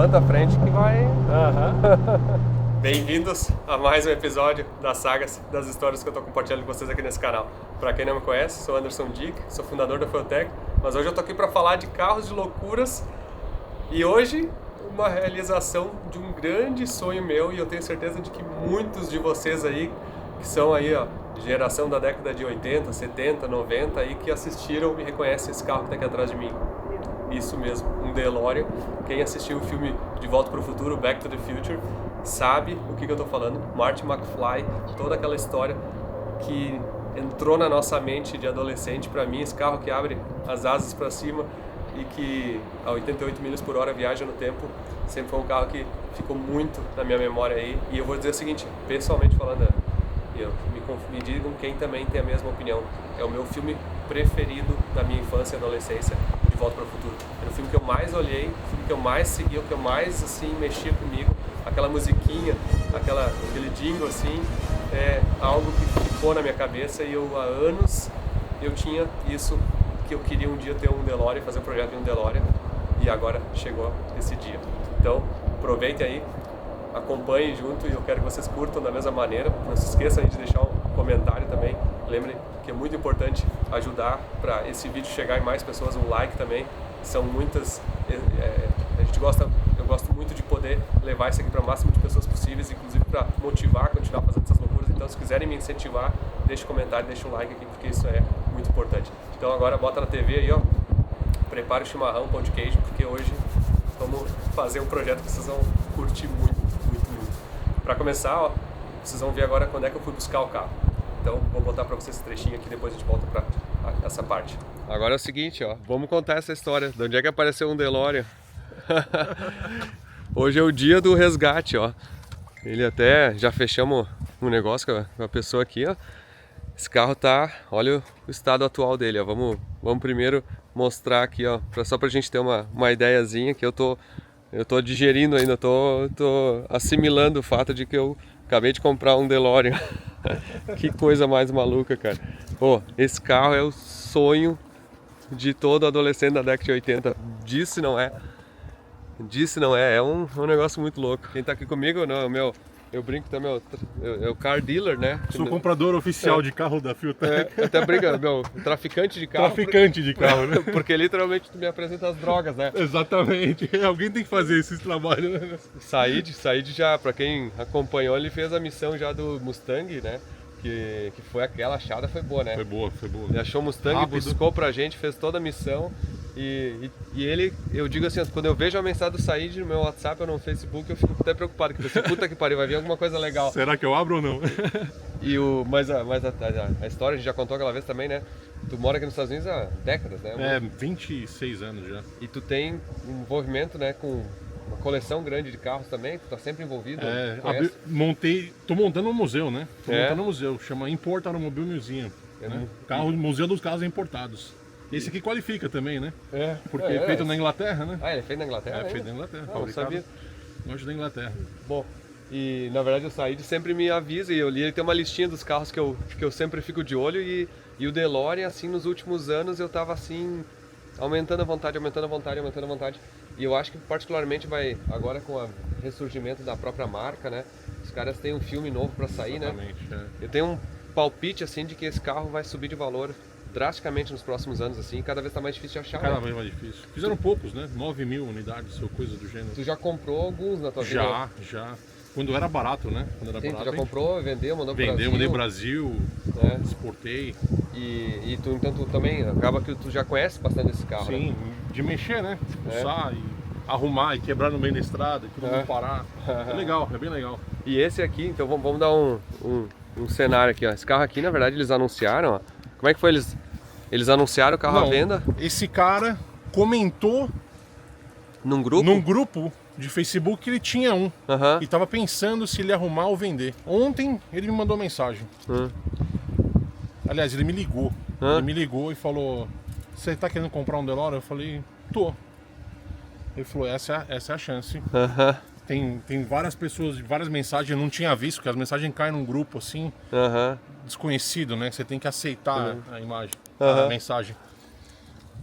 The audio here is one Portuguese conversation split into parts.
tanta frente que vai... Bem-vindos a mais um episódio das sagas, das histórias que eu tô compartilhando com vocês aqui nesse canal. Para quem não me conhece, sou Anderson Dick, sou fundador da Feutech, mas hoje eu tô aqui para falar de carros de loucuras e hoje uma realização de um grande sonho meu e eu tenho certeza de que muitos de vocês aí, que são aí, ó, geração da década de 80, 70, 90 aí, que assistiram e reconhecem esse carro que tá aqui atrás de mim. Isso mesmo, um DeLorean. Quem assistiu o filme De Volta para o Futuro, Back to the Future, sabe o que eu tô falando. Marty McFly, toda aquela história que entrou na nossa mente de adolescente. Para mim, esse carro que abre as asas para cima e que a 88 milhas por hora viaja no tempo, sempre foi um carro que ficou muito na minha memória aí. E eu vou dizer o seguinte, pessoalmente falando, me digam quem também tem a mesma opinião. É o meu filme preferido da minha infância e adolescência, De Volta para o Futuro. Era o filme que eu mais olhei, o filme que eu mais segui, o que eu mais assim mexia comigo. Aquela musiquinha, aquele jingle assim, é algo que ficou na minha cabeça e eu há anos eu tinha isso, que eu queria um dia ter um DeLorean, fazer um projeto de um DeLorean e agora chegou esse dia. Então aproveitem aí, acompanhem junto e eu quero que vocês curtam da mesma maneira. Não se esqueçam aí de deixar um comentário também. Lembrem que é muito importante ajudar para esse vídeo chegar em mais pessoas, um like também. São muitas, eu gosto muito de poder levar isso aqui para o máximo de pessoas possíveis, inclusive para motivar a continuar fazendo essas loucuras. Então, se quiserem me incentivar, deixe um comentário, deixe um like aqui, porque isso é muito importante. Então, agora bota na TV aí, ó, prepare o chimarrão, pão de queijo, porque hoje vamos fazer um projeto que vocês vão curtir muito, muito, muito. Para começar, ó, vocês vão ver agora quando é que eu fui buscar o carro. Então, vou botar para vocês esse trechinho aqui, depois a gente volta para essa parte. Agora é o seguinte, ó, vamos contar essa história. De onde é que apareceu um DeLorean? Hoje é o dia do resgate, ó. Ele até, já fechamos um negócio com a pessoa aqui, ó. Esse carro tá, olha o estado atual dele, ó. Vamos primeiro mostrar aqui, ó, só pra gente ter uma ideiazinha que eu tô digerindo ainda, tô assimilando o fato de que eu acabei de comprar um DeLorean. Que coisa mais maluca, cara. Pô, esse carro é o sonho de todo adolescente da década de 80. Disse não é, é um negócio muito louco. Quem tá aqui comigo, não, eu brinco também, é o car dealer, né? Sou comprador oficial de carro da Feutech. Até brinca, traficante de carro. Traficante de carro, né? Porque literalmente tu me apresenta as drogas, né? Exatamente. Alguém tem que fazer esse trabalho, né? Said já, pra quem acompanhou, ele fez a missão já do Mustang, né? Que foi aquela achada, foi boa, né? Foi boa. Ele achou o Mustang, rápido, buscou pra gente, fez toda a missão. E ele, eu digo assim, quando eu vejo a mensagem do Said no meu WhatsApp ou no Facebook, eu fico até preocupado, que eu penso, puta que pariu, vai vir alguma coisa legal. Será que eu abro ou não? Mas a história a gente já contou aquela vez também, né? Tu mora aqui nos Estados Unidos há décadas, né? 26 anos já. E tu tem um envolvimento, né, com uma coleção grande de carros também, tu tá sempre envolvido. Tô montando um museu, né? Tô montando um museu, chama Import Automobile Museum. Né? Museu dos carros importados. Esse aqui qualifica também, né? Porque é feito na Inglaterra, né? Ah, ele é feito na Inglaterra? É feito na Inglaterra, não sabia. Longe da Inglaterra. Bom, e na verdade o Said sempre me avisa, e eu li, ele tem uma listinha dos carros que eu sempre fico de olho, e o DeLorean, assim, nos últimos anos eu tava assim, aumentando a vontade. E eu acho que particularmente vai, agora com o ressurgimento da própria marca, né? Os caras têm um filme novo para sair, exatamente, né? Eu tenho um palpite, assim, de que esse carro vai subir de valor drasticamente nos próximos anos, assim, cada vez tá mais difícil de achar. Cada vez mais difícil. Fizeram poucos, né? 9 mil unidades ou coisa do gênero. Tu já comprou alguns na tua vida? Já. Quando era barato, né? Quando era barato, tu já comprou, vendeu, mandou pro Brasil? Mandei Brasil, exportei. E tu, então, tu também, acaba que tu já conhece bastante esse carro, sim, né? De mexer, né? Usar e arrumar e quebrar no meio da estrada e todo mundo parar. É legal, é bem legal. E esse aqui, então vamos dar um cenário aqui, ó. Esse carro aqui, na verdade, eles anunciaram, ó. Como é que foi? Eles anunciaram o carro à venda? Esse cara comentou num grupo de Facebook que ele tinha um. E tava pensando se ele ia arrumar ou vender. Ontem ele me mandou mensagem. Aliás, ele me ligou. Ele me ligou e falou: você tá querendo comprar um DeLorean? Eu falei: tô. Ele falou: essa é a chance. Tem várias pessoas, várias mensagens, eu não tinha visto, porque as mensagens caem num grupo assim, desconhecido, né? Você tem que aceitar a imagem, a mensagem.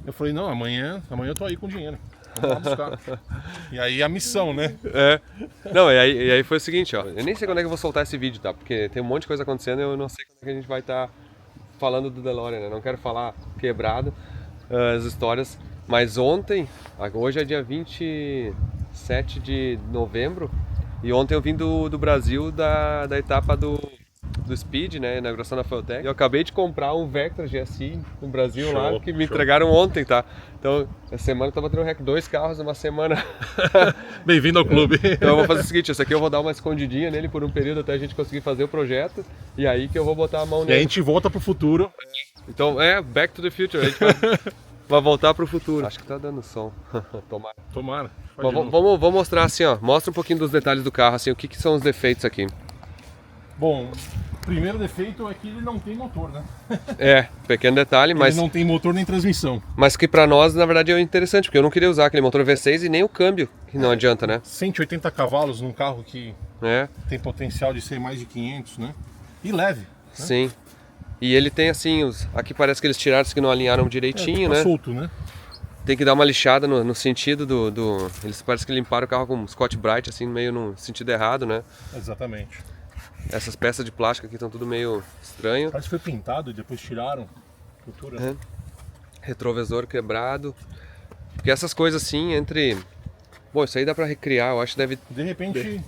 Eu falei: não, amanhã eu tô aí com dinheiro. Vamos lá buscar. E aí a missão, né? É. Não, e aí foi o seguinte, ó. Eu nem sei quando é que eu vou soltar esse vídeo, tá? Porque tem um monte de coisa acontecendo e eu não sei quando é que a gente vai estar falando do DeLorean, né? Não quero falar quebrado as histórias. Mas ontem, hoje é dia 27 de novembro, e ontem eu vim do Brasil da etapa do Speed, né, inauguração da Fueltech. Eu acabei de comprar um Vectra GSI no Brasil. Show, lá, que me entregaram ontem, tá? Então, essa semana eu tô batendo recorde, 2 carros numa semana. Bem-vindo ao clube. Então eu vou fazer o seguinte, esse aqui eu vou dar uma escondidinha nele por um período até a gente conseguir fazer o projeto, e aí que eu vou botar a mão nele. E a gente volta pro futuro. Então, Back to the Future, a gente vai voltar pro futuro. Acho que tá dando som. Tomara. Tomara. Vamos mostrar assim, ó. Mostra um pouquinho dos detalhes do carro, assim, o que são os defeitos aqui. Bom, o primeiro defeito é que ele não tem motor, né? Pequeno detalhe, mas... Ele não tem motor nem transmissão. Mas que pra nós, na verdade, é interessante, porque eu não queria usar aquele motor V6 e nem o câmbio, que não adianta, né? 180 cavalos num carro que tem potencial de ser mais de 500, né? E leve. Né? Sim. E ele tem assim, aqui parece que eles tiraram isso que não alinharam direitinho, né? Solto, né? Tem que dar uma lixada no sentido do... Eles parece que limparam o carro com Scotch Brite, assim, meio no sentido errado, né? Exatamente. Essas peças de plástico aqui estão tudo meio estranho. Parece que foi pintado e depois tiraram. Cultura. Retrovisor quebrado. Porque essas coisas assim, entre... Bom, isso aí dá pra recriar, eu acho que deve... De repente,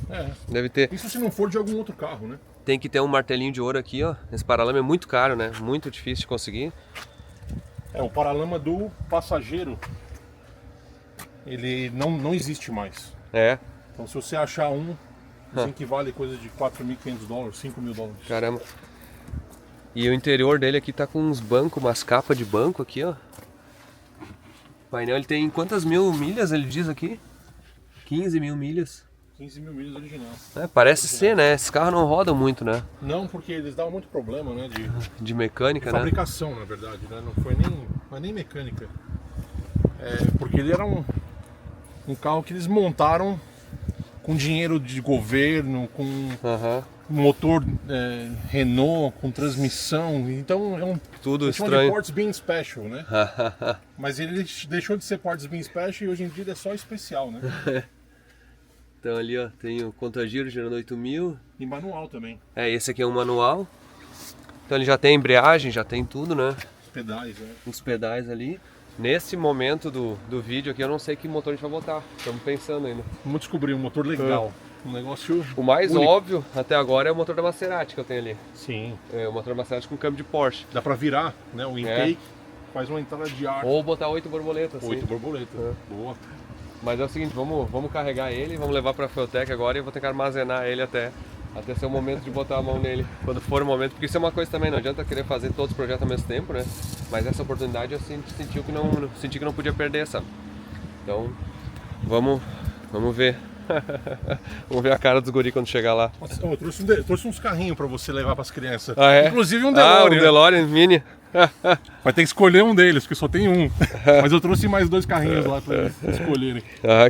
deve ter... Isso se não for de algum outro carro, né? Tem que ter um martelinho de ouro aqui, ó. Esse paralama é muito caro, né? Muito difícil de conseguir. O paralama do passageiro, ele não existe mais. Então se você achar um, dizem que vale coisa de $4.500, $5.000. Caramba. E o interior dele aqui tá com uns bancos, umas capas de banco aqui, ó. O painel, ele tem quantas mil milhas, ele diz aqui? 15 mil milhas. 15 mil milhas original. Parece ser, né? Esses carros não rodam muito, né? Não, porque eles davam muito problema, né? De mecânica, né? Fabricação, na verdade, né? Não foi nem mecânica. Porque ele era um carro que eles montaram com dinheiro de governo, com motor Renault, com transmissão. Então é um... Tudo estranho. De Ports Being Special, né? Mas ele deixou de ser Ports Being Special e hoje em dia é só especial, né? Então ali, ó, tem o contra-giro girando 8.000. E manual também. Esse aqui é um manual. Então ele já tem embreagem, já tem tudo, né? Os pedais, Os pedais ali. Nesse momento do vídeo aqui eu não sei que motor a gente vai botar. Estamos pensando ainda. Vamos descobrir um motor legal. Um negócio O mais único. óbvio até agora é o motor da Maserati que eu tenho ali. Sim. O motor da Maserati com câmbio de Porsche. Dá pra virar, né? O intake faz uma entrada de ar. Ou botar 8 borboletas. 8 borboletas. Boa. Mas é o seguinte, vamos carregar ele, vamos levar pra Fueltech agora e eu vou ter que armazenar ele até ser o momento de botar a mão nele. Quando for o momento, porque isso é uma coisa também, não adianta querer fazer todos os projetos ao mesmo tempo, né? Mas essa oportunidade eu senti que não podia perder, sabe? Então, vamos ver. Vamos ver a cara dos guri quando chegar lá. Eu trouxe uns carrinhos pra você levar pras crianças. Inclusive um DeLorean. Um DeLorean Mini. Vai ter que escolher um deles, porque só tem um. Mas eu trouxe mais 2 carrinhos lá pra eles escolherem.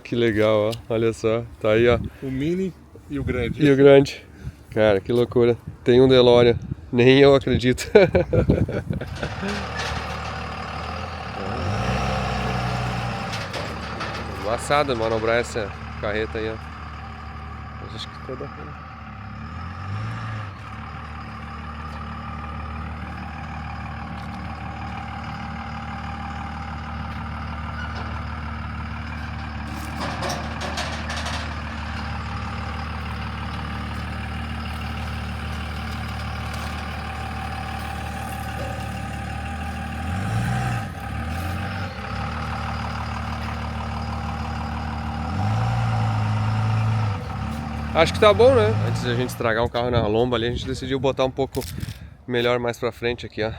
Que legal, ó. Olha só. Tá aí, ó. O Mini e o grande. E o grande. Cara, que loucura. Tem um DeLorean. Nem eu acredito. Embaçado manobrar essa carreta aí, ó. Mas acho que toda... Acho que tá bom, né? Antes de a gente estragar um carro na lomba ali, a gente decidiu botar um pouco melhor mais pra frente aqui, ó.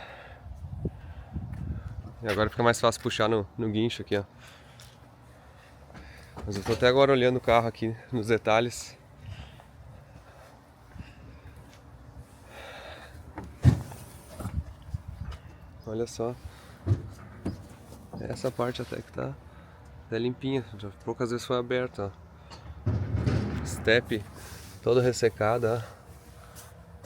E agora fica mais fácil puxar no guincho aqui, ó. Mas eu tô até agora olhando o carro aqui nos detalhes. Olha só. Essa parte até que tá limpinha, já poucas vezes foi aberta, ó. Step todo ressecado, ó.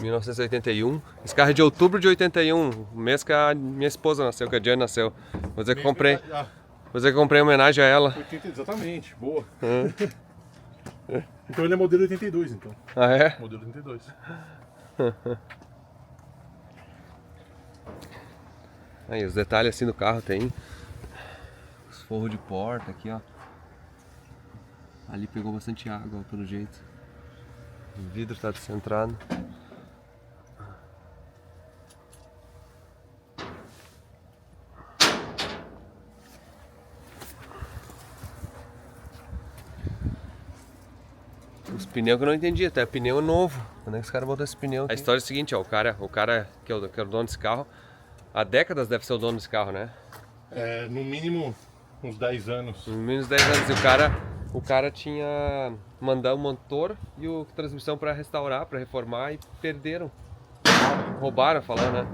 1981. Esse carro é de outubro de 81, o mês que a minha esposa nasceu, que a Diane nasceu. Vou dizer que eu comprei. Você que comprei em homenagem a ela. 80, exatamente, boa. Então ele é modelo 82, então. Ah, é? Modelo 82. Aí, os detalhes assim do carro tem. Os forros de porta aqui, ó. Ali pegou bastante água, ó, pelo jeito. O vidro tá descentrado. Os pneus que eu não entendi, até pneu novo. Quando é que os caras botam esse pneu aqui? A história é a seguinte, ó, o cara que é o dono desse carro, há décadas deve ser o dono desse carro, né? É, no mínimo uns 10 anos. No mínimo 10 anos. E o cara tinha mandado o motor e a transmissão para restaurar, para reformar e perderam. Roubaram, falando, né?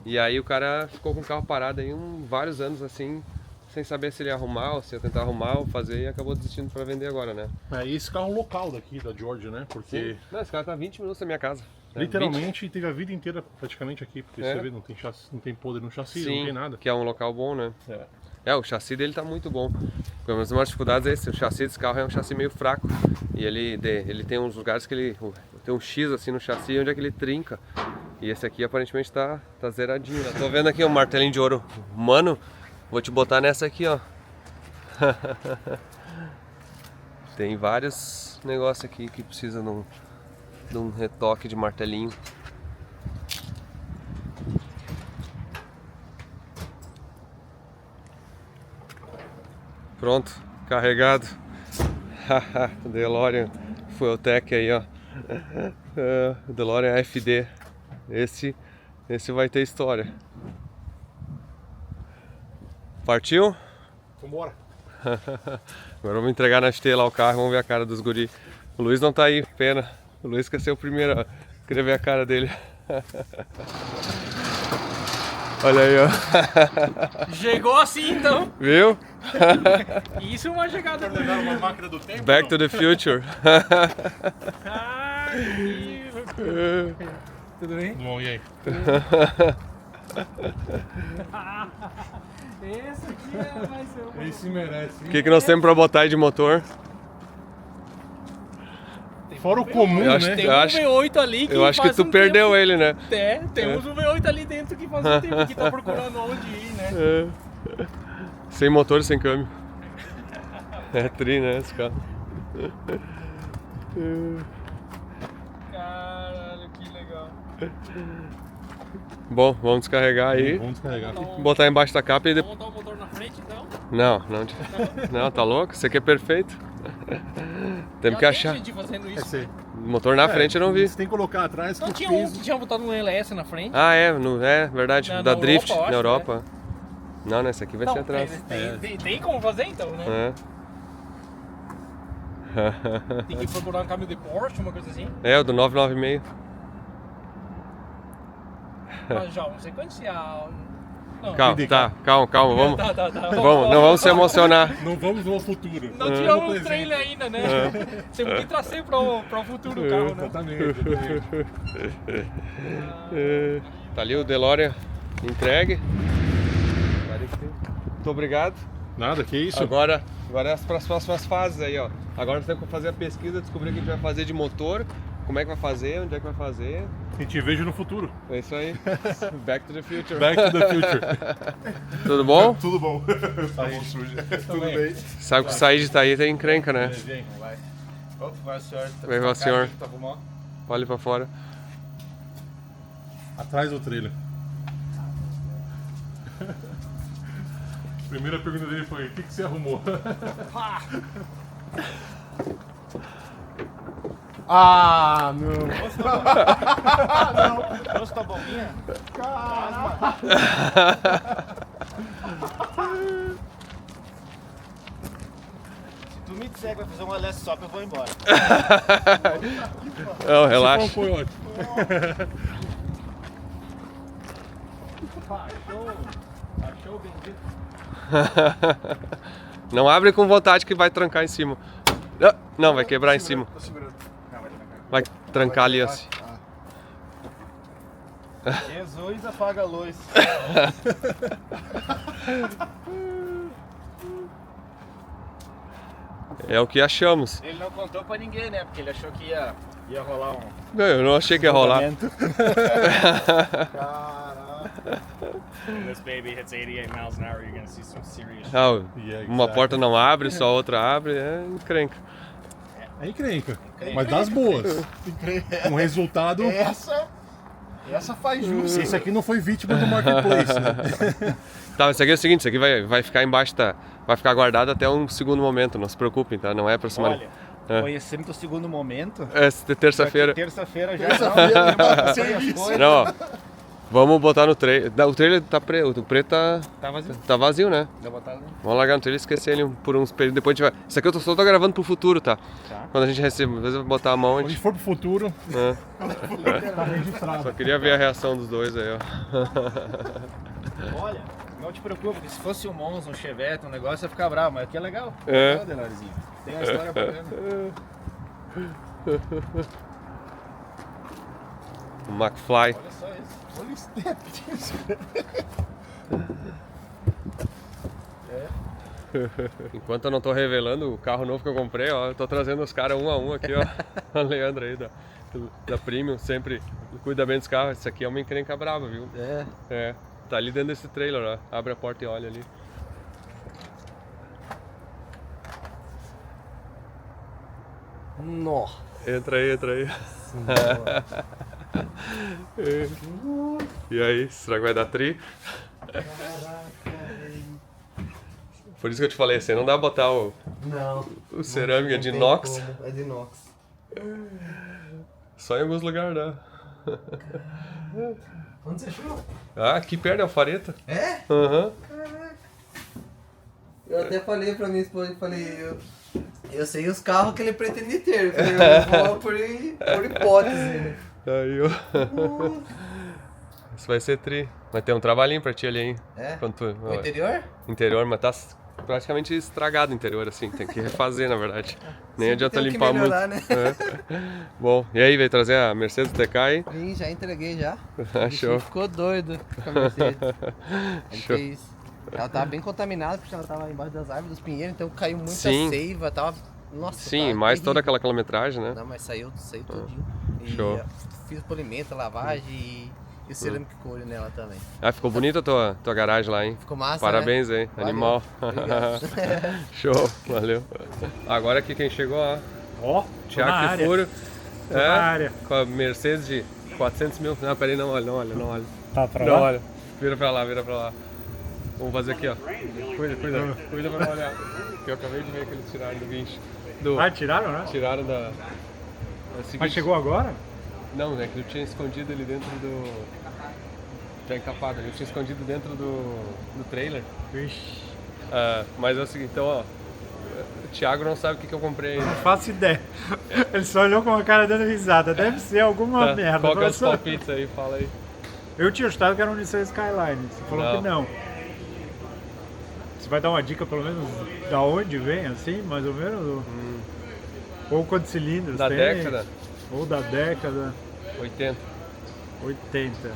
E aí o cara ficou com o carro parado aí vários anos assim, sem saber se ele ia arrumar ou se ia tentar arrumar ou fazer, e acabou desistindo para vender agora, né? É, esse carro local daqui, da Georgia, né? Porque Sim. Não, esse carro tá 20 minutos da minha casa. Né? literalmente teve a vida inteira praticamente aqui, porque É. você vê, não tem chassi, não tem podre no chassi, Sim, não tem nada. que é um local bom, né? É. O chassi dele tá muito bom. Uma das maiores dificuldades é esse, o chassi desse carro é um chassi meio fraco. E ele tem uns lugares que ele tem um X assim no chassi onde é que ele trinca. E esse aqui aparentemente tá zeradinho. Eu tô vendo aqui um martelinho de ouro. Mano, vou te botar nessa aqui, ó. Tem vários negócios aqui que precisam de um retoque de martelinho. Pronto, carregado. DeLorean Fueltech aí, ó. DeLorean FD. Esse vai ter história. Partiu? Vambora. Agora vamos entregar na esteira lá o carro, vamos ver a cara dos guri. O Luiz não tá aí, pena. O Luiz quer ser o primeiro, ó. Queria ver a cara dele. Olha aí, ó. Chegou assim então. Viu? Isso é uma chegada. Levar uma máquina do tempo? Back to the future. Tudo bem? Bom, e aí? Esse aqui vai ser o... Esse merece. O que nós temos pra botar aí de motor? Fora o comum, Eu acho né? Tem Eu um acho- V8 ali que Eu acho que faz tu um perdeu tempo... ele, né? Temos um V8 ali dentro que faz um tempo que tá procurando onde ir, né? Sem motor e sem câmbio. É tri, né, esse carro? Caralho, que legal. Bom, vamos descarregar aí. Vamos descarregar. Botar embaixo da capa e Vamos depois... botar o motor na frente então? Não, tá louco? Isso aqui é perfeito. Temos que Já achar. tem gente fazendo isso. Esse aí. Motor na frente eu não vi. Você tem que colocar atrás Não que tinha o um peso... que tinha botado um LS na frente? Ah, é verdade. Na Da Europa, Drift, eu acho, na Europa. Não, esse aqui vai ser atrás. Tem como fazer então, né? É. Tem que procurar um câmbio de Porsche, uma coisa assim. É, o do 996. Mas já um sequencial. Não, Calma, vamos. Tá. Vamos, não vamos se emocionar. Não vamos no futuro. Não tiramos o trailer ainda, né? Temos que trazer para o futuro do carro, né? Exatamente. Tá ali o DeLorean entregue. Muito obrigado. Nada, que isso? Agora é as próximas fases aí, ó. Agora nós temos que fazer a pesquisa, descobrir o que a gente vai fazer de motor, como é que vai fazer, onde é que vai fazer. A gente veja no futuro. É isso aí. Back to the future. Back to the future. Tudo bom? Tudo bom. Tá bom, suja. Tudo bem. Sabe que sair de Itaí tem encrenca, né? Vai. Vai o senhor. Vai o senhor. Tá bom? Olha ali pra fora. Atrás do trailer. A primeira pergunta dele foi: o que você arrumou? Ah, não. Trouxe tua bombinha? Se tu me disser que vai fazer um LS só, eu vou embora. Não, relaxa. Foi ótimo. Achou bendito? Não abre com vontade que vai trancar em cima. Não, vai quebrar em cima. Tô segurando. Não, vai trancar. Vai trancar ali assim. Jesus, apaga a luz. É o que achamos. Ele não contou pra ninguém, né? Porque ele achou que ia rolar um... Não, eu não achei que ia rolar. When this baby hits 88 miles an hour, you're gonna see some serious... Ah, Yeah, uma exactly. porta não abre, só a outra abre, é encrenca. É encrenca. Mas das boas. Um resultado. Essa faz jus. Esse aqui não foi vítima do marketplace, né? Tá, mas isso aqui é o seguinte, isso aqui vai ficar embaixo, tá? Vai ficar guardado até um segundo momento, não se preocupem, tá? Não é pra semana. Olha, É. conhecendo o segundo momento... É terça-feira. Terça-feira já... Não, ó, vamos botar no trailer. O trailer tá preto, o preto tá vazio, né? Vamos largar no trailer e esquecer ele por uns períodos. Depois a gente vai. Isso aqui eu só tô gravando pro futuro, tá? Quando a gente receber, às vezes eu vou botar a mão Quando a antes. gente for pro futuro, tá registrado. Só queria ver a reação dos dois aí, ó. Olha, não te preocupe, que se fosse um Monza, um Chevette, um negócio, ia ficar bravo, mas aqui é legal. É. Legal, Delarzinho. Tem uma história bacana. O McFly. Olha só isso. Olha o step disso. Enquanto eu não tô revelando o carro novo que eu comprei, ó, eu tô trazendo os caras um a um aqui, ó. O Leandro aí da Premium, sempre cuida bem dos carros. Esse aqui é uma encrenca brava, viu? É. Tá ali dentro desse trailer, ó. Abre a porta e olha ali. Nossa. Entra aí. E aí, será que vai dar tri? Por isso que eu te falei, assim, não dá pra botar o cerâmica de inox. É de inox. Só em alguns lugares dá. Onde você achou? Ah, aqui perto é Alfareta. É? Aham. Eu até falei pra minha esposa, eu sei os carros que ele pretende ter. Eu falei, eu vou por hipótese, né? Aí, ó. Isso vai ser tri. Vai ter um trabalhinho pra ti ali, hein? É? Quando tu, O interior? Interior, mas tá praticamente estragado o interior, assim. Tem que refazer, na verdade. Nem Sempre adianta tem que limpar muito. melhorar, né? É. Bom, e aí, veio trazer a Mercedes TK aí? Sim, já entreguei já. Show. Ficou doido com a Mercedes. Ele Show. fez. Ela tava bem contaminada porque ela tava embaixo das árvores dos pinheiros, então caiu muita Sim. seiva, tava... Nossa, Sim, tava mais toda terrível. aquela quilometragem, né? Não, mas saiu tudinho. E Show. fiz polimento, lavagem e cerâmica e couro nela também. Ah, ficou bonita a tua garagem lá, hein? Ficou massa, Parabéns né? aí, Valeu. animal. Obrigado. Show, valeu. Agora aqui quem chegou, ó, Ó, Thiago Kifuro. na área. Com a Mercedes de 400 mil. Não, peraí, não olha. Tá pra Não lá? olha. Vira pra lá. Vamos fazer aqui, ó. Cuida pra não olhar. Que eu acabei de ver que eles tiraram do guincho. Ah, tiraram, né? Tiraram da... é o seguinte- Mas chegou agora? Não, é que eu tinha escondido ele dentro do... Tá encapado, eu tinha escondido dentro do trailer. Vixe, Mas é o seguinte, então, ó. O Thiago não sabe o que eu comprei ainda. não faço ideia. Ele só olhou com a cara dando risada. Deve ser alguma Tá, merda. qual que é os Só- palpites aí? Fala aí. Eu tinha achado que era um Nissan Skyline. Você falou Não. que não. Você vai dar uma dica pelo menos da onde vem, assim, mais ou menos? Ou quantos cilindros Da tem? década? Ou da década 80. 80.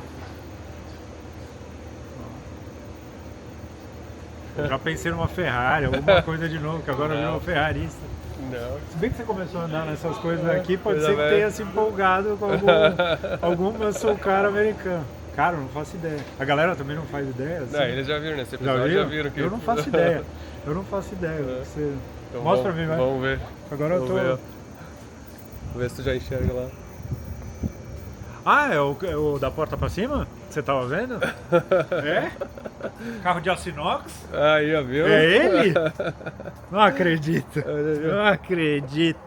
Eu já pensei numa Ferrari, alguma coisa de novo, que agora virou ferrarista. Não. Se bem que você começou a andar nessas coisas aqui, pode Coisa ser que velha. tenha se empolgado com algum eu sou o cara americano. Cara, eu não faço ideia. A galera também não faz ideia? Assim? Não, eles já viram nesse Já episódio, viram? já viram que... Eu não faço ideia. Eu não faço ideia. Você... Então Mostra vamos- pra mim, vai. Vamos ver. Agora eu Vamos tô... ver, ó. Vamos ver se tu já enxerga lá. Ah, é o da porta pra cima? Você tava vendo? É? Carro de aço inox? Aí, ó, viu? É ele? Não acredito. Não acredito.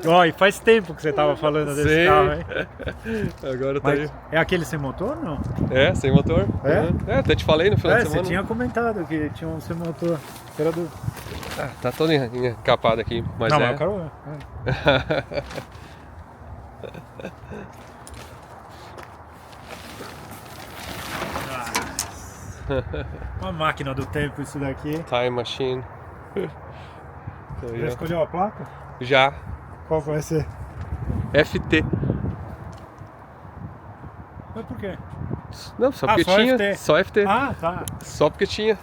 Ó, e faz tempo que você tava falando desse Sim. carro, hein? Agora tá aí. Mas é aquele sem motor, não? É, sem motor. É? Uhum. Até te falei no final de Você semana. tinha comentado que tinha um sem motor. Era do... Ah, tá todo encapado aqui, mas não, é. mas o carro é. Uma máquina do tempo isso daqui. Time Machine. Aí, Já ó. escolheu a placa? Já. Qual que vai ser? FT. Mas por quê? Não, só Ah, porque só tinha. FT. Só FT. Ah, tá. Só porque tinha.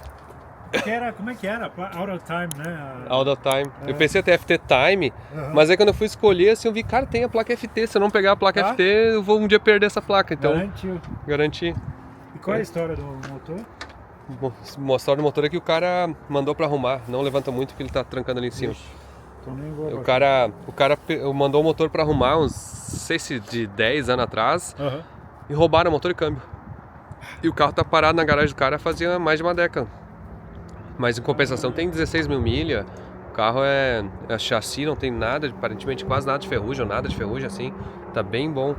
Como é que era? Out of time, né? Out of time. Eu pensei até FT Time, mas aí quando eu fui escolher, assim, eu vi, cara, tem a placa FT. Se eu não pegar a placa FT, eu vou um dia perder essa placa. Então, garanti. E qual é a história do motor? A história do motor é que o cara mandou pra arrumar. Não levanta muito porque ele tá trancando ali em cima. Então nem vou O cara mandou o motor pra arrumar uns, não sei se de 10 anos atrás, e roubaram o motor e câmbio. E o carro tá parado na garagem do cara fazia mais de uma década. Mas em compensação tem 16 mil milhas, o carro é chassi, não tem nada, aparentemente quase nada de ferrugem, ou nada de ferrugem assim, tá bem bom.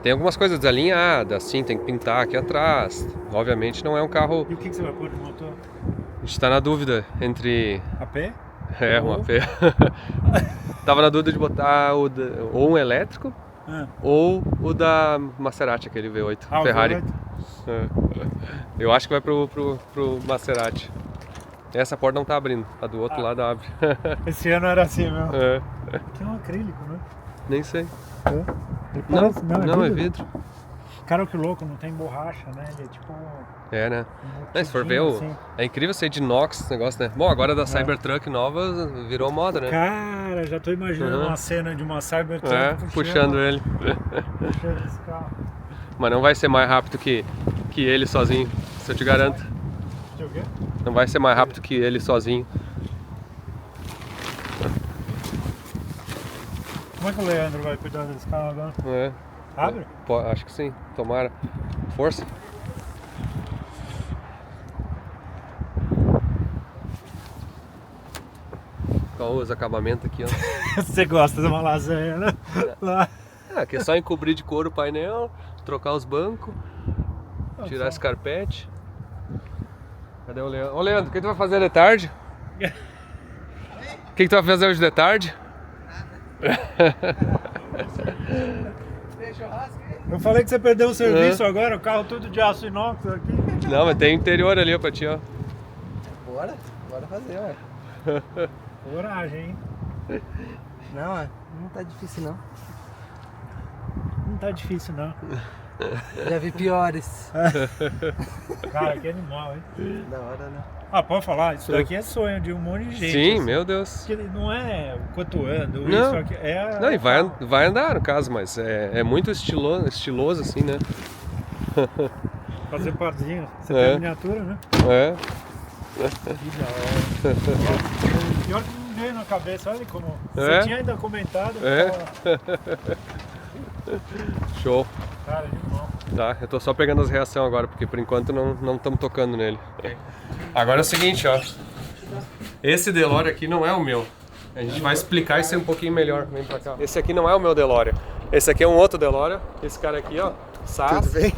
Tem algumas coisas desalinhadas, assim, tem que pintar aqui atrás. Obviamente não é um carro... E o que você vai pôr no motor? A gente tá na dúvida entre... AP? Um AP. Tava na dúvida de botar ou um elétrico, ou o da Maserati, aquele V8, Ferrari. Eu acho que vai pro Maserati. Essa porta não tá abrindo, a do outro lado abre. Esse ano era assim mesmo. Que é um acrílico, né? Nem sei. Não, é vidro. Cara, que louco, não tem borracha, né? Ele é tipo... Né? Se for ver, assim. É incrível ser de inox esse negócio, né? Bom, agora da Cybertruck nova virou moda, né? Cara, já tô imaginando uma cena de uma Cybertruck puxando ele. Puxando esse carro. Mas não vai ser mais rápido que ele sozinho, isso eu te garanto. O quê? Não vai ser mais rápido que ele sozinho. Como é que o Leandro vai cuidar desse carro agora? Abre? Acho que sim, tomara. Força. Olha os acabamentos aqui, ó. Você gosta de uma lasanha, né? Lá. Aqui é só encobrir de couro o painel, trocar os bancos, tirar esse carpete. Cadê o Leandro? Ô Leandro, o que tu vai fazer de tarde? O que tu vai fazer hoje de tarde? Eu falei que você perdeu o serviço agora, o carro tudo de aço inox aqui. Não, mas tem interior ali ó, pra ti, ó. Bora fazer, ué. Coragem, hein? Não tá difícil não. Não tá difícil não. Já vi piores. Cara, que animal, hein? Da hora, né? Pode falar, isso daqui é sonho de um monte de gente. Sim, assim. meu Deus. Que não é o quanto ando, Não. isso aqui é... Não, e vai andar no caso, mas é muito estiloso assim, né? Fazer parzinho, você tem a miniatura, né? Pior que não veio na cabeça, olha como... Você tinha ainda comentado. Show. Cara, animal. Tá, eu tô só pegando as reações agora, porque por enquanto não estamos tocando nele. Agora é o seguinte, ó. Esse DeLorean aqui não é o meu. A gente vai explicar isso aí um pouquinho melhor. Vem pra cá. Esse aqui não é o meu DeLorean. Esse aqui é um outro DeLorean. Esse cara aqui, ó. Saz. Tudo bem?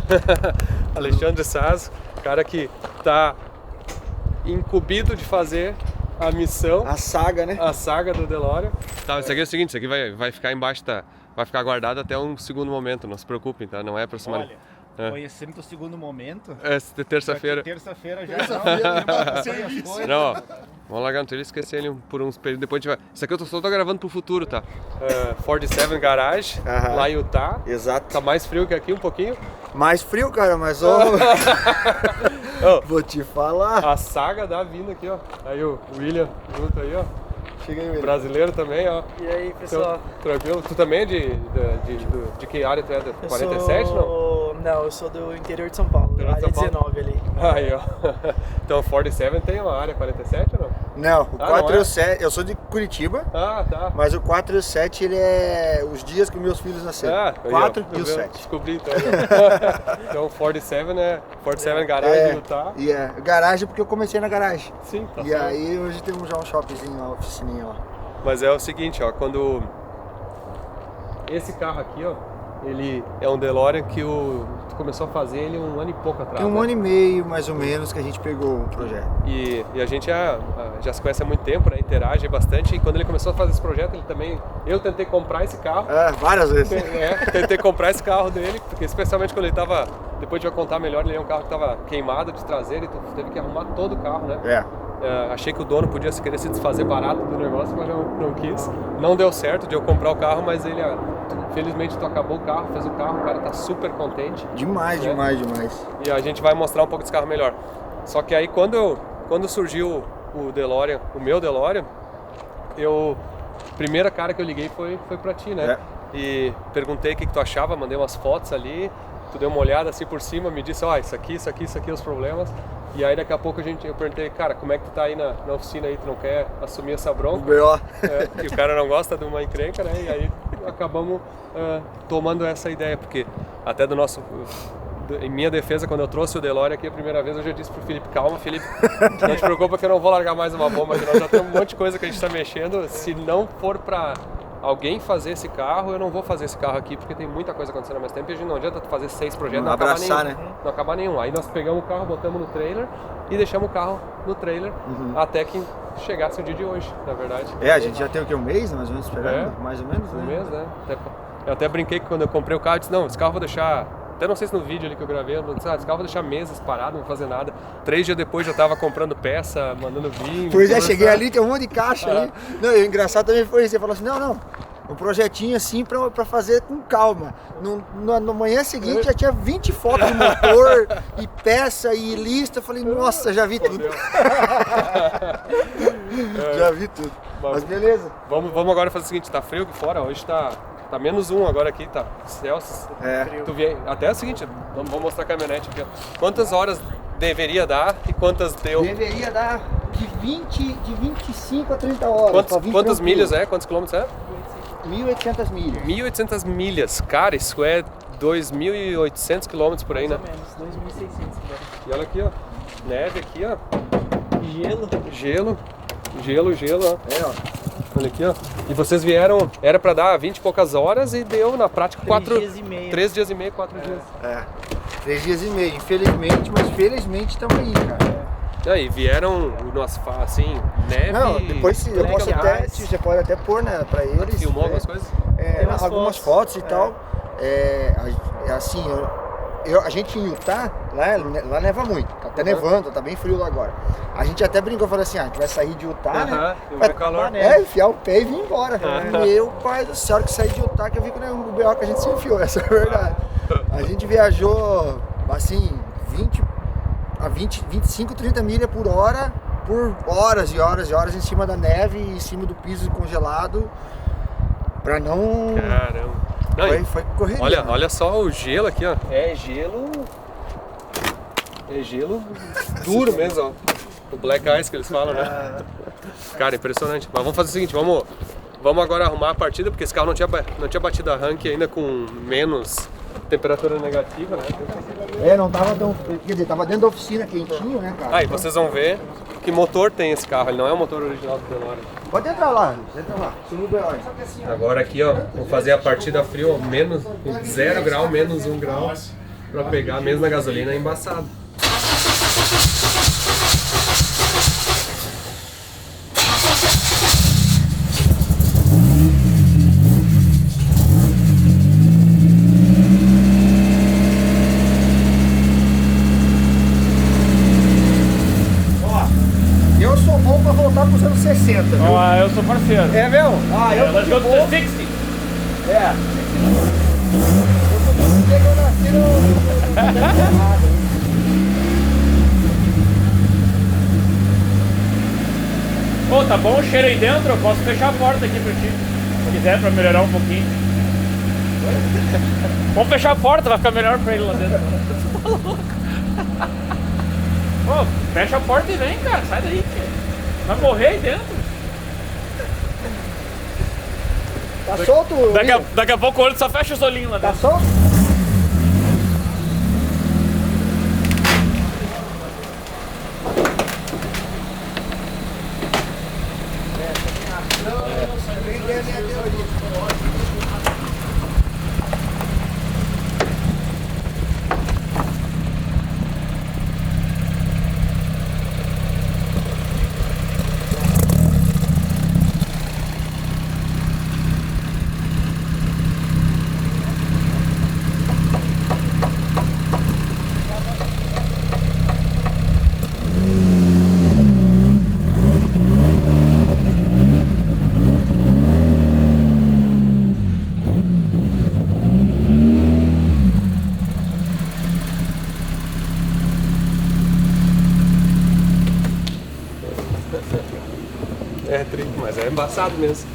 Alexandre Saz. Cara que tá incumbido de fazer a missão. A saga, né? A saga do DeLorean. Tá, isso aqui é o seguinte, isso aqui vai ficar embaixo, tá? Vai ficar guardado até um segundo momento, não se preocupem, tá? Não é aproximadamente. Olha, conhecendo o segundo momento. Terça-feira. Terça-feira já Não, ó, vamos largar no trilho e esquecer ele por uns períodos. Depois a gente vai. Isso aqui eu só tô gravando pro futuro, tá? 47 Garage, lá em Utah. Exato. Tá mais frio que aqui um pouquinho. Mais frio, cara, mas vou te falar. A saga da vinda aqui, ó. Aí o William junto aí, ó. Chega aí, William. Brasileiro também, ó. E aí, pessoal? Tranquilo? Tu também é de que área tu é? 47, não? Não, eu sou do interior de São Paulo, Interior de área São Paulo. 19 ali. Aí, ó. Então o 47 tem uma área 47 ou não? Não, o Ah, 4 não é? e o 7, eu sou de Curitiba, Ah, tá. mas o 4 e o 7 ele é os dias que meus filhos nasceram. 4 e o 7. Descobri então. Então 47 é 47 Garage de Utah. E é garagem porque eu comecei na garagem. Sim, tá E certo. aí hoje temos já um shoppingzinho, uma oficininha lá. Mas é o seguinte, ó, quando esse carro aqui, ó, ele é um DeLorean que tu começou a fazer ele um ano e pouco atrás. Tem um né? ano e meio, mais ou menos, que a gente pegou o projeto. E a gente já se conhece há muito tempo, né? Interage bastante. E quando ele começou a fazer esse projeto, ele também... Eu tentei comprar esse carro. Várias vezes. Tentei comprar esse carro dele, porque especialmente quando ele tava... Depois de eu contar melhor, ele é um carro que tava queimado de traseiro e tu teve que arrumar todo o carro, né? Achei que o dono podia querer se desfazer barato do negócio, mas não quis. Não deu certo de eu comprar o carro, mas ele... Felizmente tu acabou o carro, fez o carro, o cara tá super contente. Demais, né? demais. E a gente vai mostrar um pouco desse carro melhor. Só que aí quando quando surgiu o DeLorean, o meu DeLorean, primeira cara que eu liguei foi pra ti, né? E perguntei o que tu achava, mandei umas fotos ali, tu deu uma olhada assim por cima, me disse, ó, isso aqui, os problemas. E aí daqui a pouco eu perguntei, cara, como é que tu tá aí na oficina aí, tu não quer assumir essa bronca? E o cara não gosta de uma encrenca, né? E aí acabamos tomando essa ideia, porque até em minha defesa, quando eu trouxe o DeLorean aqui a primeira vez, eu já disse pro Felipe, calma, Felipe, não te preocupa que eu não vou largar mais uma bomba, que nós já temos um monte de coisa que a gente tá mexendo, se não for pra alguém fazer esse carro, eu não vou fazer esse carro aqui, porque tem muita coisa acontecendo ao mesmo tempo e a gente não adianta tu fazer 6 projetos e não acabar nenhum. Não acabar nenhum. Aí nós pegamos o carro, botamos no trailer e deixamos o carro no trailer até que chegasse o dia de hoje, na verdade. A gente já tem o quê? Um mês, mais ou menos, esperando? Mais ou menos, né? Um mês, né? Eu até brinquei que quando eu comprei o carro, eu disse, não, esse carro eu vou deixar... Até não sei se no vídeo ali que eu gravei, eu disse, esse carro eu vou deixar meses parado, não vou fazer nada. 3 dias depois já tava comprando peça, mandando vir. Pois cheguei ali, tem um monte de caixa ali. Não, e o engraçado também foi isso, você falou assim, não, um projetinho assim pra fazer com calma. Na manhã seguinte já tinha 20 fotos de motor, e peça, e lista. Eu falei, nossa, já vi tudo. Já vi tudo. Mas beleza. Vamos agora fazer o seguinte, tá frio aqui fora, hoje tá -1 agora aqui, tá Celsius. Até é o seguinte, vamos mostrar a caminhonete aqui, ó. Quantas horas deveria dar e quantas deu? Deveria dar de 25 a 30 horas. Quantas milhas é? Quantos quilômetros é? 1.800 milhas. 1.800 milhas. Cara, isso é 2.800 quilômetros por aí, né? Mais ou menos, 2.600. E olha aqui, ó. Neve aqui, ó. Gelo, ó. Ó. Olha aqui, ó. E vocês vieram, era pra dar 20 e poucas horas e deu na prática 3 dias e meio. 3 dias e meio, 4 dias. 3 dias e meio, infelizmente, mas felizmente estamos aí, cara. E aí, vieram assim, neve. Não, depois você pode até pôr, né, pra eles. Filmou algumas coisas? Algumas fotos e tal. Assim, a gente em Utah, lá neva muito, tá até nevando, tá bem frio lá agora. A gente até brincou, falou assim, a gente vai sair de Utah, né? Vai calor. Enfiar o pé e vir embora. Meu pai do céu, que saí de Utah, que eu vi que o B.O. que a gente se enfiou, essa é a verdade. A gente viajou, assim, 25, 30 milhas por hora, por horas e horas e horas em cima da neve, em cima do piso congelado, pra não... Caramba. Não, foi correria. Olha só o gelo aqui, ó. É gelo duro mesmo, ó. O black ice que eles falam, né? Cara, impressionante. Mas vamos fazer o seguinte, vamos agora arrumar a partida, porque esse carro não tinha batido arranque ainda com menos temperatura negativa, né? Não tava tão... Quer dizer, tava dentro da oficina quentinho, né, cara? E vocês vão ver que motor tem esse carro, ele não é o motor original do DeLorean. Pode entrar lá, subiu o B.O. Agora aqui, ó, vou fazer a partida frio, menos 0 grau, menos 1 grau, pra pegar mesmo na gasolina, é embaçado. Eu sou bom pra voltar pros anos 60, viu? Eu sou parceiro. É mesmo? Eu Let's go to the 60. Eu nasci no... Pô, tá bom o cheiro aí dentro? Eu posso fechar a porta aqui pra ti. Se quiser, pra melhorar um pouquinho. Vamos fechar a porta, vai ficar melhor pra ele lá dentro. Pô, fecha a porta e vem, cara. Sai daí, filho. Vai morrer aí dentro. Tá solto? Daqui a pouco o olho só fecha os olhinhos lá dentro. Tá solto? tri, mas é embaçado mesmo.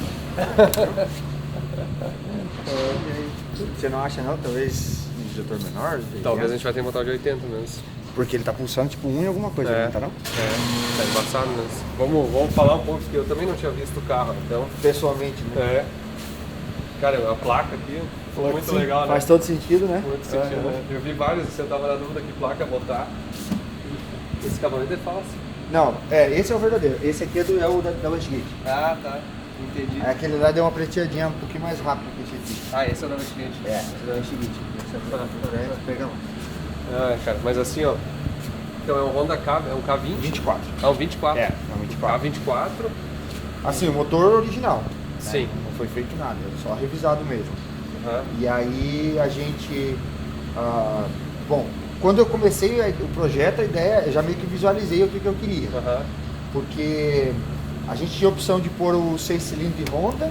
Você não acha não? Talvez um injetor menor? Talvez a gente vai ter que botar o de 80 mesmo. Porque ele tá pulsando tipo 1 em alguma coisa, É. não tá não? Tá embaçado mesmo. Vamos falar um pouco, porque eu também não tinha visto o carro, então... Pessoalmente, né? É. Cara, a placa aqui, muito Sim, legal, né? faz todo sentido, né? Muito sentido, né? Eu vi vários, você tava na dúvida que placa botar. Esse cavalete é falso. Não, esse é o verdadeiro. Esse aqui é o da Westgate. Ah, tá. Entendi. Aquele lá deu uma preteadinha um pouquinho mais rápido que esse aqui. Ah, esse é o da Westgate. Esse é o Westgate. Esse é o pega lá. Ah, cara, mas assim, ó. Então é um Honda K, é um K20? 24. Ah, um 24. É um 24. K24. Assim, o motor original. Né? Sim. Não foi feito nada, é só revisado mesmo. Aham. E aí a gente... bom, quando eu comecei o projeto, a ideia, eu já meio que visualizei o que eu queria. Aham. Porque a gente tinha a opção de pôr o 6 cilindros de Honda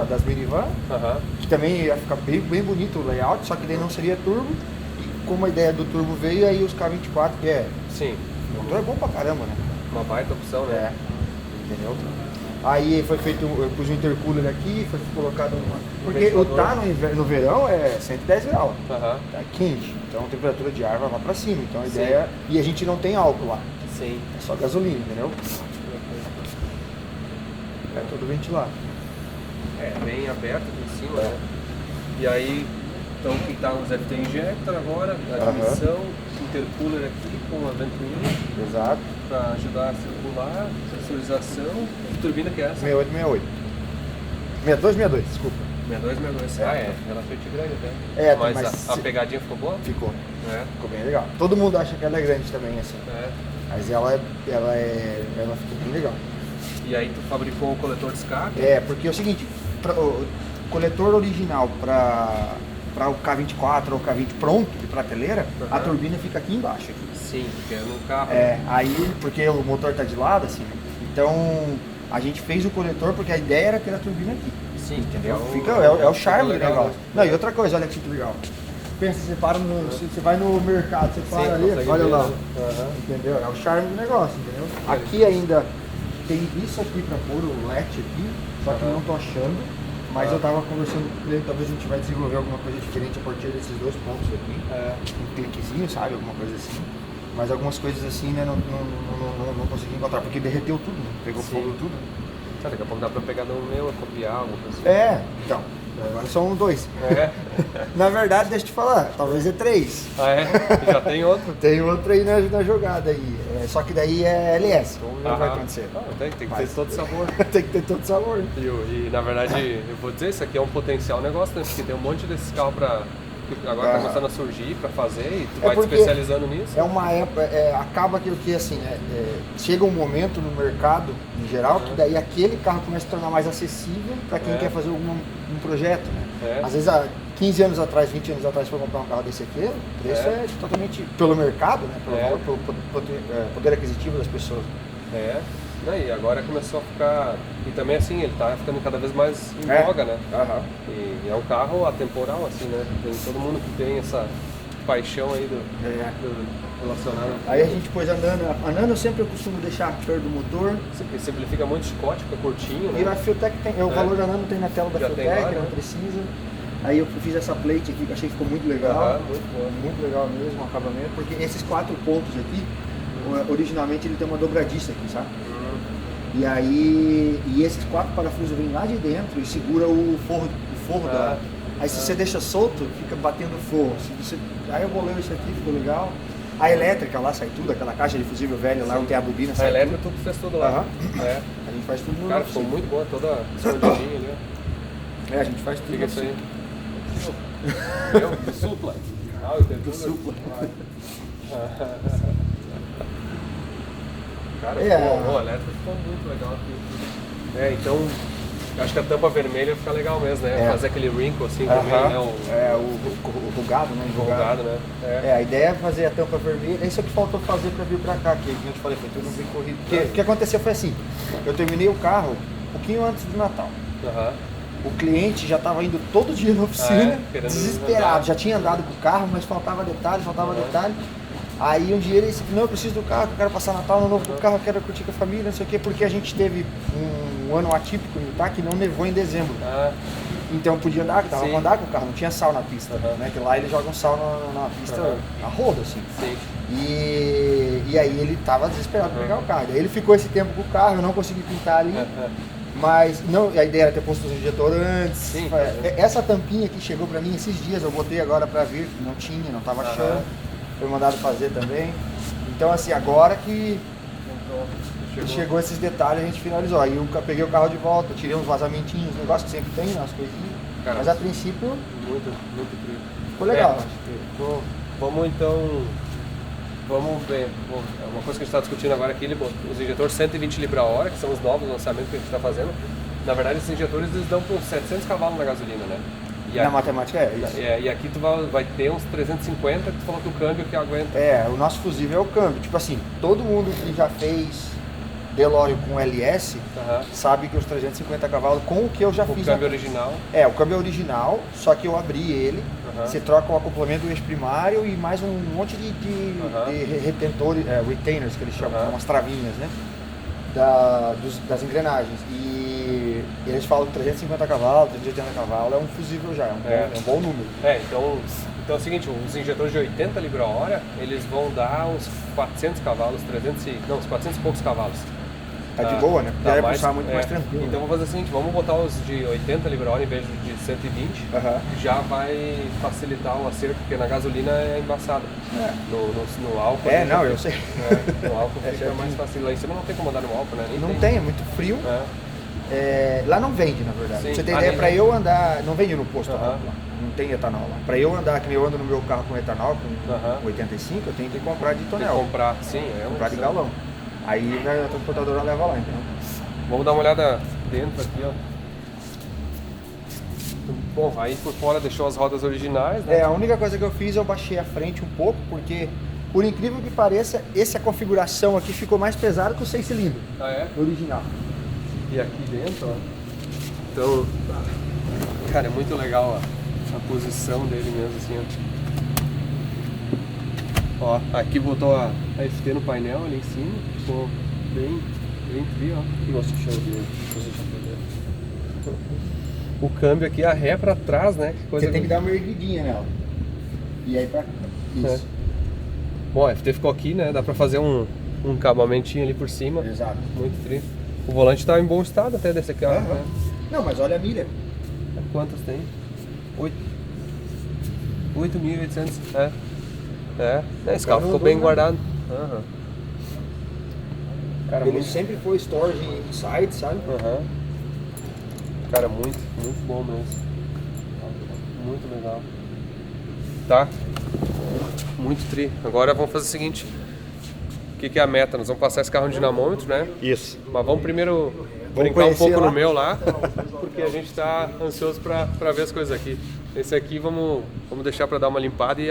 das minivan, Aham. que também ia ficar bem bonito o layout, só que daí não seria turbo. E como a ideia do turbo veio, aí os K24, que Sim. o motor é bom pra caramba, né? Uma baita opção, né? Entendeu? Aí foi feito, eu pus um intercooler aqui, foi colocado uma... Porque o ventilador. tá no verão é 110 graus, Aham. tá quente, então a temperatura de ar vai lá pra cima, então a ideia... E a gente não tem álcool lá, Sim. é só gasolina, entendeu? É tudo ventilado. É, bem aberto aqui em cima, né? E aí, então aqui tá os FT Injector agora, a admissão, intercooler aqui com a ventoinha Exato. para ajudar a circular, pressurização. Que turbina que é essa? 6868. 6262, desculpa. 6262. Ah, é, relativamente grande até. É, mas mas a pegadinha ficou boa? Ficou. É. Ficou bem legal. Todo mundo acha que ela é grande também, assim. É. Mas ela ficou bem legal. E aí tu fabricou o coletor de escape? É, porque é o seguinte, o coletor original para o K24 ou o K20 pronto, de prateleira, a turbina fica aqui embaixo. Aqui. Sim, porque é no carro. Aí, porque o motor tá de lado, assim, então a gente fez o coletor porque a ideia era ter a turbina aqui. Sim, Entendeu? então, Fica, é o charme do legal, negócio. né? Não, e outra coisa, olha que legal. Pensa, você para você vai no mercado, você para ali, consegue olha ver, lá. né? Aham. Entendeu? É o charme do negócio, entendeu? Aqui ainda tem isso aqui pra pôr o LED aqui, só que eu não tô achando. Mas eu tava conversando com ele, talvez a gente vai desenvolver alguma coisa diferente a partir desses dois pontos aqui. Um cliquezinho, sabe? Alguma coisa assim. Mas algumas coisas assim, né, não consegui encontrar, porque derreteu tudo, né? Pegou fogo tudo. Tá, daqui a pouco dá pra pegar no meu, copiar alguma coisa assim. Então. Agora são 2. É. Na verdade, deixa eu te falar, talvez é 3. Ah, é? Já tem outro? Tem outro aí na jogada aí. Só que daí é LS. Vamos ver o que vai acontecer. Ah, tem que ter todo sabor. Tem que ter todo sabor. E na verdade, eu vou dizer, isso aqui é um potencial negócio, né? Porque tem um monte desses carros que agora tá começando a surgir pra fazer e tu vai te porque especializando nisso. É uma época, acaba que assim, chega um momento no mercado, em geral, que daí aquele carro começa a tornar mais acessível para quem quer fazer um projeto, né? Às vezes, há 15 anos atrás, 20 anos atrás, for comprar um carro desse aqui, o preço é totalmente pelo mercado, né? Pelo valor, pelo poder aquisitivo das pessoas. É. E agora começou a ficar... E também assim, ele tá ficando cada vez mais em voga, né? E é um carro atemporal, assim, né? Tem todo mundo que tem essa paixão aí do relacionado. Aí a gente pôs a Nano. A Nano sempre eu costumo deixar perto do motor. Simplifica muito chicote, fica curtinho, né? E a Fiotec tem... O valor da Nano tem na tela da Já tem Fiotec, lá, não né? precisa. Aí eu fiz essa plate aqui que eu achei que ficou muito legal. Muito bom. Muito legal mesmo o acabamento. Porque esses 4 pontos aqui, originalmente ele tem uma dobradiça aqui, sabe? E aí, esses 4 parafusos vêm lá de dentro e segura o forro da... Aí se você deixa solto, fica batendo forro. Aí eu bolei isso aqui, ficou legal. A elétrica lá sai tudo, aquela caixa de fusível velha lá, onde tem a bobina, A sai elétrica tudo. tu fez tudo lá. A gente faz tudo no Cara, ficou muito boa, toda escondidinha ali, ó. a gente faz tudo. Fica isso aí. Eu? Supla. Ah, eu tenho tudo. Supla. Cara, a elétrica ficou muito legal aqui. Então, acho que a tampa vermelha fica legal mesmo, né? Fazer aquele wrinkle assim vermelho, né? O rugado, né? Enrugado, né? A ideia é fazer a tampa vermelha. Isso é o que faltou fazer para vir para cá, que eu te falei, foi tudo bem corrido. O que aconteceu foi assim, eu terminei o carro um pouquinho antes do Natal. O cliente já estava indo todo dia na oficina, desesperado, já tinha andado com o carro, mas faltava detalhe. Aí um dia ele disse, não, eu preciso do carro, eu quero passar Natal no novo do carro, eu quero curtir com a família, não sei o quê, porque a gente teve um um ano atípico em Utah que não nevou em dezembro. Ah, Então podia andar, dava Sim. pra andar com o carro, não tinha sal na pista, né? Que lá eles jogam sal na pista a rodo, assim. sim. E aí ele tava desesperado pra pegar o carro. Daí ele ficou esse tempo com o carro, eu não consegui pintar ali. Mas não, a ideia era ter posto os injetores antes. Sim. Essa tampinha que chegou pra mim esses dias, eu botei agora pra vir, não tinha, não tava achando. Foi mandado fazer também. Então assim, agora que chegou esses detalhes, a gente finalizou. Aí eu peguei o carro de volta, tirei uns vazamentinhos, negócio que sempre tem, né, as coisinhas. Cara, Mas a princípio Muito incrível. ficou legal. Vamos então. Vamos ver. Bom, uma coisa que a gente está discutindo agora aqui, os injetores 120 libra-hora, que são os novos lançamentos que a gente está fazendo. Na verdade, esses injetores eles dão com 700 cavalos na gasolina, né? E Na aqui, matemática é isso. e aqui tu vai ter uns 350, que tu falou que o câmbio que aguenta. O nosso fusível é o câmbio. Tipo assim, todo mundo que já fez DeLorean com LS sabe que os 350 cavalos, com o que eu já O fiz. câmbio original. O câmbio é original, só que eu abri ele. Você troca o acoplamento do eixo primário e mais um monte de retentores, retainers que eles chamam, umas travinhas, né? Das engrenagens. E eles falam que 350 cavalos, 380 cavalos é um fusível já, é um bom número. Então é o seguinte, os injetores de 80 libra-hora, eles vão dar uns 400 cavalos, uns 400 e poucos cavalos. Tá de boa, né? Tá Deve puxar muito mais tranquilo. Então vamos fazer o seguinte, vamos botar os de 80 libra-hora em vez de 120, já vai facilitar o acerto, porque na gasolina é embaçado. No álcool... Eu sei. No álcool fica mais fácil. Lá em cima não tem como andar no álcool, né? Não tem, é muito frio. Lá não vende, na verdade. Sim. Pra você ter ideia, pra eu andar, não vende no posto lá. Aham. Não tem etanol lá. Pra eu andar, que nem eu ando no meu carro com etanol, com 85, eu tenho que comprar de Tem que tonel. comprar, sim. Comprar de galão. Aí a transportadora leva lá, entendeu? Vamos dar uma olhada dentro aqui, ó. Bom, aí por fora deixou as rodas originais, né? A única coisa que eu fiz, eu baixei a frente um pouco, porque, por incrível que pareça, essa configuração aqui ficou mais pesada que o 6 cilindros Ah, é? original. E aqui dentro, ó. Então, cara, é muito legal a posição dele mesmo, assim, ó. Ó, aqui botou a FT no painel ali em cima, ficou bem frio, ó. Nossa, deixa eu ver. O câmbio aqui, a ré pra trás, né? Que coisa Você tem que dar uma erguidinha nela. E aí pra... Isso. Bom, a FT ficou aqui, né? Dá pra fazer um acabamentinho ali por cima. Exato. Muito frio. O volante tá em bom estado até desse aqui, ó. Né? Não, mas olha a milha. Quantas tem? 8.800. Esse carro ficou bem guardado. Cara, Ele muito... sempre foi storage inside, sabe? Cara, muito bom mesmo. Muito legal. Tá? Muito tri. Agora vamos fazer o seguinte. O que é a meta? Nós vamos passar esse carro no dinamômetro, né? Isso. Mas vamos primeiro brincar um conhecer pouco lá. no meu lá, porque a gente tá ansioso pra ver as coisas aqui. Esse aqui vamos deixar pra dar uma limpada e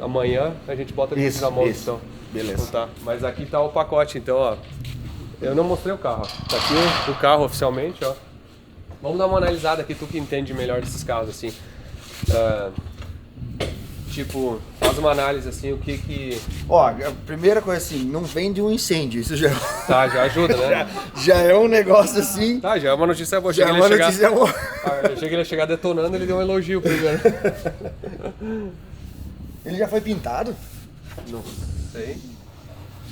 amanhã a gente bota ele no dinamômetro, então. Beleza. Então tá. Mas aqui tá o pacote, então, ó. Eu não mostrei o carro, ó. Tá aqui o carro oficialmente, ó. Vamos dar uma analisada aqui, tu que entende melhor desses carros, assim. Tipo, faz uma análise, assim, o que... Ó, a primeira coisa assim, não vende um incêndio, isso já, Tá, já ajuda, né? já é um negócio assim... Tá, já é uma notícia boa. Já é uma notícia boa. Eu achei que ele ia chegar detonando, ele deu um elogio primeiro. Ele já foi pintado? Não sei.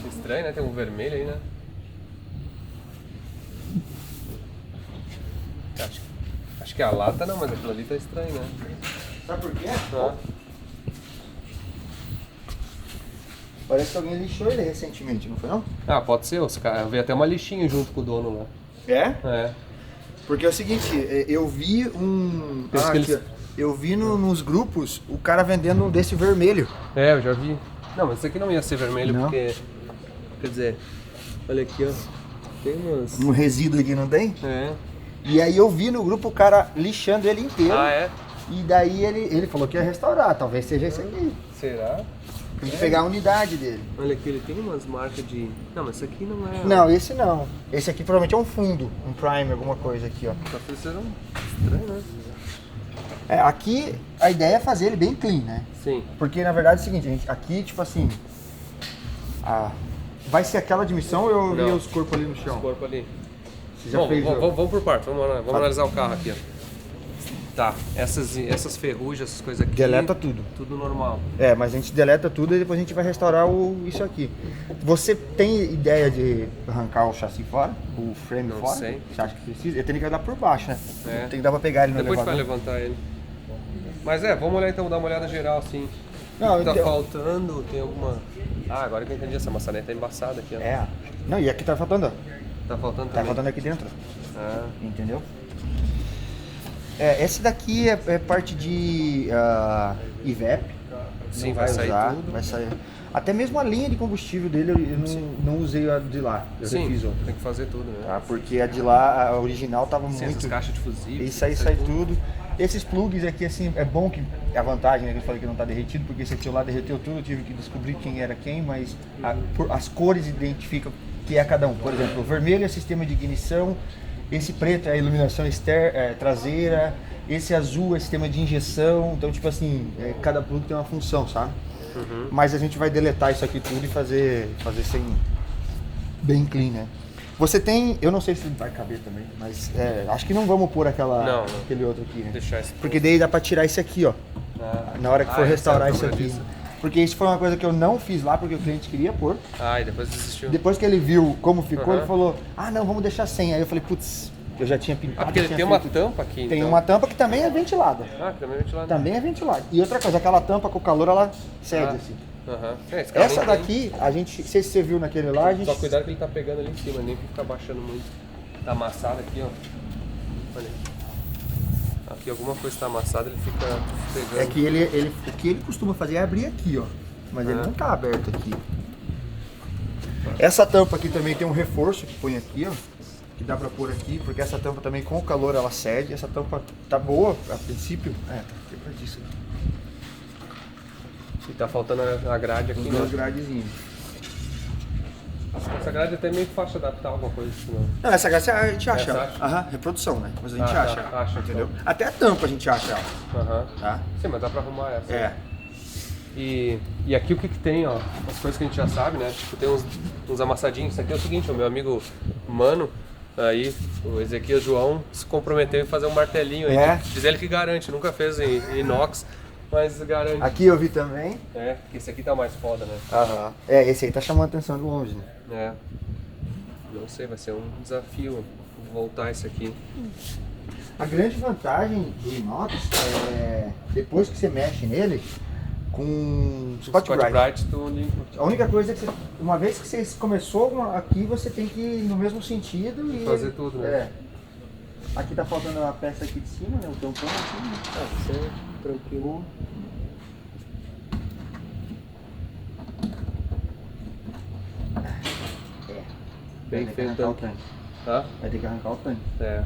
Estranho, né? Tem um vermelho aí, né? Acho que a lata não, mas aquilo ali tá estranho, né? Sabe por quê? Ah. Parece que alguém lixou ele recentemente, não foi não? Ah, pode ser. Os caras veio até uma lixinha junto com o dono lá. É? Porque é o seguinte, eu vi um... Penso que eles- Eu vi nos grupos o cara vendendo um desse vermelho. É, eu já vi. Não, mas esse aqui não ia ser vermelho, Não? porque... Quer dizer, olha aqui, ó. Tem umas... Um resíduo aqui, não tem? É. E aí eu vi no grupo o cara lixando ele inteiro. Ah, é? E daí ele falou que ia restaurar, talvez seja esse aqui. Será? Tem que pegar a unidade dele. Olha aqui, ele tem umas marcas de... Não, mas esse aqui não é... Não, esse não. Esse aqui provavelmente é um fundo, um prime, alguma coisa aqui, ó. Tá parecendo estranho, né? Aqui a ideia é fazer ele bem clean, né? Sim. Porque na verdade é o seguinte, gente, aqui tipo assim, vai ser aquela admissão ou eu vi Não. os corpos ali no Esse chão? corpo ali. Você já Bom, fez vamos por parte, vamos analisar o carro aqui, ó. Tá, essas ferrugens, essas coisas aqui... Deleta tudo. Tudo normal. É, mas a gente deleta tudo e depois a gente vai restaurar isso aqui. Você tem ideia de arrancar o chassi fora? O frame Não fora? sei. Você acha que precisa? Ele tem que andar por baixo, né? É. Tem que dar pra pegar ele no Depois a gente vai elevador. levantar ele. Mas vamos olhar então, dar uma olhada geral assim. Não, O que tá então- faltando, tem alguma... Ah, agora que eu entendi, essa maçaneta é embaçada aqui, ó. É. Não, e aqui tá faltando, ó. Tá faltando Tá também. faltando aqui dentro. Ah, Entendeu? Esse daqui é parte de IVEP. sim, Não vai sair tudo. Vai sair. Até mesmo a linha de combustível dele eu não usei a de lá. Eu sim, refiz outra. tem que fazer tudo, né? Tá? Porque a de lá, a original, tava Sim, muito. essas caixas de fusível. Isso aí sai tudo. Esses plugs aqui, assim, é bom que é a vantagem, né? Que eu falei que não tá derretido, porque esse aqui lá derreteu tudo, eu tive que descobrir quem era quem, mas as cores identificam que é cada um. Por exemplo, o vermelho é sistema de ignição, esse preto é a iluminação traseira, esse azul é sistema de injeção, então tipo assim, cada plug tem uma função, sabe? Uhum. Mas a gente vai deletar isso aqui tudo e fazer sem bem clean, né? Você tem, eu não sei se vai caber também, mas acho que não vamos pôr Não. aquele outro aqui, né? Deixar esse... Porque daí dá pra tirar esse aqui, ó. Na hora que for restaurar isso aqui. Porque isso foi uma coisa que eu não fiz lá porque o cliente queria pôr. Ah, e depois desistiu. Depois que ele viu como ficou, Uhum. ele falou: ah, não, vamos deixar sem. Aí eu falei: putz, eu já tinha pintado. Ah, porque ele tinha tem uma feito- tampa aqui, Tem então. uma tampa que também é ventilada. Ah, que também é ventilado. Também é ventilada. E outra coisa, aquela tampa com o calor, ela cede Ah. assim. Aham. Esse carro Essa nem tem. daqui, a gente, não sei se você viu naquele lá, a gente... Só cuidado que ele tá pegando ali em cima, nem fica baixando muito. Tá amassado aqui, ó. Olha aí. Aqui alguma coisa tá amassada, ele fica pegando. É que o que ele costuma fazer é abrir aqui, ó. Mas ele não tá aberto aqui. Essa tampa aqui também tem um reforço que põe aqui, ó. Que dá pra pôr aqui, porque essa tampa também com o calor ela cede. Essa tampa tá boa a princípio. Tá quebradíssima. E tá faltando a grade aqui, Os dois né? gradezinhos. Essa grade é até meio fácil de adaptar alguma coisa assim, não. Não, essa graça a gente acha. Essa ela. acha? Aham, reprodução, né? Mas a gente Ah, acha. tá, acha, entendeu? então. Até a tampa a gente acha ela. Aham. Tá? Sim, mas dá pra arrumar essa. É. E aqui o que tem, ó, as coisas que a gente já sabe, né? Tipo, tem uns amassadinhos. Isso aqui é o seguinte, o meu amigo Mano, aí, o Ezequiel João, se comprometeu em fazer um martelinho aí. É. Diz ele que garante, nunca fez em inox, mas garante. Aqui eu vi também. É, porque esse aqui tá mais foda, né? Aham. Esse aí tá chamando a atenção de longe, né? É. Não sei, vai ser um desafio voltar isso aqui. A grande vantagem do inox é depois que você mexe nele com Scotch Brite. tu limpa. A única coisa é que uma vez que você começou aqui, você tem que ir no mesmo sentido e Fazer tudo, né? É. Aqui tá faltando a peça aqui de cima, né? O tampão aqui, né? Ah, isso é tranquilo. Bem Vai ter que feito arrancar o tanque. tanque. Tá? Vai ter que arrancar o tanque. É.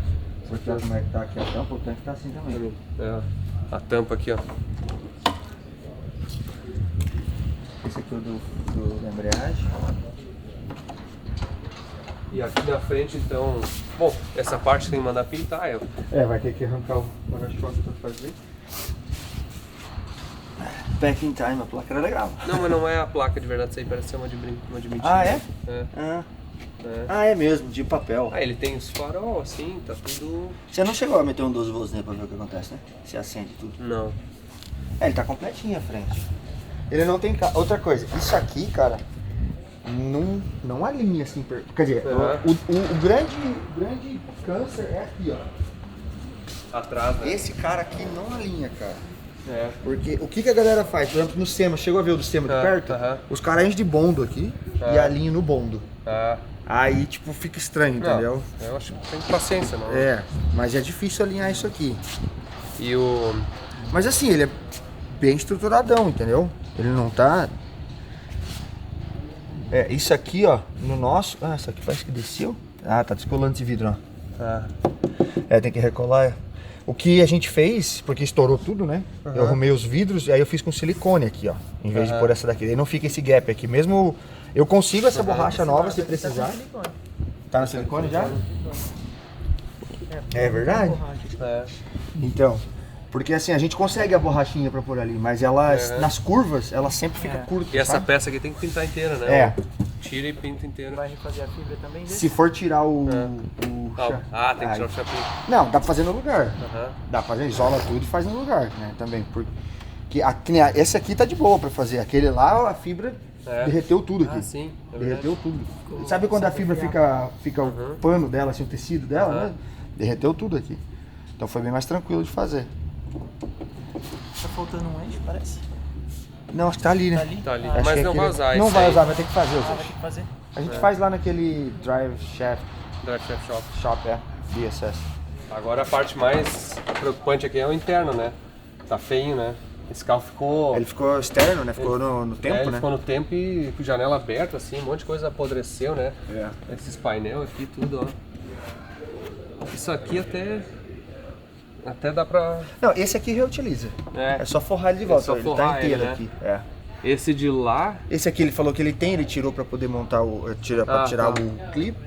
Porque olha como é que tá aqui a tampa, o tanque tá assim também. É. A tampa aqui, ó. Esse aqui é o da embreagem. E aqui na frente, então... Bom, essa parte tem que mandar pintar, Vai ter que arrancar o bagachoque pra fazer. Back in time, a placa era legal. Não, mas não é a placa de verdade, isso aí parece ser uma de mentira. Ah, é? É. É mesmo, de papel. Ah, ele tem os farol, assim, tá tudo... Você não chegou a meter um 12 volts nele pra ver o que acontece, né? Se acende tudo. Não. Ele tá completinho à frente. Ele não tem... Outra coisa, isso aqui, cara, não alinha assim... Quer dizer, o grande câncer é aqui, ó. Atrás, né? Esse cara aqui não alinha, cara. É. Porque o que a galera faz? Por exemplo, no SEMA, chegou a ver o do SEMA de perto? Os caras enchem de bondo aqui e alinham no bondo. Aí, tipo, fica estranho, entendeu? Eu acho que tem paciência, não. Mas é difícil alinhar isso aqui. E o... Mas assim, ele é bem estruturadão, entendeu? Ele não tá... Isso aqui, ó, no nosso... Ah, isso aqui parece que desceu. Ah, tá descolando esse vidro, ó. Tem que recolar. O que a gente fez, porque estourou tudo, né? Eu arrumei os vidros e aí eu fiz com silicone aqui, ó. Em vez de pôr essa daqui. Aí não fica esse gap aqui. Mesmo eu consigo essa borracha nova se precisar. Tá no silicone já? É verdade? Então, porque assim, a gente consegue a borrachinha pra pôr ali, mas ela, nas curvas, ela sempre fica curta, E essa sabe? peça aqui tem que pintar inteira, né? tira e pinta inteiro. Vai refazer a fibra também desse? Se for tirar o... Tem que tirar o chapéu. Não, dá pra fazer no lugar. Aham. Dá pra fazer, isola tudo e faz no lugar, né? Também. Porque esse aqui tá de boa pra fazer. Aquele lá, a fibra derreteu tudo aqui. Ah, sim. É Derreteu tudo. Sabe quando a fibra fica o pano dela, assim, o tecido dela, né? Derreteu tudo aqui. Então foi bem mais tranquilo de fazer. Tá faltando um eixo, parece. Não, acho que tá ali, né? Tá ali? Tá ali. Acho Mas que não vai usar Não esse vai aí. usar, vai ter que fazer os Vai eixos. ter que fazer. A gente faz lá naquele Drive Shaft Drive Shaft Shop. Shop, DSS. Agora a parte mais preocupante aqui é o interno, né? Tá feio, né? Esse carro ficou... Ele ficou externo, né? Ficou no tempo, ele né? ficou no tempo e com janela aberta, assim, um monte de coisa apodreceu, né? É. Esses painel aqui, tudo, ó. Isso aqui até dá pra... Não, esse aqui reutiliza. É só forrar ele de volta. só ele forrar tá inteiro ele, né? aqui. É. Esse de lá... Esse aqui ele falou que ele tirou pra poder montar pra tirar tá. o clipe.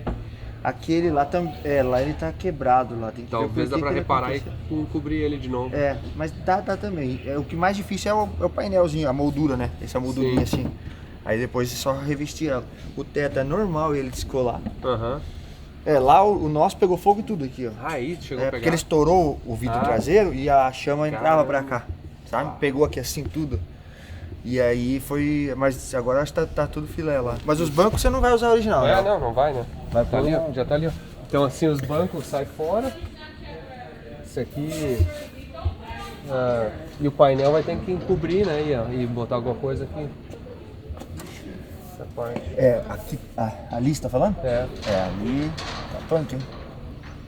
Aquele lá também, lá ele tá quebrado lá, tem que ver Talvez por dá pra que ele reparar e aconteceu. cobrir ele de novo. É, mas dá também. O que mais difícil é o painelzinho, a moldura, né? Essa moldurinha assim. Aí depois é só revestir ela. O teto é normal ele descolar. Aham. Lá o nosso pegou fogo e tudo aqui, ó. Aí, chegou a Porque pegar. ele estourou o vidro traseiro e a chama entrava pra cá, sabe? Pegou aqui assim tudo. E aí foi... Mas agora acho que tá tudo filé lá. Mas os bancos você não vai usar o original, né? Não vai, né? Vai Tá ali, ó, já tá ali, ó. Então assim, os bancos saem fora. Esse aqui... e o painel vai ter que encobrir, né? E botar alguma coisa aqui. Essa parte. Aqui, ali você tá falando? É. Ali... Tá punk, hein?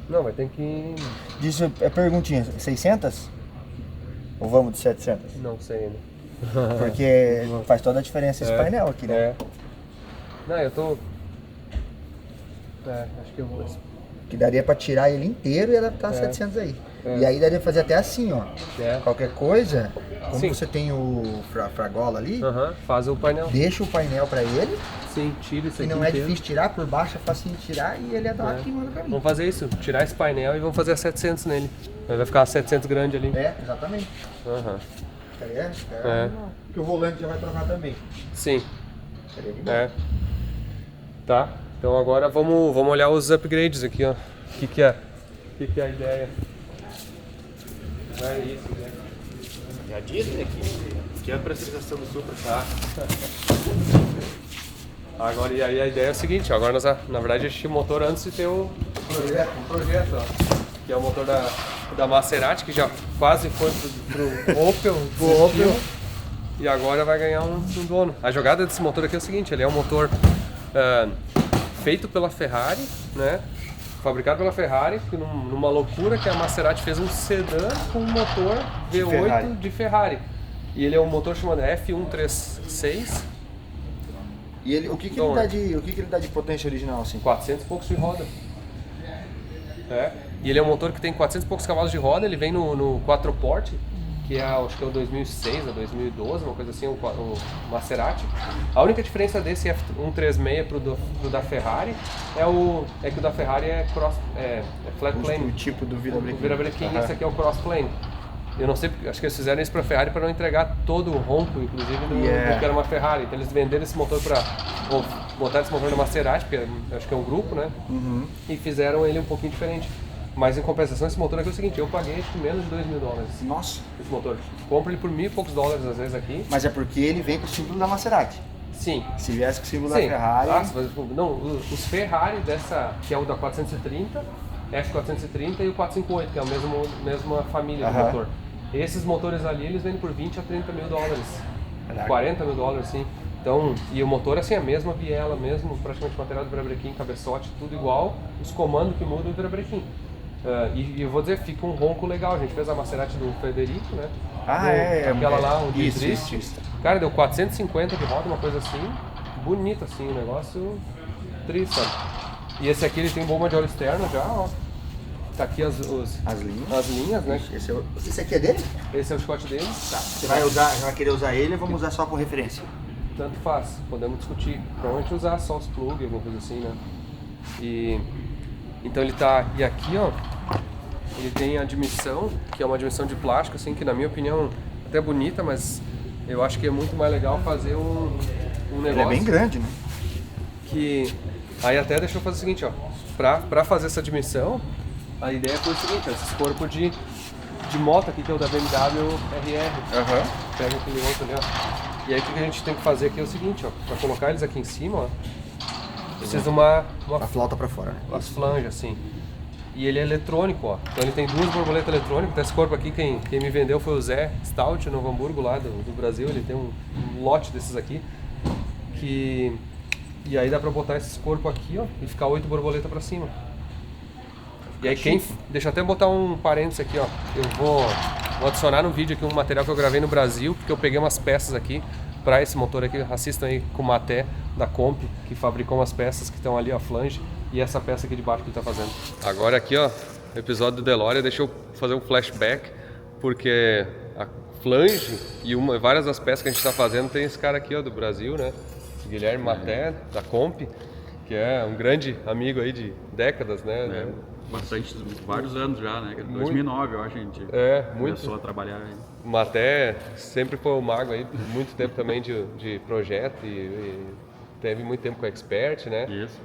Não, vai ter que... Diz, perguntinha, 600? Ou vamos de 700? Não sei ainda. Porque faz toda a diferença esse painel aqui, né? É. Não, eu tô... acho que eu vou... Que daria pra tirar ele inteiro e adaptar 700 aí. E aí daria pra fazer até assim, ó. Qualquer coisa, como Sim. você tem o fragola ali, faz o painel. deixa o painel pra ele. Sim, tira isso E aqui não é inteiro. difícil tirar, por baixo é facinho de tirar e ele adapta e manda pra mim. Vamos fazer isso, tirar esse painel e vamos fazer a 700 nele. Aí vai ficar a 700 grande ali. Exatamente. Aham. Porque o volante já vai trocar também. Sim. Tá. Então agora vamos olhar os upgrades aqui, ó. O que é? O que é a ideia? É isso, né? Já disse, né, que é a precisação do Supra, tá? Agora, e aí a ideia é o seguinte, agora nós, na verdade a gente tinha o motor antes de ter um projeto, ó, que é o motor da Maserati, que já quase foi pro Opel, e agora vai ganhar um dono. A jogada desse motor aqui é o seguinte, ele é um motor feito pela Ferrari, né? Fabricado pela Ferrari, numa loucura que a Maserati fez um sedã com um motor V8 de Ferrari. E ele é um motor chamado F136. E ele, o que ele dá de potência original, assim? 400 e poucos de roda. E ele é um motor que tem 400 e poucos cavalos de roda, ele vem no 4-porte, que acho que é o 2006 ou 2012, uma coisa assim, o Maserati. A única diferença desse F136 pro da Ferrari é que o da Ferrari é flat plane. O tipo do virabrequim. O virabrequim, esse aqui é o cross plane. Eu não sei, acho que eles fizeram isso pra Ferrari para não entregar todo o ronco, inclusive, do que era uma Ferrari. Então eles venderam esse motor ou botaram esse motor na Maserati, porque acho que é um grupo, né? E fizeram ele um pouquinho diferente. Mas em compensação, esse motor aqui é o seguinte, eu paguei acho que menos de $2.000. Nossa! Esse motor. Compro ele por $1.000 e poucos às vezes aqui. Mas é porque ele vem com o símbolo da Maserati. Sim. Se viesse com o símbolo da Ferrari... Não, os Ferrari que é o da 430, F430 e o 458, que é a mesma família de motor. Esses motores ali, eles vendem por $20 a $30.000. $40.000, sim. Então, e o motor assim, a mesma biela, mesmo praticamente material do virabrequim, cabeçote, tudo igual. Os comandos que mudam o virabrequim. E eu vou dizer, fica um ronco legal. A gente fez a Maserati do Federico, né? Aquela lá, o Dietrich. Cara, deu 450 de roda, uma coisa assim. Bonito assim, o negócio triste, sabe? E esse aqui, ele tem bomba de óleo externo já, ó. Tá aqui as linhas, né? Esse aqui é dele? Esse é o Scott dele. Tá. Você vai querer usar ele ou vamos usar só com referência? Tanto faz, podemos discutir. Provavelmente usar só os plug, alguma coisa assim, né? Então ele tá... E aqui, ó, ele tem a admissão, que é uma admissão de plástico, assim, que na minha opinião até é bonita, mas eu acho que é muito mais legal fazer um negócio... Ele é bem grande, né? que... Aí até deixa eu fazer o seguinte, ó. Pra fazer essa dimensão, a ideia foi o seguinte, ó, esses corpos de moto aqui, que é o da BMW RR. Pega aquele outro ali, ó. E aí o que a gente tem que fazer aqui é o seguinte, ó. Pra colocar eles aqui em cima, ó. Precisa de uma A flauta pra fora. as flanges, assim. E ele é eletrônico, ó. Então ele tem 2 borboletas eletrônicas. Então esse corpo aqui, quem me vendeu foi o Zé Stout, Novo Hamburgo, lá do Brasil. Ele tem um lote desses aqui. E aí dá pra botar esses corpos aqui, ó, e ficar 8 borboletas pra cima. E aí deixa eu até botar um parênteses aqui, ó. Eu vou adicionar no vídeo aqui um material que eu gravei no Brasil, porque eu peguei umas peças aqui para esse motor aqui. Assistam aí com o Maté da Comp, que fabricou umas peças que estão ali, ó, flange, e essa peça aqui de baixo que ele tá fazendo. Agora aqui, ó, episódio do DeLorean, deixa eu fazer um flashback, porque a flange e várias das peças que a gente tá fazendo tem esse cara aqui, ó, do Brasil, né? Guilherme Maté, da Comp, que é um grande amigo aí de décadas, né? Vários anos já, né? 2009, eu acho, a gente começou a trabalhar. O Maté sempre foi o mago aí, muito tempo também de projeto e teve muito tempo com a Expert, né? Isso.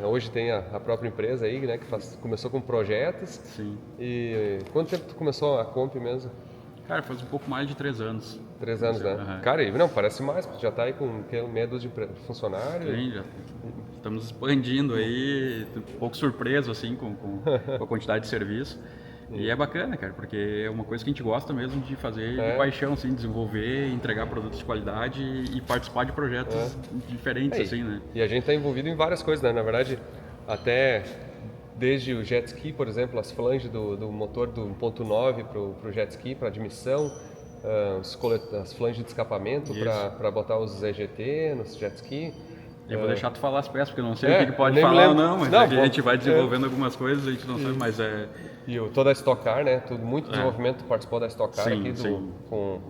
Hoje tem a própria empresa aí, né? Que começou com projetos. Sim. E quanto tempo tu começou a Comp mesmo? Cara, faz um pouco mais de 3 anos. 3 anos, né? Uhum. Cara, não, parece mais, porque já tá aí com meia dúzia de funcionários. Sim, já estamos expandindo aí, um pouco surpreso assim com a quantidade de serviço. E é bacana, cara, porque é uma coisa que a gente gosta mesmo de fazer de paixão, assim, desenvolver, entregar produtos de qualidade e participar de projetos diferentes, assim, né? E a gente está envolvido em várias coisas, né? Na verdade, até desde o jet ski, por exemplo, as flanges do motor do 1.9 para o jet ski, para admissão, as flanges de escapamento para botar os EGT nos jet ski. Eu vou deixar tu falar as peças, porque eu não sei o que pode falar ou não, mas a gente vai desenvolvendo algumas coisas, a gente não sabe, mas é... E toda a Stock Car, né? Muito desenvolvimento participou da Stock Car aqui, com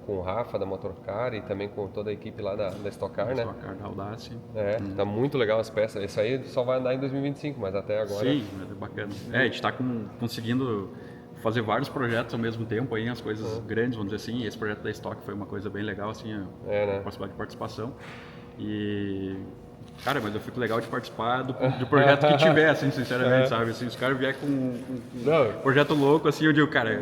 o Rafa da Motorcar e também com toda a equipe lá da Stock Car, né? Stock Car da Audace. Tá muito legal as peças. Isso aí só vai andar em 2025, mas até agora... Sim, é bacana. A gente está conseguindo fazer vários projetos ao mesmo tempo aí, as coisas grandes, vamos dizer assim, e esse projeto da Stock foi uma coisa bem legal, assim, a possibilidade de participação. E... Cara, mas eu fico legal de participar do projeto que tiver, assim, sinceramente, sabe? Assim, se os caras vier com um projeto louco, assim, eu digo, cara,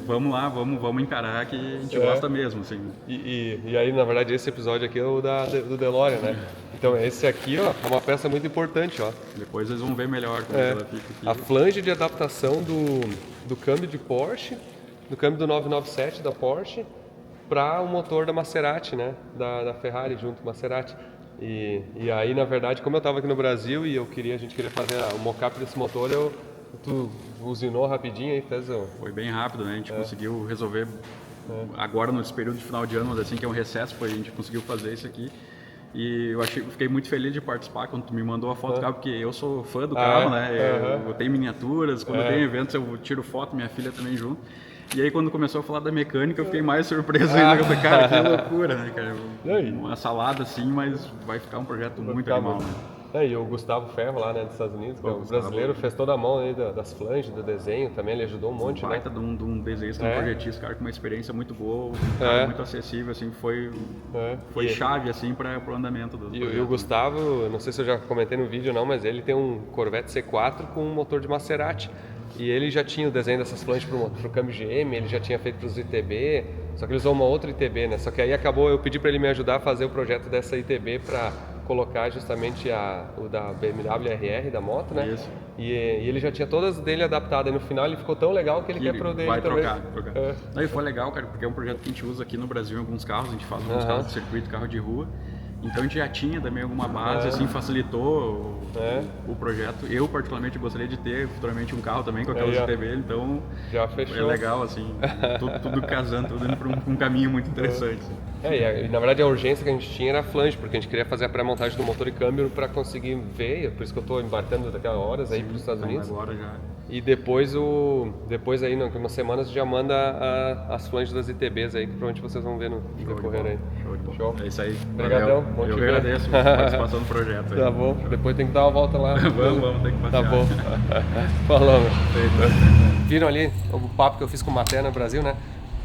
vamos lá, vamos encarar que a gente gosta mesmo, assim. E aí, na verdade, esse episódio aqui é o do DeLorean, né? Então, esse aqui, ó, é uma peça muito importante, ó. Depois eles vão ver melhor como ela fica aqui. A flange de adaptação do câmbio de Porsche, do câmbio do 997 da Porsche, para o motor da Maserati, né? Da Ferrari, junto com a Maserati. E aí, na verdade, como eu estava aqui no Brasil e a gente queria fazer o mock-up desse motor, tu usinou rapidinho e fez o... Foi bem rápido, né? A gente conseguiu resolver agora nesse período de final de ano, assim, que é um recesso, a gente conseguiu fazer isso aqui. E eu fiquei muito feliz de participar quando tu me mandou a foto do carro, porque eu sou fã do carro, né? Eu tenho miniaturas, quando eu tenho eventos eu tiro foto, minha filha também junto. E aí quando começou a falar da mecânica eu fiquei mais surpreso ainda, eu falei, cara, que loucura, né, cara? Uma salada assim, mas vai ficar um projeto muito animal, né? E o Gustavo Ferro lá, né, dos Estados Unidos, que é o brasileiro, fez toda a mão aí das flanges, do desenho também, ele ajudou um monte, né? Baita de um desenhista, um projetista, cara, com uma experiência muito boa, um cara muito acessível, assim, foi chave, assim, para o andamento do projeto. E o Gustavo, não sei se eu já comentei no vídeo ou não, mas ele tem um Corvette C4 com um motor de Maserati. E ele já tinha o desenho dessas flanges para o câmbio GM, ele já tinha feito para os ITB, só que ele usou uma outra ITB, né? Só que aí acabou, eu pedi para ele me ajudar a fazer o projeto dessa ITB para colocar justamente o da BMW RR da moto, né? Isso. E ele já tinha todas dele adaptadas, e no final ele ficou tão legal que ele quer pro dele vai também. trocar. Não, e foi legal, cara, porque é um projeto que a gente usa aqui no Brasil em alguns carros, a gente faz alguns carros de circuito, carro de rua. Então a gente já tinha também alguma base, assim, facilitou o projeto. Eu particularmente gostaria de ter futuramente um carro também com aquelas ITB, então já fechou. É legal, assim, tudo casando, tudo indo para um caminho muito interessante. E na verdade a urgência que a gente tinha era a flange, porque a gente queria fazer a pré-montagem do motor e câmbio para conseguir ver, por isso que eu estou embarcando daqui a horas aí para os Estados Unidos. Agora já. E depois aí, umas semanas, já manda as flanges das ITBs aí, que provavelmente vocês vão ver no decorrer aí. Show. É isso aí. Obrigadão. Eu agradeço a participação do projeto. Tá bom. Depois tem que dar uma volta lá. vamos ter que passear. Tá bom. Falou. Viram ali o papo que eu fiz com o Maté no Brasil, né?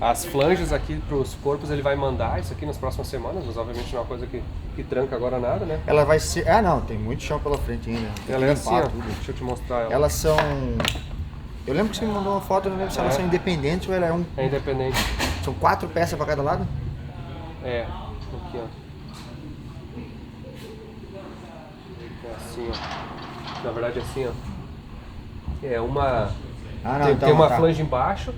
As flanges aqui pros corpos ele vai mandar isso aqui nas próximas semanas, mas obviamente não é uma coisa que tranca agora nada, né? Ela vai ser... Ah, não, tem muito chão pela frente ainda. Tem Ela que é assim, limpar ó. tudo. Deixa eu te mostrar ela. Elas são... Eu lembro que você me mandou uma foto, eu não lembro se elas são independentes ou ela é um... É independente. São 4 peças pra cada lado? É, aqui ó. É assim ó. Na verdade é assim ó. É uma... Ah, não, tem, então, tem uma tá. flange embaixo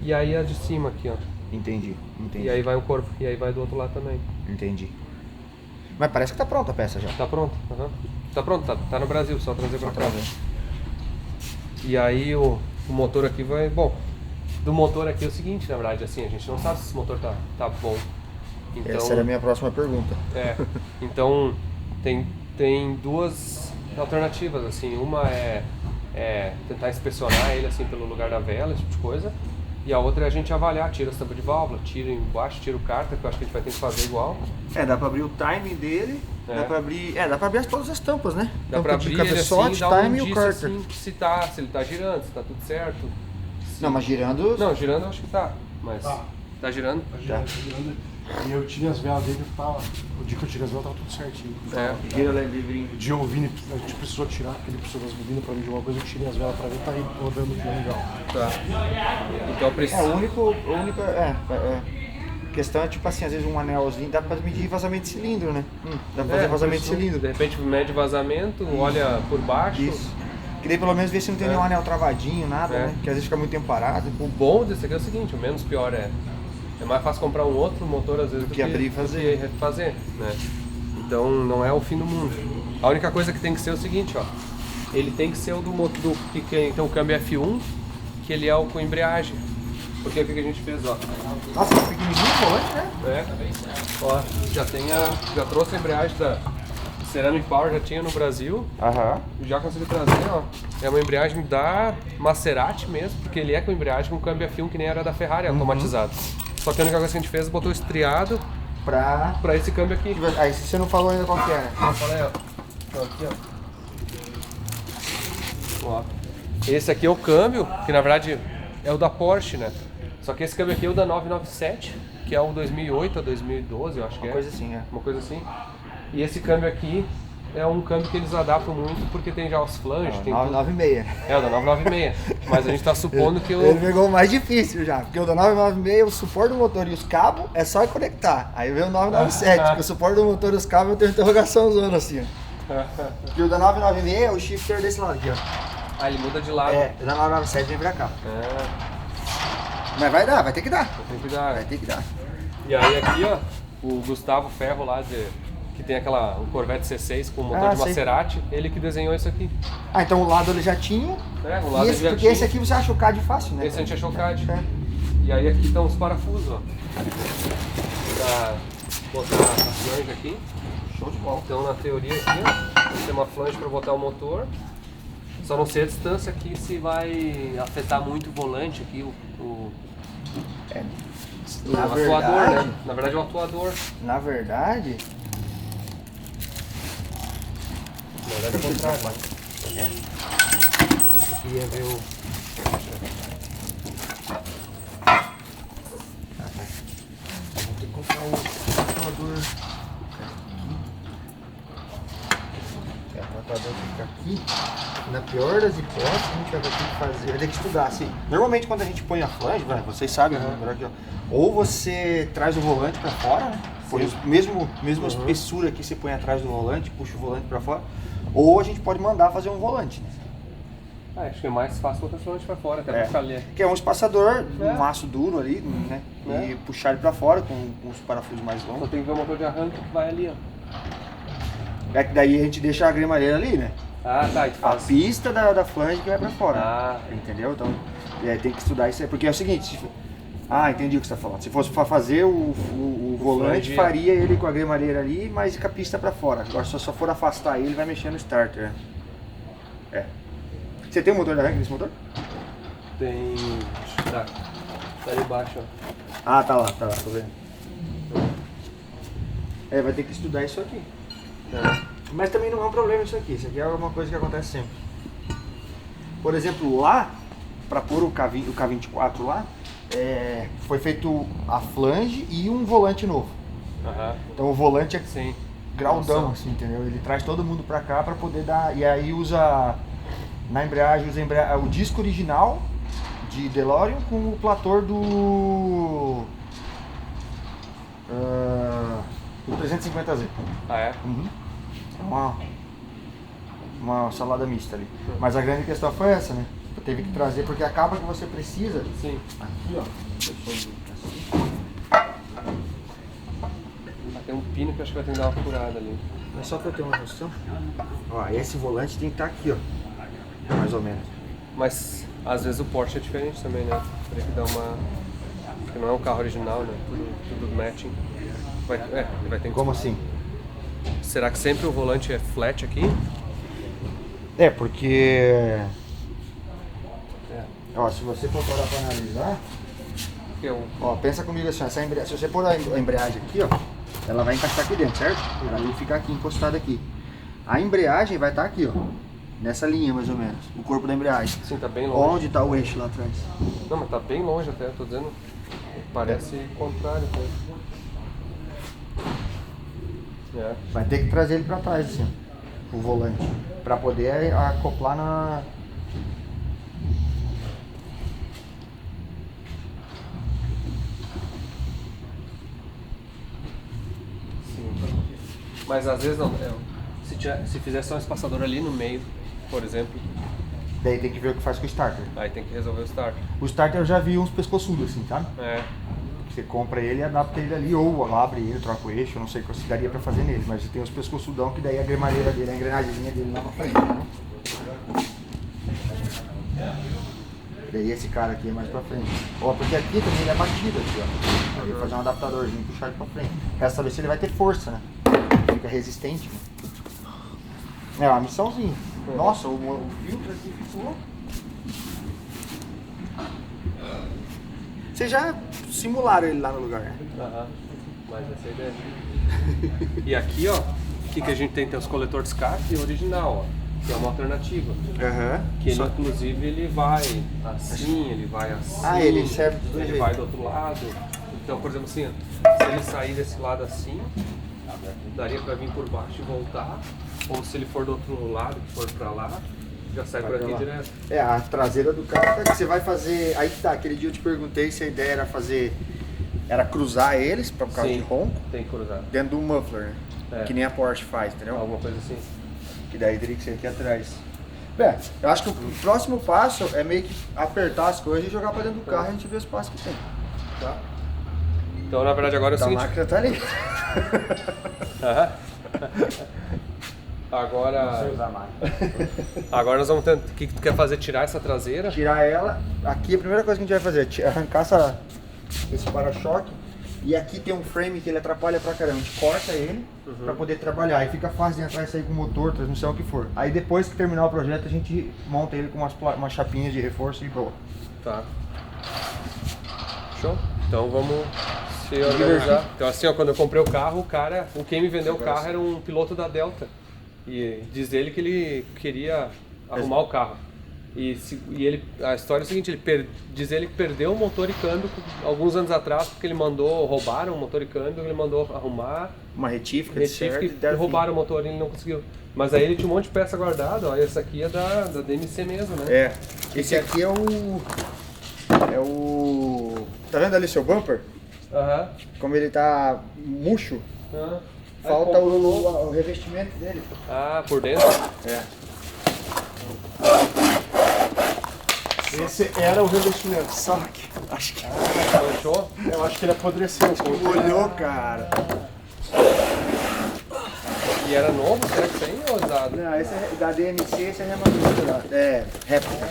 e aí a de cima aqui ó. Entendi. E aí vai o corpo, e aí vai do outro lado também. Entendi. Mas parece que tá pronta a peça já. Tá pronto, tá pronto, tá no Brasil, só trazer pra cá. E aí o motor aqui vai... Bom, do motor aqui é o seguinte, na verdade, assim, a gente não sabe se esse motor tá bom. Então, Essa era a minha próxima pergunta. Então tem duas alternativas, assim, uma é tentar inspecionar ele assim pelo lugar da vela, esse tipo de coisa. E a outra é a gente avaliar, tira a tampa de válvula, tira embaixo, tira o cárter, que eu acho que a gente vai ter que fazer igual. Dá pra abrir o timing dele, dá pra abrir todas as tampas, né? Dá pra abrir ele assim, dar um timing e o indício carter. assim, se ele tá girando, se tá tudo certo. Não, mas girando... Não, girando eu acho que tá, mas... Tá girando? Tá girando. E eu tirei as velas dele, o dia que eu tirei as velas tava tudo certinho. Gira livrinho. O dia o Vini, a gente precisou tirar, porque ele precisou das bobinas pra mim de uma coisa, eu tirei as velas pra ver, tá aí rodando aqui legal. Tá. Então eu preciso... A única questão é tipo assim, às vezes um anelzinho dá pra medir vazamento de cilindro, né? Dá pra fazer vazamento de cilindro. De repente mede vazamento, olha por baixo. Isso. Que daí pelo menos ver se não tem nenhum anel travadinho, nada, né? Que às vezes fica muito tempo parado. O bom desse aqui é o seguinte, o menos pior é mais fácil comprar um outro motor às vezes do que abrir e fazer. refazer, né? Então não é o fim do mundo. A única coisa que tem que ser é o seguinte, ó. Ele tem que ser o do motor que tem o câmbio F1, que ele é o com embreagem. Porque o que a gente fez, ó. Nossa, tá pequenininho o volante, né? Ó, já trouxe a embreagem da Ceramic Power, já tinha no Brasil. Já consegui trazer, ó. É uma embreagem da Maserati mesmo, porque ele é com embreagem com câmbio F1 que nem era da Ferrari, automatizado. Só que a única coisa que a gente fez, botou estriado pra esse câmbio aqui. Aí você não falou ainda qual que é, né? Olha aí, ó. Aqui, ó. Esse aqui é o câmbio, que na verdade é o da Porsche, né? Só que esse câmbio aqui é o da 997, que é o 2008 a 2012, eu acho que é. Uma coisa assim, Uma coisa assim. E esse câmbio aqui é um câmbio que eles adaptam muito porque tem já os flanges. É, tem 996. É, o da 996. Mas a gente tá supondo que Ele pegou o mais difícil já, porque o da 996, o suporte do motor e os cabos é só conectar. Aí veio o 997, que o suporte do motor e os cabos eu tenho interrogação zona assim, ó. Porque o da 996 é o shifter desse lado aqui, ó. Ah, ele muda de lado. É, o da 997 vem pra cá. Mas vai dar, vai ter que dar. Tem que dar. Vai ter que dar. E aí aqui, ó, o Gustavo Ferro lá, que tem um Corvette C6 com motor de Maserati, ele que desenhou isso aqui. Ah, então o lado ele já tinha. O lado ele já porque tinha. esse aqui você acha o CAD fácil, né? Esse a gente achou o CAD. E aí aqui estão os parafusos, ó. Pra botar a flange aqui. Show de bola. Então na teoria aqui, ó, tem uma flange para botar o motor. Só não sei a distância aqui se vai afetar muito o volante aqui, o atuador, né? Na verdade é o atuador. Na verdade é o contrário. Eu queria ver o... Vou ter que comprar o atuador. O atuador fica aqui. Na pior das hipóteses, a gente vai ter que fazer, vai ter que estudar, assim. Normalmente quando a gente põe a flange, vocês sabem, aqui, ó, ou você traz o volante para fora, né? Põe mesmo espessura que você põe atrás do volante, puxa o volante para fora, ou a gente pode mandar fazer um volante, né? Acho que é mais fácil botar o volante para fora, até pra ficar ali. Que é um espaçador, um aço duro ali, né? E puxar ele para fora com os parafusos mais longos. Só tem que ver o motor de arranque que vai ali, ó. É que daí a gente deixa a gremareira ali, né? Ah, tá. A pista da flange que vai pra fora. Entendeu? Então, tem que estudar isso aí. Porque é o seguinte... entendi o que você tá falando. Se fosse pra fazer o volante, faria ele com a gremareira ali, mas com a pista pra fora. Agora, se só for afastar ele, vai mexer no starter. Você tem um motor de arranque nesse motor? Tem... Tá ali embaixo, ó. Tá lá, tô vendo. Vai ter que estudar isso aqui. Mas também não é um problema isso aqui é uma coisa que acontece sempre. Por exemplo, lá, para pôr o K24 lá, foi feito a flange e um volante novo. Então o volante é Sim. graudão, assim, entendeu? Ele traz todo mundo pra cá pra poder dar... E aí usa... Na embreagem, o disco original de DeLorean com o plator do 350Z. Ah, é? Uhum. Uma salada mista ali. Mas a grande questão foi essa, né? Eu teve que trazer, porque a capa que você precisa... Sim. Aqui, ó. Tem um pino que eu acho que vai ter que dar uma furada ali. Mas só pra eu ter uma noção. Ó, esse volante tem que estar aqui, ó. Mais ou menos. Mas às vezes o Porsche é diferente também, né? Teria que dar uma... Porque não é um carro original, né? Tudo matching. Vai ter que... Como assim? Será que sempre o volante é flat aqui? É, porque... Ó, se você for parar pra analisar... Ó, pensa comigo assim, essa embreagem, se você pôr a embreagem aqui, ó, ela vai encaixar aqui dentro, certo? Ela tem que ficar aqui, encostada aqui. A embreagem vai estar aqui, ó. Nessa linha, mais ou menos. O corpo da embreagem. Sim, tá bem longe. Onde tá o eixo lá atrás? Não, mas tá bem longe até, eu tô dizendo. Parece contrário até. Vai ter que trazer ele pra trás, assim, ó, o volante. Pra poder acoplar na... Sim. Mas às vezes não. Se fizer só um espaçador ali no meio, por exemplo. Daí tem que ver o que faz com o starter. Aí tem que resolver o starter. O starter eu já vi uns pescoçudos assim, sabe? É. Você compra ele e adapta ele ali, ou abre ele, troca o eixo, eu não sei o que se daria pra fazer nele, mas tem os pescoçudão que daí a gremareira dele, a engrenagemzinha dele lá na frente, né? Daí esse cara aqui é mais pra frente. Ó, porque aqui também ele é batido aqui, ó. Eu vou fazer um adaptadorzinho e puxar ele pra frente. Quero saber se ele vai ter força, né? Fica resistente, né? É uma missãozinha. Nossa, o filtro aqui ficou... Vocês já simularam ele lá no lugar, né? Mas essa é a ideia. E aqui, ó, o que a gente tem? Tem os coletores de escape original, ó. Que é uma alternativa. Que ele, inclusive, ele vai assim, ele vai assim. Ah, ele serve do ele jeito. vai do outro lado. Então, por exemplo, assim, ó, se ele sair desse lado assim, daria pra vir por baixo e voltar. Ou se ele for do outro lado, que for pra lá, já sai por aqui direto. É, a traseira do carro tá aqui. Você vai fazer... Aí que tá, aquele dia eu te perguntei se a ideia era fazer... Era cruzar eles, por causa de ronco. Tem que cruzar. Dentro do muffler, né? É. Que nem a Porsche faz, entendeu? Alguma coisa assim. Que daí teria que ser aqui atrás. Bem, eu acho que o próximo passo é meio que apertar as coisas e jogar pra dentro do carro e a gente vê o espaço que tem. Tá? Então, na verdade, agora é o A seguinte... máquina tá ali. Agora... Agora nós vamos tentar... O que tu quer fazer? Tirar essa traseira? Tirar ela. Aqui a primeira coisa que a gente vai fazer é arrancar esse para-choque. E aqui tem um frame que ele atrapalha pra caramba. A gente corta ele pra poder trabalhar. Aí fica fácil de entrar e sair com motor, transmissão, o que for. Aí depois que terminar o projeto, a gente monta ele com umas chapinhas de reforço e boa. Tá. Show? Então vamos se organizar. Então assim, ó, quando eu comprei o carro, quem me vendeu o carro era um piloto da Delta. E diz ele que ele queria arrumar o carro. A história é o seguinte, diz ele que perdeu o motor e câmbio alguns anos atrás, porque roubaram o motor e câmbio, ele mandou arrumar. Uma retífica e roubaram o motor e ele não conseguiu. Mas aí ele tinha um monte de peça guardada, ó, essa aqui é da DMC mesmo, né? É, esse aqui é o... Tá vendo ali seu bumper? Como ele tá murcho, falta o revestimento dele. Ah, por dentro? É. Esse era o revestimento, só que acho que... Fechou? Eu acho que ele apodreceu. Molhou, cara. E era novo? Será que isso aí é usado? Não, esse é da DMC, esse é remanufacturado. É, réplica.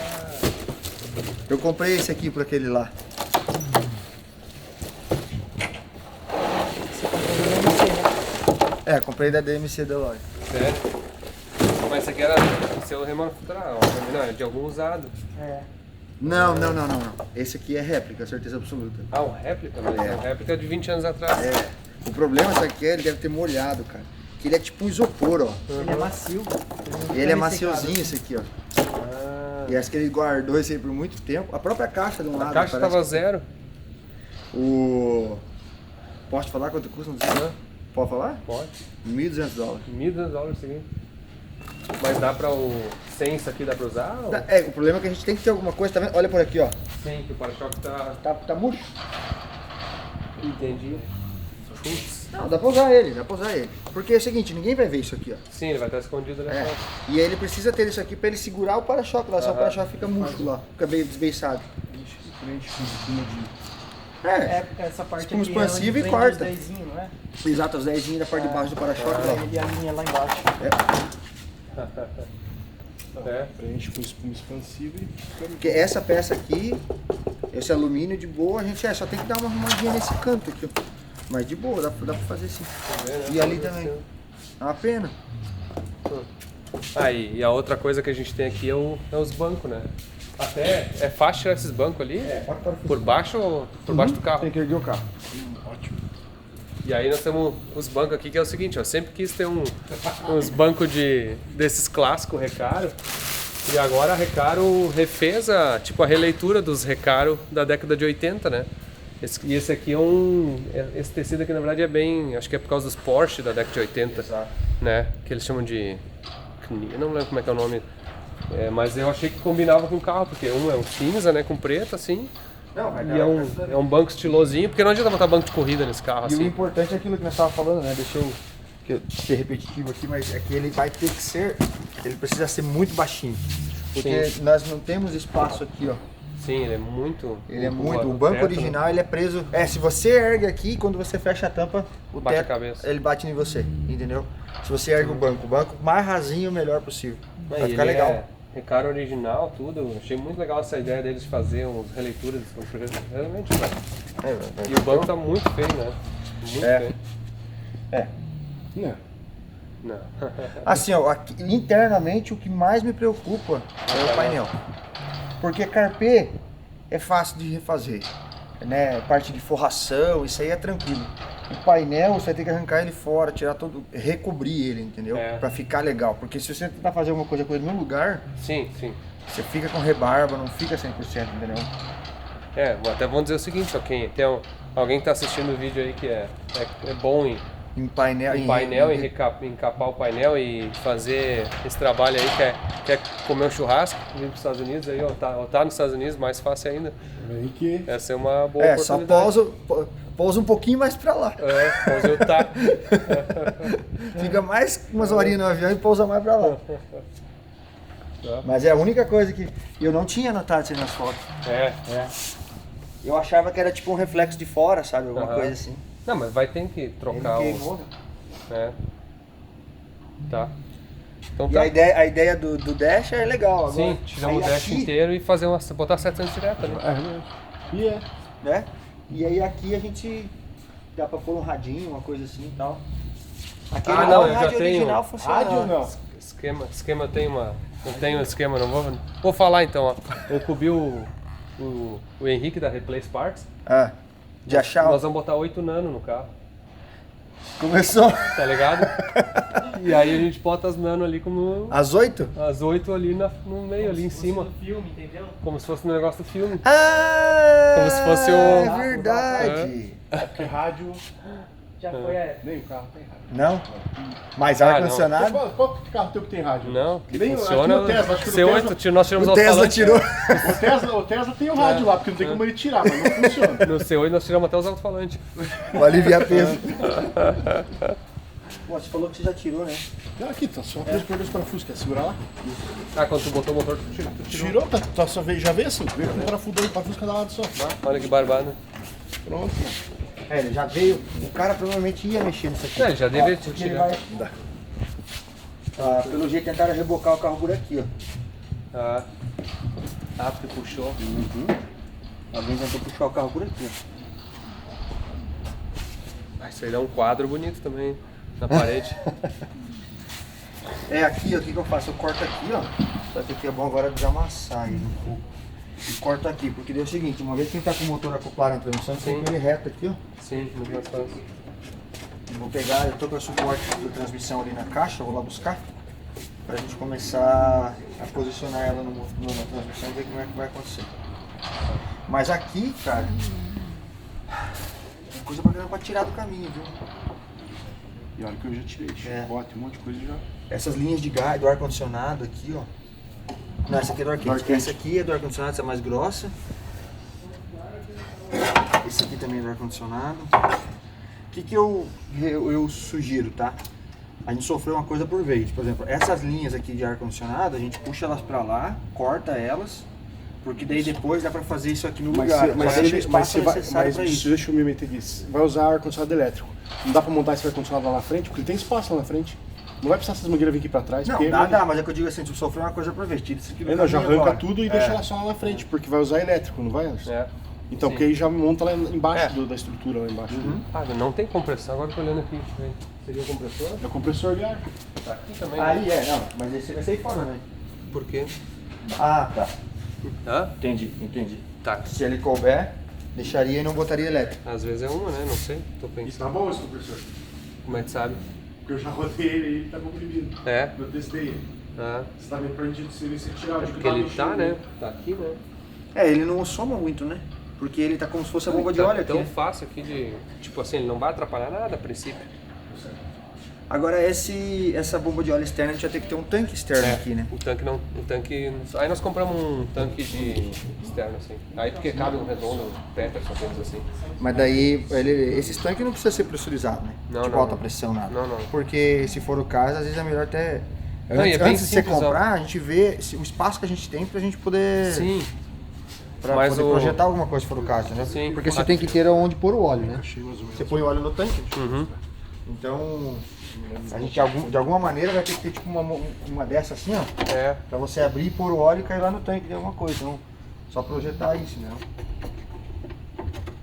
Eu comprei esse aqui por aquele lá. É, comprei da DMC da loja. Sério? Mas esse aqui era seu remanufaturado, não, é de algum usado. É. Não. Esse aqui é réplica, certeza absoluta. Ah, um réplica? Mas é um réplica de 20 anos atrás. É. O problema, sabe que ele deve ter molhado, cara. Que ele é tipo um isopor, ó. Ele é macio. Ele é maciozinho esse aqui, ó. E acho que ele guardou esse aí por muito tempo. A própria caixa de um lado. A caixa parece tava zero. Posso te falar quanto custa? Pode falar? Pode. $1.200. $1.200 isso aqui. Mas dá pra sem isso aqui dá pra usar? Ou... O problema é que a gente tem que ter alguma coisa, tá vendo? Olha por aqui, ó. Sim, que o para-choque tá... Tá murcho. Entendi. Putz. Não, dá pra usar ele. Porque é o seguinte, ninguém vai ver isso aqui, ó. Sim, ele vai estar escondido ali. E aí ele precisa ter isso aqui pra ele segurar o para-choque lá, só o para-choque fica murcho lá, fica meio desbeiçado. Essa parte como aqui expansivo e prende corta. os dezinhos, não é? Exato, os 10 da parte de baixo do para-choque lá. E a linha lá embaixo. Preenche com espuma expansiva e... Porque essa peça aqui, esse alumínio de boa, a gente só tem que dar uma arrumadinha nesse canto aqui, ó. Mas de boa, dá pra fazer sim. E ali também. É uma pena. E a outra coisa que a gente tem aqui é os bancos, né? Até é fácil tirar esses bancos ali? Por baixo do carro? Tem que erguer o carro. Ótimo. E aí nós temos os bancos aqui, que é o seguinte, eu sempre quis ter uns bancos desses clássicos Recaro. E agora a Recaro refez a releitura dos Recaro da década de 80, né? Esse aqui esse tecido aqui na verdade é bem, acho que é por causa dos Porsche da década de 80, exato, né? Que eles chamam de, eu não lembro como é que é o nome, mas eu achei que combinava com o carro, porque um é um cinza, né, com preto assim, e é um banco estilosinho, porque não adianta botar banco de corrida nesse carro assim. E o importante é aquilo que nós estávamos falando, né? Deixa eu ser repetitivo aqui, mas é que ele vai ter que ser, ele precisa ser muito baixinho, porque sim, nós não temos espaço aqui, ó. Sim, ele é muito... O banco teto, original, ele é preso... se você ergue aqui, quando você fecha a tampa, bate a cabeça. Ele bate em você, entendeu? Se você ergue o banco mais rasinho, o melhor possível. Vai ficar legal. Recaro original, tudo. Achei muito legal essa ideia deles de fazer umas releituras. Realmente, e o banco tá muito feio, né? Muito feio. Não. Assim, ó, internamente, o que mais me preocupa é o painel. Porque carpê é fácil de refazer, né? Parte de forração, isso aí é tranquilo. O painel, você vai ter que arrancar ele fora, tirar todo, recobrir ele, entendeu? Pra ficar legal. Porque se você tentar fazer alguma coisa com ele no lugar, sim, você fica com rebarba, não fica 100%, entendeu? Até vamos dizer o seguinte, tem alguém que tá assistindo o vídeo aí que é bom em painel, encapar o painel e fazer esse trabalho aí, quer comer um churrasco, vir para os Estados Unidos, aí, tá nos Estados Unidos, mais fácil ainda. Essa é uma boa oportunidade. Só pousa um pouquinho mais para lá. Pousa o tá. Fica mais umas horinhas no avião e pousa mais para lá. Mas é a única coisa que eu não tinha notado isso nas fotos. Eu achava que era tipo um reflexo de fora, sabe? Alguma coisa assim. Não, mas vai ter que trocar o... Tá. Então, e a ideia do dash é legal. Agora, sim, tirar o dash inteiro e fazer botar 700 direto ali. Né? E aí aqui a gente dá pra pôr um radinho, uma coisa assim e tal. Aquele eu rádio já tenho. original funciona. Rádio não. Esquema eu tenho eu tenho um esquema, não vou falar então, ó. Eu cubi o Henrique da Replace Parts. De achar. Nós vamos botar 8 nano no carro. Começou. Tá ligado? E aí a gente bota as nano ali como... As 8? As 8 ali no meio, ali em cima. Como se fosse no filme, entendeu? Como se fosse no negócio do filme. Como se fosse o... É verdade. Porque rádio... Já foi Nem o carro tem rádio. Não? Mas ar-condicionado? Qual carro teu que tem rádio? Não, que Nem, funciona... acho que no Tesla, acho que no C8, Tesla, nós tiramos o Tesla tirou. O Tesla tem o rádio lá, porque não tem como ele tirar, mas não funciona. No C8 nós tiramos até os alto-falantes. Vou aliviar peso. Pô, você falou que você já tirou, né? Não, aqui, tá só dois parafusos, quer segurar lá? Quando tu botou o motor, tu tirou. Tirou, tá, só já veio assim, veio com um parafuso cada lado só. Olha que barbada. Pronto. Ele já veio, o cara provavelmente ia mexer nisso aqui. Ele já deveria tirar. Pelo jeito tentaram rebocar o carro por aqui, ó. Porque puxou. Alguém tentou puxar o carro por aqui, ó. Isso aí dá um quadro bonito também na parede. Aqui, ó, o que eu faço? Eu corto aqui, ó. Só que aqui é bom agora desamassar ele um pouco. E corto aqui, porque deu o seguinte, uma vez que ele tá com o motor acoplado na transmissão, você tem ele reto aqui, ó. Sim, muito mais fácil. Vou pegar, eu tô com o suporte da transmissão ali na caixa, vou lá buscar. Pra gente começar a posicionar ela na transmissão e ver como é que vai acontecer. Mas aqui, cara, Tem coisa pra caramba pra tirar do caminho, viu? E olha que eu já tirei, chicote, um monte de coisa já. Essas linhas de gás do ar-condicionado aqui, ó. Não, essa aqui é do ar-quente. Essa aqui é do ar-condicionado, essa é mais grossa. Esse aqui também é do ar-condicionado. O que eu sugiro, tá? A gente sofreu uma coisa por vez. Por exemplo, essas linhas aqui de ar-condicionado, a gente puxa elas pra lá, corta elas, porque daí depois dá pra fazer isso aqui no lugar. Mas isso. deixa eu me meter nisso. Vai usar ar-condicionado elétrico. Não dá pra montar esse ar-condicionado lá na frente, porque ele tem espaço lá na frente. Não vai precisar essas mangueiras vir aqui pra trás. Não, dá, mas é que eu digo assim, tu sofreu uma coisa por vez. Tira isso aqui do Já caminho arranca agora. tudo e deixa ela só lá na frente, porque vai usar elétrico, não vai, Anderson? Então, porque aí já monta lá embaixo da estrutura, lá embaixo. Ah, não tem compressão, agora eu tô olhando aqui. Seria o compressor? É o compressor de ar. Tá aqui também. Aí não, mas esse vai sair fora, né? Por quê? Ah, tá. Hã? Entendi. Tá. Se ele couber, deixaria e não botaria elétrico. Às vezes é uma, né? Não sei. Tô pensando. Isso tá bom esse compressor? Como é que sabe? Porque eu já rodei ele e ele tá comprimido. É? Eu testei ele. Ah. Você tá vendo pra gente se tirar de Porque ele tá, né? Tá aqui, né? Ele não soma muito, né? Porque ele tá como se fosse a bomba de óleo aqui. Tão né? fácil aqui de... Tipo assim, ele não vai atrapalhar nada a princípio. Agora essa bomba de óleo externa, a gente vai ter que ter um tanque externo aqui, né? O tanque não... Aí nós compramos um tanque de externo, assim. Aí porque cabe um redondo, Peterson, coisas assim. Mas daí, esses tanques não precisam ser pressurizados, né? Não, tipo não, alta não. pressão, nada. Não. Porque se for o caso, às vezes é melhor até... Não, e é bem antes de você simples, comprar, a gente vê o espaço que a gente tem pra gente poder... Sim. Pra Mas poder projetar alguma coisa se for o caso, né? Sim. Porque você tem que ter onde pôr o óleo, né? Você põe o óleo no tanque. Uhum. Então, a gente de alguma maneira vai ter que ter tipo uma dessa assim, ó. É. Pra você abrir, pôr o óleo e cair lá no tanque de alguma coisa. Então, só projetar isso, né?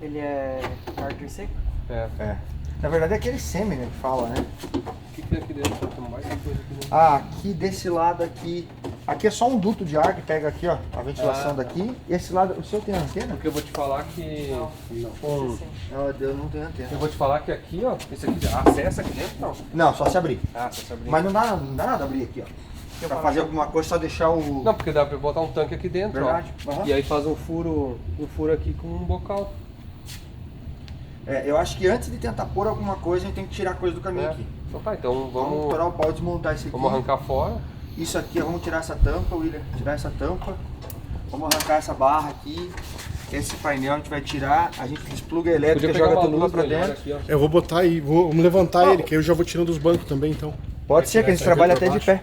Ele é cárter seco? É. Na verdade é aquele semi, né, que fala, né? O que tem aqui dentro? Tem mais coisa aqui dentro. Ah, aqui desse lado aqui. Aqui é só um duto de ar que pega aqui, ó, a ventilação daqui. E esse lado, o seu tem antena? Porque eu vou te falar que... Eu não tenho antena. Eu vou te falar que aqui, ó, esse aqui acessa aqui dentro, não. Não, só se abrir. Ah, só se abrir. Mas não dá nada abrir aqui, ó. Pra fazer alguma coisa, só deixar o... Não, porque dá pra botar um tanque aqui dentro, Verdade. ó. Uhum. E aí faz um furo aqui com um bocal. Eu acho que antes de tentar pôr alguma coisa, a gente tem que tirar coisa do caminho aqui. Então tá, então Vamos estourar o pau e desmontar isso aqui. Vamos arrancar fora. Isso aqui, vamos tirar essa tampa, William. Tirar essa tampa. Vamos arrancar essa barra aqui. Esse painel a gente vai tirar, a gente despluga a elétrica, Podia pegar joga uma tudo lá luz pra melhor dentro. aqui, ó. Eu vou botar aí, vamos levantar ele, que eu já vou tirando os bancos também, então. Pode ser que a gente trabalhe até de pé.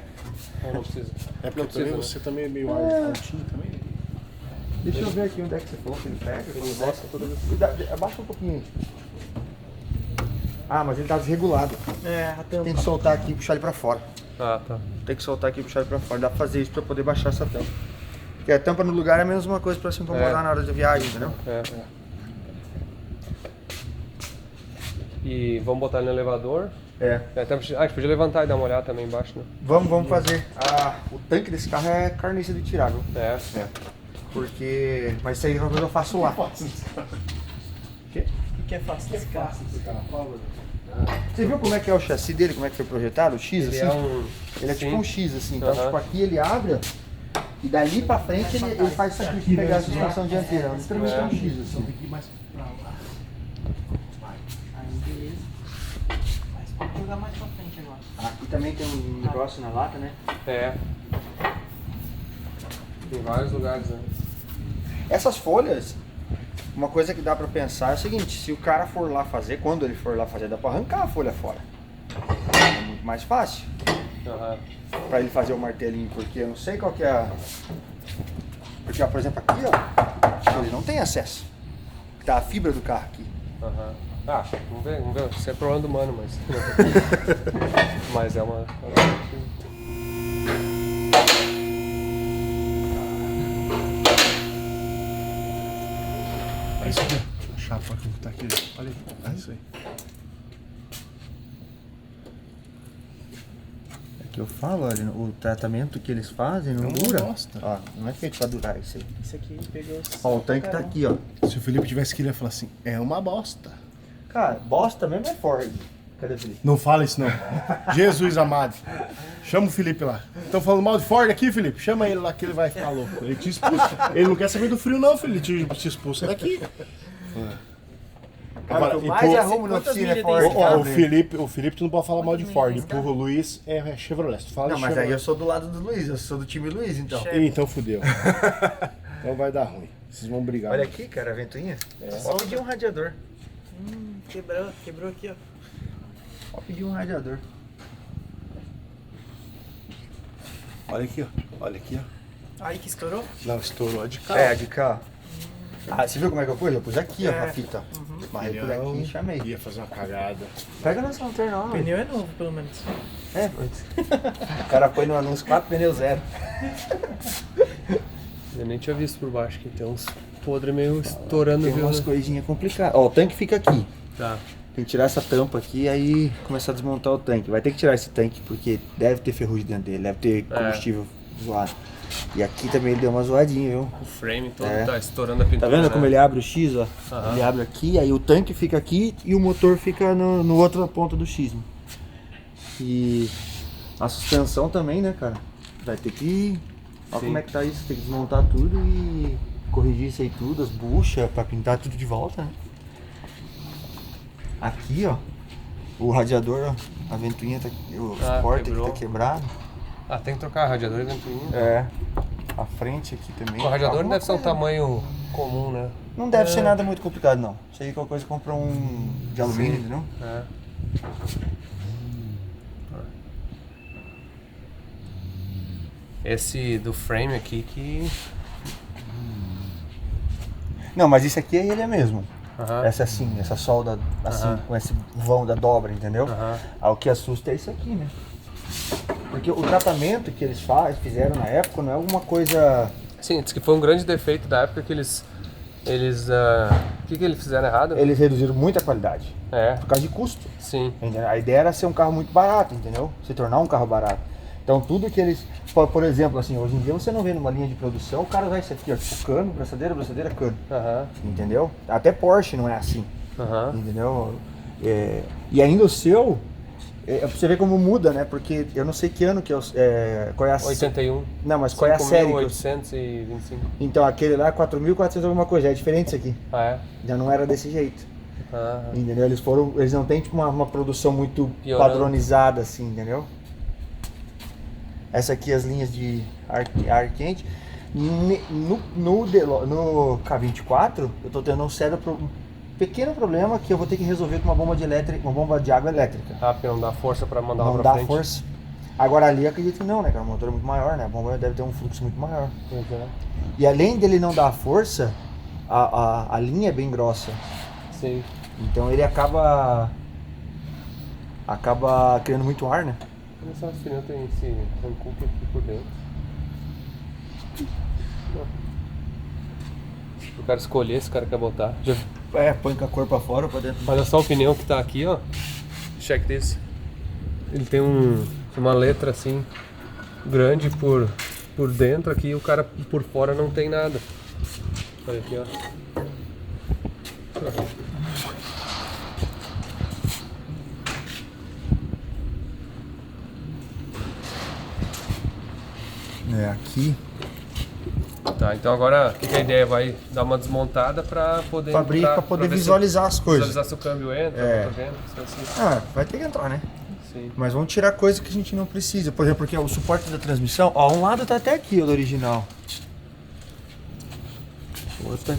Não precisa. É porque Não precisa, né? você também é meio altinho também, né? Deixa eu ver aqui onde é que você falou que ele pega. Ele mostra toda vez. Abaixa um pouquinho. Ah, mas ele tá desregulado. Tem que soltar aqui e puxar ele pra fora. Ah, tá. Tem que soltar aqui e puxar ele pra fora. Dá pra fazer isso pra poder baixar essa tampa. Porque a tampa no lugar é menos uma coisa pra se incomodar na hora da viagem, entendeu? E vamos botar ele no elevador. Então, A gente podia levantar e dar uma olhada também embaixo, né? vamos fazer. O tanque desse carro é carniça de tirar, viu? Porque... Mas isso aí é uma coisa que eu faço lá. O que é fácil desse carro? Você viu como é que é o chassi dele, como é que foi projetado? O X, Ele assim? Ele é tipo um X, assim. Então, tipo, aqui ele abre, ó, e dali pra frente ele faz isso aqui, de pegar a suspensão dianteira. Literalmente é um X, assim. Aí, beleza. Mas pode jogar mais pra frente agora. Aqui também tem um negócio na lata, né? Tem vários lugares, né? Essas folhas, uma coisa que dá pra pensar é o seguinte, se o cara for lá fazer, quando ele for lá fazer, dá pra arrancar a folha fora. É muito mais fácil. Pra ele fazer o martelinho, porque eu não sei qual que é a... Porque, ó, por exemplo, aqui, ó, ele não tem acesso. Tá a fibra do carro aqui. Ah, vamos ver. Isso é problema do mano, mas... mas é uma... Olha isso aqui. A chapa que tá aqui. Olha aí. É isso aí. É que eu falo, olha, o tratamento que eles fazem não dura. Ó, não é feito pra durar isso aí. Isso aqui pegou... Ó, o tanque tá aqui, ó. Se o Felipe tivesse aqui, ele ia falar assim, é uma bosta. Cara, bosta mesmo é Ford. Cadê o Felipe? Não fala isso não. Jesus amado. Chama o Felipe lá. Estão falando mal de Ford aqui, Felipe? Chama ele lá que ele vai ficar louco. Ele te expulsa. Ele não quer saber do frio não, Felipe. Ele te expulsa daqui. Cara, Agora, o mais arrumo na oficina é Ford. o Felipe, tu não pode falar mal de Ford. O Luiz é Chevrolet. Tu fala Não, de mas aí Chevrolet. eu sou do lado do Luiz, eu sou do time Luiz, então. Ih, então fudeu. Então vai dar ruim. Vocês vão brigar. Olha aqui, cara, a ventoinha. Só pedir um radiador. Quebrou aqui, ó. Só pedir um radiador. Olha aqui, ó. Olha aqui, ó. Aí que estourou? Não, estourou a de cá. É, a de cá. Ah, você viu como é que eu pus? Eu pus aqui, ó, a fita. Marrei por aqui e chamei. Ia fazer uma cagada. Pega nossa lanterna lá. O pneu é novo, pelo menos. É, o cara põe no anúncio 4 pneus 0. Eu nem tinha visto por baixo que tem uns podres meio estourando, Tem viu? umas Né? coisinhas complicadas. Ó, o tanque fica aqui. Tá. Tem que tirar essa tampa aqui e aí começar a desmontar o tanque. Vai ter que tirar esse tanque porque deve ter ferrugem dentro dele, deve ter combustível zoado. E aqui também ele deu uma zoadinha, viu? O frame todo É. tá estourando a pintura. Tá vendo né? como ele abre o X, ó? Ele abre aqui, aí o tanque fica aqui e o motor fica no outra ponta do X. Né? E a suspensão também, né, cara? Vai ter que... Olha como é que tá isso, tem que desmontar tudo e corrigir isso aí tudo, as buchas, pra pintar tudo de volta, né? Aqui, ó, o radiador, ó, a ventoinha tá... O suporte aqui quebrou. tá quebrado. Ah, tem que trocar radiador e ventoinha. É. A frente aqui também. O radiador não Alguma deve ser um coisa. tamanho comum, né? Não deve ser nada muito complicado, não. Isso aí qualquer coisa compra um de alumínio, entendeu? É. Esse do frame aqui que... Não, mas isso aqui é ele mesmo. Aham. Essa assim, essa solda assim, com esse vão da dobra, entendeu? Ah, o que assusta é isso aqui, né? Porque o tratamento que eles fizeram na época não é alguma coisa... Sim, diz que foi um grande defeito da época que eles o que eles fizeram errado? Eles reduziram muito a qualidade. É, Por causa de custo. sim. Entendeu? A ideia era ser um carro muito barato, entendeu? Se tornar um carro barato. Então tudo que eles... Por exemplo, assim, hoje em dia você não vê numa linha de produção, o cara vai ser aqui, ó, tipo cano, braçadeira, cano. Aham, Entendeu? Até Porsche não é assim. aham. Entendeu? E ainda o seu, pra você ver como muda, né? Porque eu não sei que ano que qual é a... 81. Não, mas qual é a série? 5.825. Então aquele lá é 4.400 alguma coisa, já é diferente isso aqui. Ah, é? Já não era desse jeito. Aham. Entendeu? Eles não têm tipo uma produção muito Piorando. padronizada assim, entendeu? Essa aqui as linhas de ar quente. No K24 eu tô tendo um pequeno problema que eu vou ter que resolver com uma bomba de água elétrica. Ah, porque não dá força pra mandar Não lá pra dá frente. força. Agora ali eu acredito que não, né? Que o motor é muito maior, né? A bomba deve ter um fluxo muito maior. Pois é. E além dele não dar força, a linha é bem grossa. Sim. Então ele acaba criando muito ar, né? Olha só, esse pneu tem esse rancuque aqui por dentro. O cara escolher se o cara quer botar. Já... Põe com a cor pra fora ou pra dentro. Olha só o pneu que tá aqui, ó. Check this. Ele tem uma letra assim, grande por dentro aqui, e o cara por fora não tem nada. Olha aqui, ó. Aqui. Tá, então agora o que a ideia? Vai dar uma desmontada pra poder Pra abrir, entrar, pra poder ver se- visualizar as coisas. Visualizar se o câmbio entra, É. tá vendo? Assim. Ah, vai ter que entrar, né? Sim. Mas vamos tirar coisa que a gente não precisa. Por exemplo, porque o suporte da transmissão, ó, um lado tá até aqui, ó, do original. O outro tá...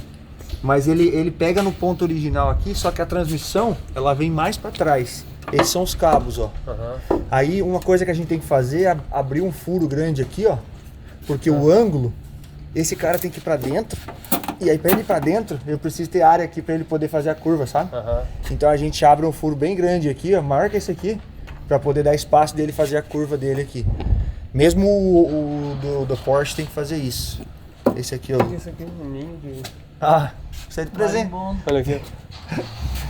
Mas ele pega no ponto original aqui, só que a transmissão, ela vem mais pra trás. Esses são os cabos, ó. Aham. Aí uma coisa que a gente tem que fazer é abrir um furo grande aqui, ó. Porque o ângulo, esse cara tem que ir pra dentro. E aí pra ele ir pra dentro, eu preciso ter área aqui pra ele poder fazer a curva, sabe? Aham. Então a gente abre um furo bem grande aqui, ó. Marca esse aqui, pra poder dar espaço dele fazer a curva dele aqui. Mesmo o do Porsche tem que fazer isso. Esse aqui, ó. Esse aqui é um ninho de... Ah, isso é de presente. Olha aqui,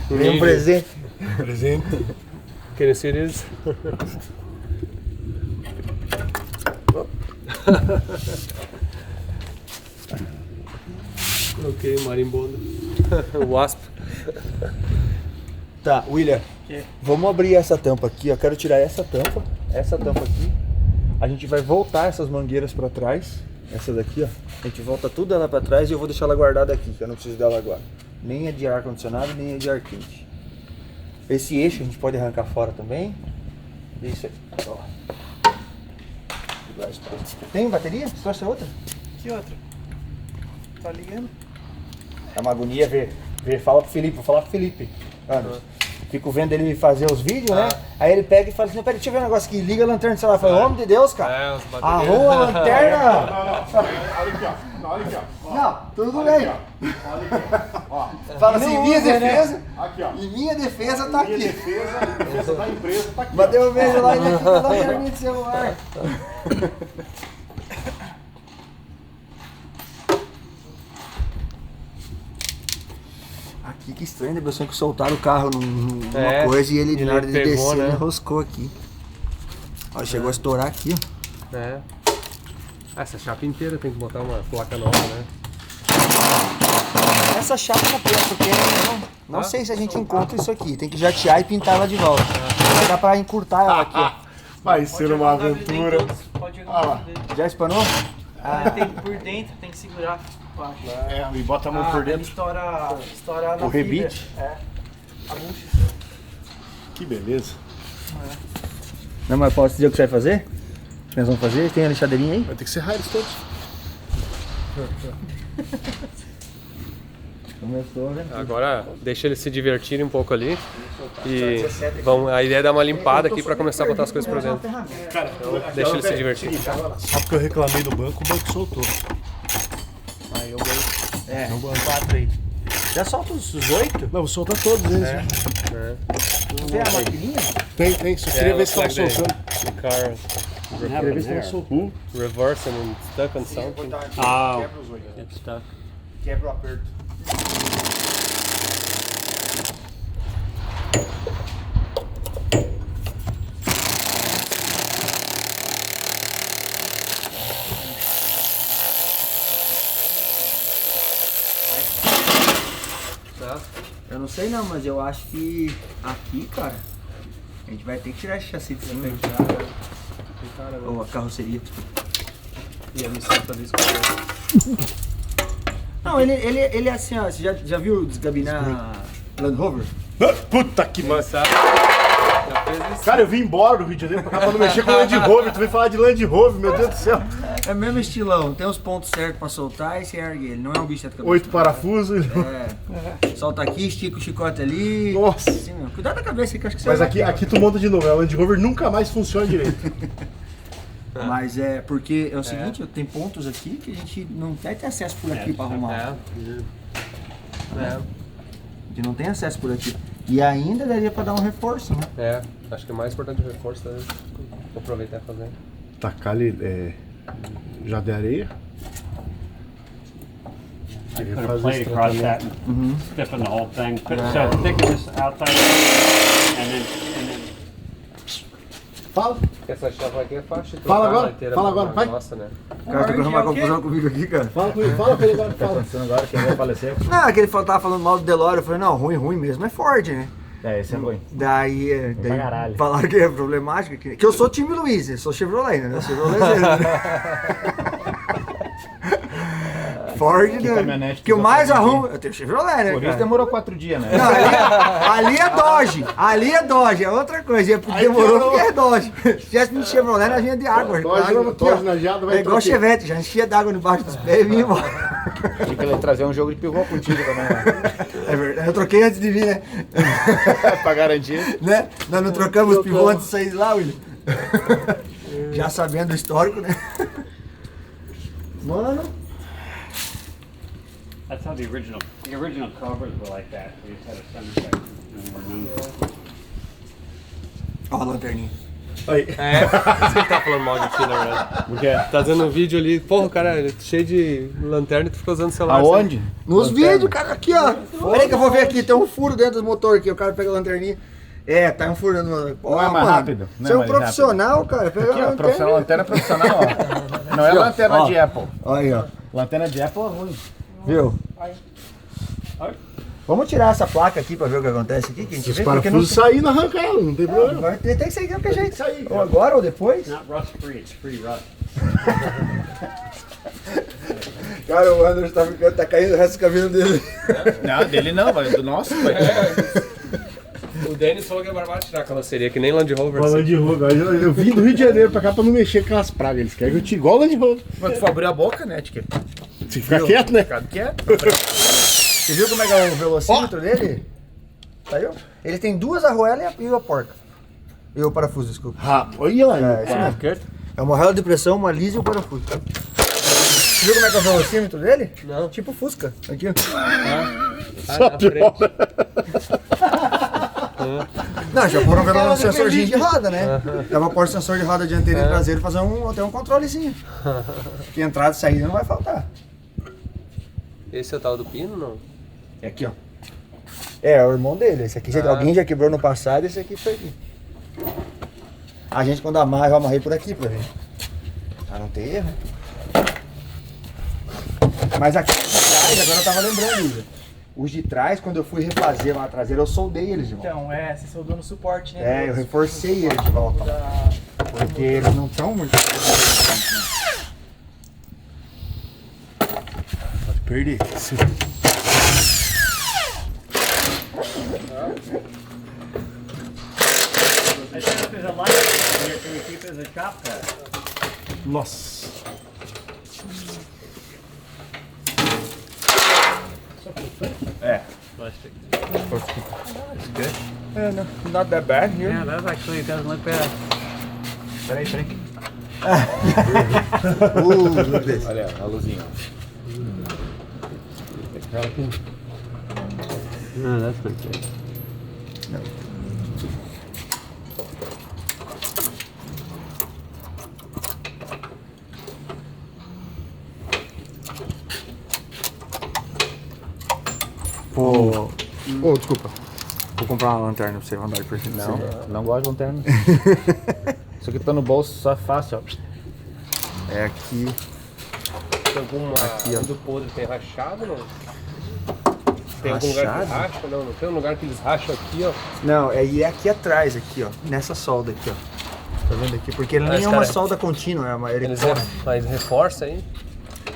ó. Vem um presente. Presente. Can you see this? Ok, marimbondo. Wasp. Tá, William, vamos abrir essa tampa aqui, ó. Quero tirar essa tampa aqui. A gente vai voltar essas mangueiras pra trás. Essa daqui, ó. A gente volta tudo ela pra trás e eu vou deixar ela guardada aqui, que eu não preciso dela agora. Nem é de ar-condicionado, nem é de ar quente. Esse eixo a gente pode arrancar fora também. Isso aí. Ó. Tem bateria? Você trouxe outra? Que outra? Tá ligando? É uma agonia ver. Fala pro Felipe, vou falar pro Felipe. Anderson. Fico vendo ele fazer os vídeos, né? Aí ele pega e fala assim, peraí, deixa eu ver um negócio aqui, liga a lanterna do celular. Fala, homem de Deus, cara. As baterias. Arruma a lanterna. Olha aqui, ó. Olha aqui, ó. Não, tudo bem. Olha aqui, ó. Fala assim, minha defesa. Aqui, ó. E minha defesa tá Minha aqui. defesa da empresa tá aqui. Bateu um beijo lá e ele ficou na lanterninha do celular. Aqui que estranho, né? Pessoal que soltaram o carro numa coisa e ele, na hora de pegou, descer, né? ele enroscou aqui. Ó, chegou a estourar aqui, ó. É. Essa chapa inteira tem que botar uma placa nova, né? Essa chapa não pega, porque não sei se a gente encontra isso aqui. Tem que jatear e pintar ela de volta. Vai dar pra encurtar ela aqui, ó. Vai ser uma aventura. Pode Ah lá. Já espanou? Ah, tem por dentro, tem que segurar. Eu acho. É, e bota a mão por Ele dentro. estoura na O rebite? fibra. É. A bucha. Que beleza. Não, mas posso dizer o que você vai fazer? O que nós vamos fazer? Tem a lixadeirinha aí? Vai ter que serrar eles todos. Começou, né? Agora deixa eles se divertirem um pouco ali. E a ideia é dar uma limpada aqui pra começar a botar as coisas por dentro. Cara, Deixa eles se divertirem. só porque eu reclamei do banco, o banco soltou. Aí eu ganhei. É, 4 aí. Já solta os 8? Não, vou soltar todos eles. né? Tem a maquininha? Tem. Só queria ver se tava soltando. The car Queria ver se tava soltando. reverse and stuck on something. Quebra os 8. It's stuck. Quebra o aperto. Eu não sei não, mas eu acho que aqui, cara, a gente vai ter que tirar esse chassi de cima. Ou a carroceria. E a missão fazer isso. Não, ele é assim, ó, você já viu desgabinar Land Rover? Puta que mano. Já fez isso. Cara, eu vim embora do Rio de Janeiro pra cá pra não mexer com Land Rover. Tu veio falar de Land Rover, meu Deus do céu. É o mesmo estilão, tem os pontos certos pra soltar e você ergue ele, não é um bicho de cabeça. 8 parafusos. É, solta aqui, estica o chicote ali. Nossa. Assim, meu. Cuidado da cabeça que eu acho que você Mas vai aqui tu monta de novo. A Land Rover nunca mais funciona direito. Mas é porque é o seguinte, tem pontos aqui que a gente não vai ter acesso por aqui pra arrumar. A gente não tem acesso por aqui. E ainda daria pra dar um reforço, né? Acho que o mais importante do reforço é vou aproveitar e fazer. Tacar ali já de areia. I put a plate across that and stiffen the whole thing. Put so thickness outside and then Fala. Essa chave aqui é fácil. Fala agora, vai. Nossa, né? O cara tá com uma confusão comigo aqui, cara. Fala com ele agora. Fala. Acontecendo agora, quem vai falecer? Não, que ele tava falando mal do DeLorean, eu falei, não, ruim mesmo é Ford, né? É, esse é ruim. Daí caralho. falaram que é problemático, que eu sou time Luiz, eu sou Chevrolet, né? Chevrolet Ford, né? Que o mais arruma. Eu tenho Chevrolet, né? Por isso Cara? demorou 4 dias, né? Não, ali é Dodge, é outra coisa. Demorou porque é Dodge. Se tivesse vindo Chevrolet, nós vinha de água. Dodge na geada vai É igual Chevette, já enchia d'água debaixo dos pés e vinha embora. Tinha que trazer um jogo de pivô contigo também, né? É verdade, eu troquei antes de vir, né? Pra garantir. Né? Nós não trocamos os pivôs antes de sair de lá, William. Já sabendo o histórico, né? Mano. that's how the original covers were like that. We just had a center section and we're known. Ó a lanterninha. Por isso que ele tá falando mal de ti, na verdade. Porque tá fazendo um vídeo ali, porra, cara, ele é cheio de lanterna e tu fica usando o celular. Aonde? Nos vídeos, cara, aqui, ó. Peraí que eu vou ver aqui, tem um furo dentro do motor aqui, o cara pega a lanterninha. É, tá um furo dentro do motor. Pô, Não é mais rápido, não Você é é um mais profissional, cara. Pega Aqui, a ó, lanterna. lanterna profissional, ó. Não é Aqui, ó. lanterna Ó. de Apple. Olha aí, ó. Lanterna de Apple é ruim. Viu? Vamos tirar essa placa aqui pra ver o que acontece aqui, que a gente Se os vê, porque não parafusos saírem, arranca ela, não tem problema. vai ter que sair de qualquer jeito. sair, Ou agora ou depois. Not rust free, it's free rust. Cara, o Anderson tá caindo o resto do cabelo dele. Não, dele não, mas do nosso, O Denis falou que é barbado tirar a carroceria, que nem Land Rover. Fala de Rover. Eu vim do Rio de Janeiro pra cá pra não mexer com as pragas. Eles querem que eu tire igual Land Rover. Mas tu for abrir a boca, né, Tique? Se ficar quieto, né? Ficar quieto. Você viu como é que é o velocímetro dele? Tá aí, ó. Ele tem 2 arruelas e a porca. E o parafuso, desculpa. Olha lá. É, isso mesmo. É uma roela de pressão, uma lisa e um parafuso. Você viu como é que é o velocímetro dele? Não. Tipo Fusca. Aqui, ó. Só piora. Não, já foram ver um sensorzinho de roda, né? Dava pôr sensor de roda dianteira e traseira e fazer até um controlezinho. Que entrada e saída não vai faltar. Esse é o tal do pino, não? É aqui, ó. É o irmão dele. Esse aqui, alguém já quebrou no passado, esse aqui foi aqui. A gente quando amarra, eu amarrei por aqui pra ver. Ah, não tem erro. Mas aqui de trás, agora eu tava lembrando, Isa. Os de trás, quando eu fui refazer lá na traseira, eu soldei eles de volta. Então, você soldou no suporte, né? É, eu reforcei eles de volta. Porque eles não estão muito... Pode perder. I think if there's a light here, can we keep it as a chop pad? Nossa. É. Plastic. É, no, not that bad here. Yeah, that actually doesn't look bad. Peraí. Olha a luzinha. No, that's not good. Pô, desculpa. Vou comprar uma lanterna pra você andar por cima. Não, não gosto de lanterna. Isso aqui tá no bolso, só fácil, ó. É aqui. Tem alguma... Aqui, ó. do podre tem rachado, não? Tem algum lugar que racha? Não tem um lugar que eles racham aqui, ó. Não, é aqui atrás, aqui, ó. Nessa solda aqui, ó. Tá vendo aqui? Porque ele nem é uma solda contínua, é uma... Eles reforça aí?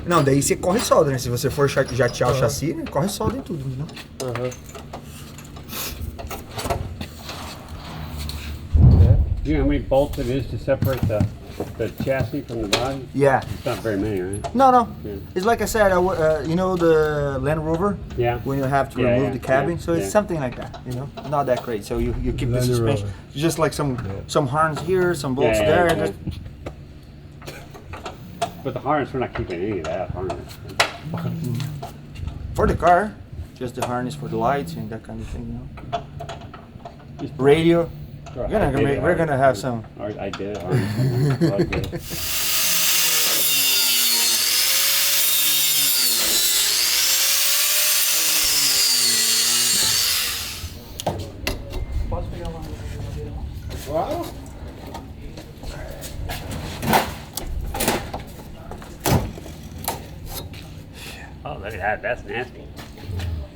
Não, daí você corre solda, né? Se você for jatear o chassi, né? Corre solda em tudo, né? You know how many bolts it is to separate the chassis from the body? Yeah. It's not very many, right? No. Yeah. It's like I said, you know the Land Rover? Yeah. When you have to remove the cabin? So it's something like that, you know? Not that great. So you keep the suspension. Just like some harness here, some bolts there. And just... But the harness, we're not keeping any of that harness. For the car, just the harness for the lights and that kind of thing, you know? Radio. We're gonna have some. I did it. Harness. Claro. Oh, look at that. That's nasty.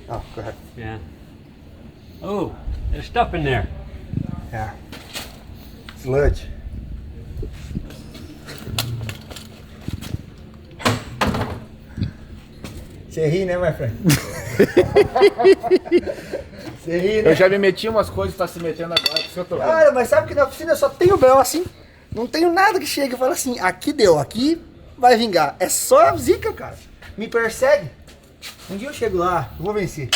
Oh, go ahead. Yeah. Oh, there's stuff in there. Yeah. Sludge. Você ri, né, my friend? Você ri, né? Eu já me meti em umas coisas, tá se metendo agora, por isso eu tô vendo. Cara, mas sabe que na oficina eu só tenho Bel assim. Não tenho nada que chegue e fale assim, aqui deu, aqui vai vingar. É só zica, cara. Me persegue. Um dia eu chego lá, eu vou vencer.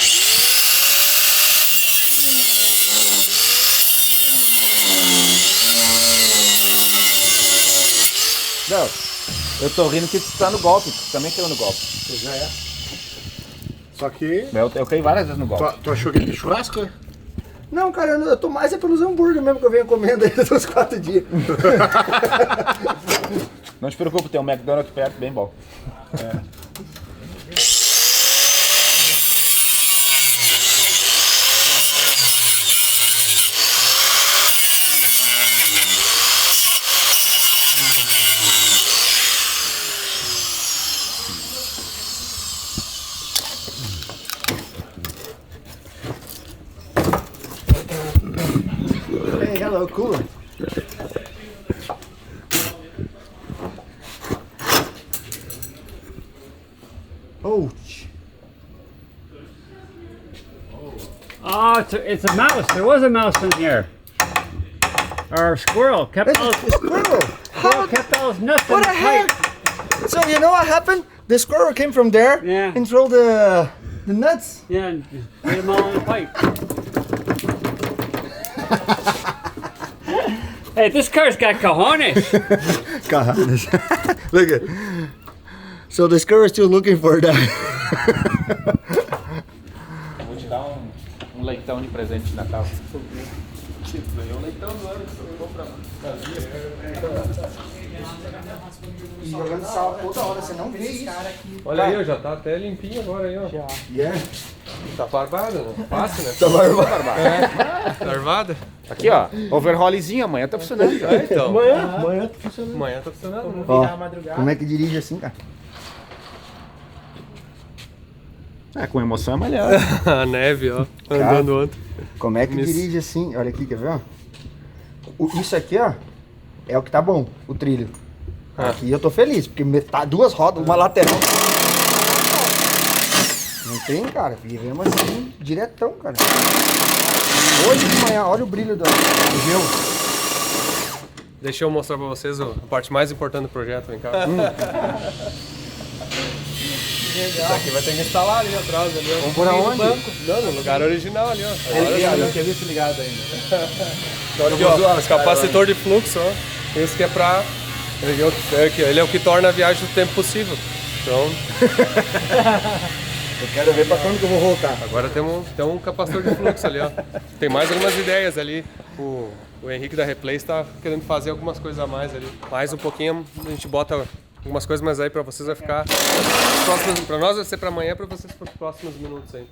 Não, eu tô rindo que tu tá no golpe, tu também caiu no golpe. Você já é. Só que... Eu caí várias vezes no golpe. Tu achou que ele churrasco, né? Não, cara, eu tô mais pelos hambúrguer mesmo que eu venho comendo aí nos 4 dias. Não te preocupe, tem um McDonald's aqui perto, bem bom. Hey, hello, cooler. Ouch. Oh, it's a mouse. There was a mouse in here. Or a squirrel. Kept all Squirrel. kept all his nuts in What the the heck? pipe. So you know what happened? The squirrel came from there and threw the nuts. Yeah, and put them all in the pipe. Hey, this car's got cojones. Look at. So the squirrel is still looking for that. Vou te dar um leitão de presente de Natal. Ganhou um leitão do ano, que eu vou pra E jogando sal toda hora, você não vê isso. Olha aí, ó, já tá até limpinho agora aí, ó. Yeah. Tá barbado, né? Fácil, né? Tá barbado. É. Barbado? Aqui, ó. Overhaulzinho, amanhã tá funcionando. É, então. Amanhã tá funcionando. Amanhã tá funcionando, né? Ó, como é que dirige assim, cara? Com emoção é melhor. A neve, ó. Andando ontem. Como é que dirige assim? Olha aqui, quer ver, ó? Isso aqui, ó, é o que tá bom, o trilho. Aqui eu tô feliz, porque duas rodas, uma lateral. Não tem, cara. Vivemos assim, diretão, cara. Hoje de manhã, olha o brilho do gel. Deixa eu mostrar pra vocês a parte mais importante do projeto, vem cá. Isso aqui vai ter que instalar ali atrás, ali, ó. Vamos por aonde? Não, no lugar original ali, ó. Eu tinha visto ligado ainda. Aqui, ó, os capacitor de fluxo, ó. Esse que é pra... Ele é o que torna a viagem do tempo possível. Então... Eu quero ver pra quando que eu vou voltar. Agora tem um capacitor de fluxo ali, ó. Tem mais algumas ideias ali. O Henrique da Replace tá querendo fazer algumas coisas a mais ali. Mais um pouquinho a gente bota algumas coisas, mas aí pra vocês vai ficar... Pra nós vai ser pra amanhã, pra vocês pros próximos minutos aí.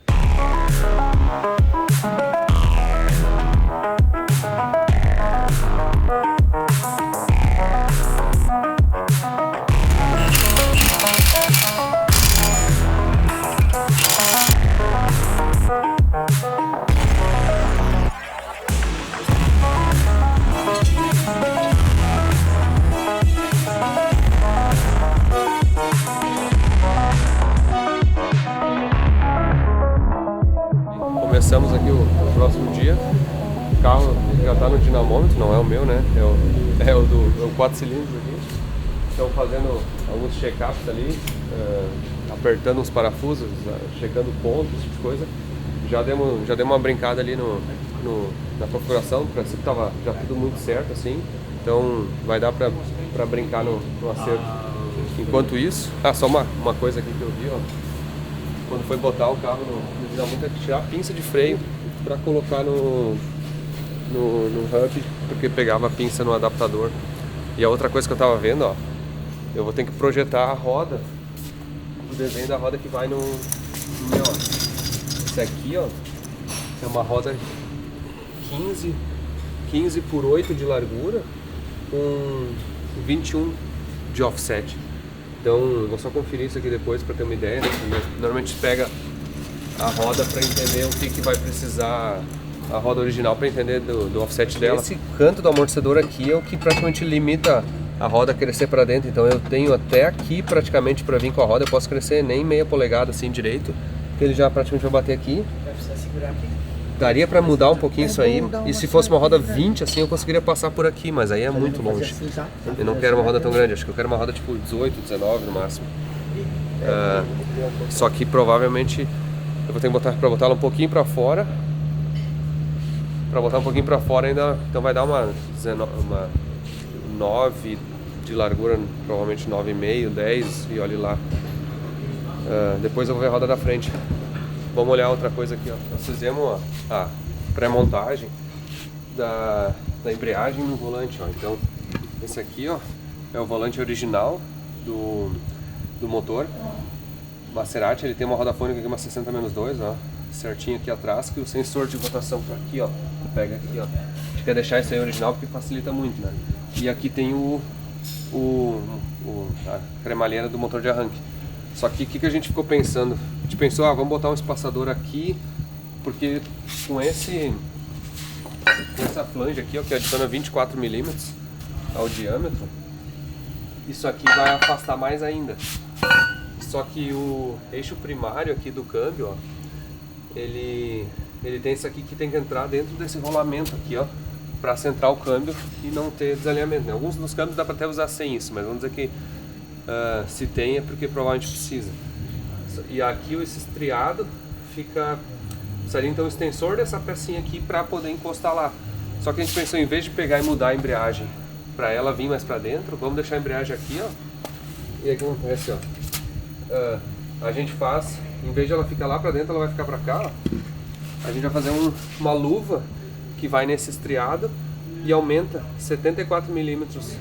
Começamos aqui o próximo dia. O carro já está no dinamômetro, não é o meu, né? É o 4 cilindros aqui. Estão fazendo alguns check-ups ali, apertando os parafusos, checando pontos, esse tipo de coisa. Já demos uma brincada ali na configuração, para ver se estava já tudo muito certo assim. Então vai dar para brincar no acerto. Enquanto isso, só uma coisa aqui que eu vi, ó. Quando foi botar o carro no dinamômetro, é tirar a pinça de freio para colocar no hub, porque pegava a pinça no adaptador. E a outra coisa que eu tava vendo, ó, eu vou ter que projetar a roda, o desenho da roda que vai no meu, ó. Esse aqui, ó, é uma roda 15 por 8 de largura com 21 de offset. Então, vou só conferir isso aqui depois para ter uma ideia. Normalmente pega a roda para entender o que vai precisar, a roda original para entender do offset dela. Esse canto do amortecedor aqui é o que praticamente limita a roda a crescer para dentro. Então eu tenho até aqui praticamente para vir com a roda, eu posso crescer nem meia polegada assim direito, porque ele já praticamente vai bater aqui. Vai precisar segurar aqui. Daria para mudar um pouquinho isso aí, e se fosse uma roda 20 assim eu conseguiria passar por aqui, mas aí é muito longe. Eu não quero uma roda tão grande, acho que eu quero uma roda tipo 18, 19 no máximo. Só que provavelmente eu vou ter que botar ela um pouquinho para fora. Para botar um pouquinho para fora ainda, então vai dar uma 9 de largura, provavelmente 9,5, 10 e olhe lá. Depois eu vou ver a roda da frente. Vamos olhar outra coisa aqui, ó. Nós fizemos a pré-montagem da embreagem no volante, ó. Então, esse aqui, ó, é o volante original do motor. Maserati, ele tem uma roda fônica aqui, uma 60-2, ó, certinho aqui atrás, que o sensor de rotação tá aqui, ó. Pega aqui, ó. A gente quer deixar isso aí original porque facilita muito, né? E aqui tem a cremalheira do motor de arranque. Só que o que a gente ficou pensando? A gente pensou, vamos botar um espaçador aqui, porque com essa flange aqui, ó, que adiciona 24 mm ao diâmetro, isso aqui vai afastar mais ainda. Só que o eixo primário aqui do câmbio, ó, ele tem isso aqui que tem que entrar dentro desse rolamento aqui, ó, para centrar o câmbio e não ter desalinhamento, né? Alguns dos câmbios dá para até usar sem isso, mas vamos dizer que se tem é porque provavelmente precisa. E aqui esse estriado fica... Seria então o extensor dessa pecinha aqui para poder encostar lá. Só que a gente pensou, em vez de pegar e mudar a embreagem para ela vir mais para dentro, vamos deixar a embreagem aqui, ó. E aí o que acontece, ó? A gente faz, em vez de ela ficar lá para dentro, ela vai ficar para cá, ó. A gente vai fazer uma luva que vai nesse estriado e aumenta 74 milímetros,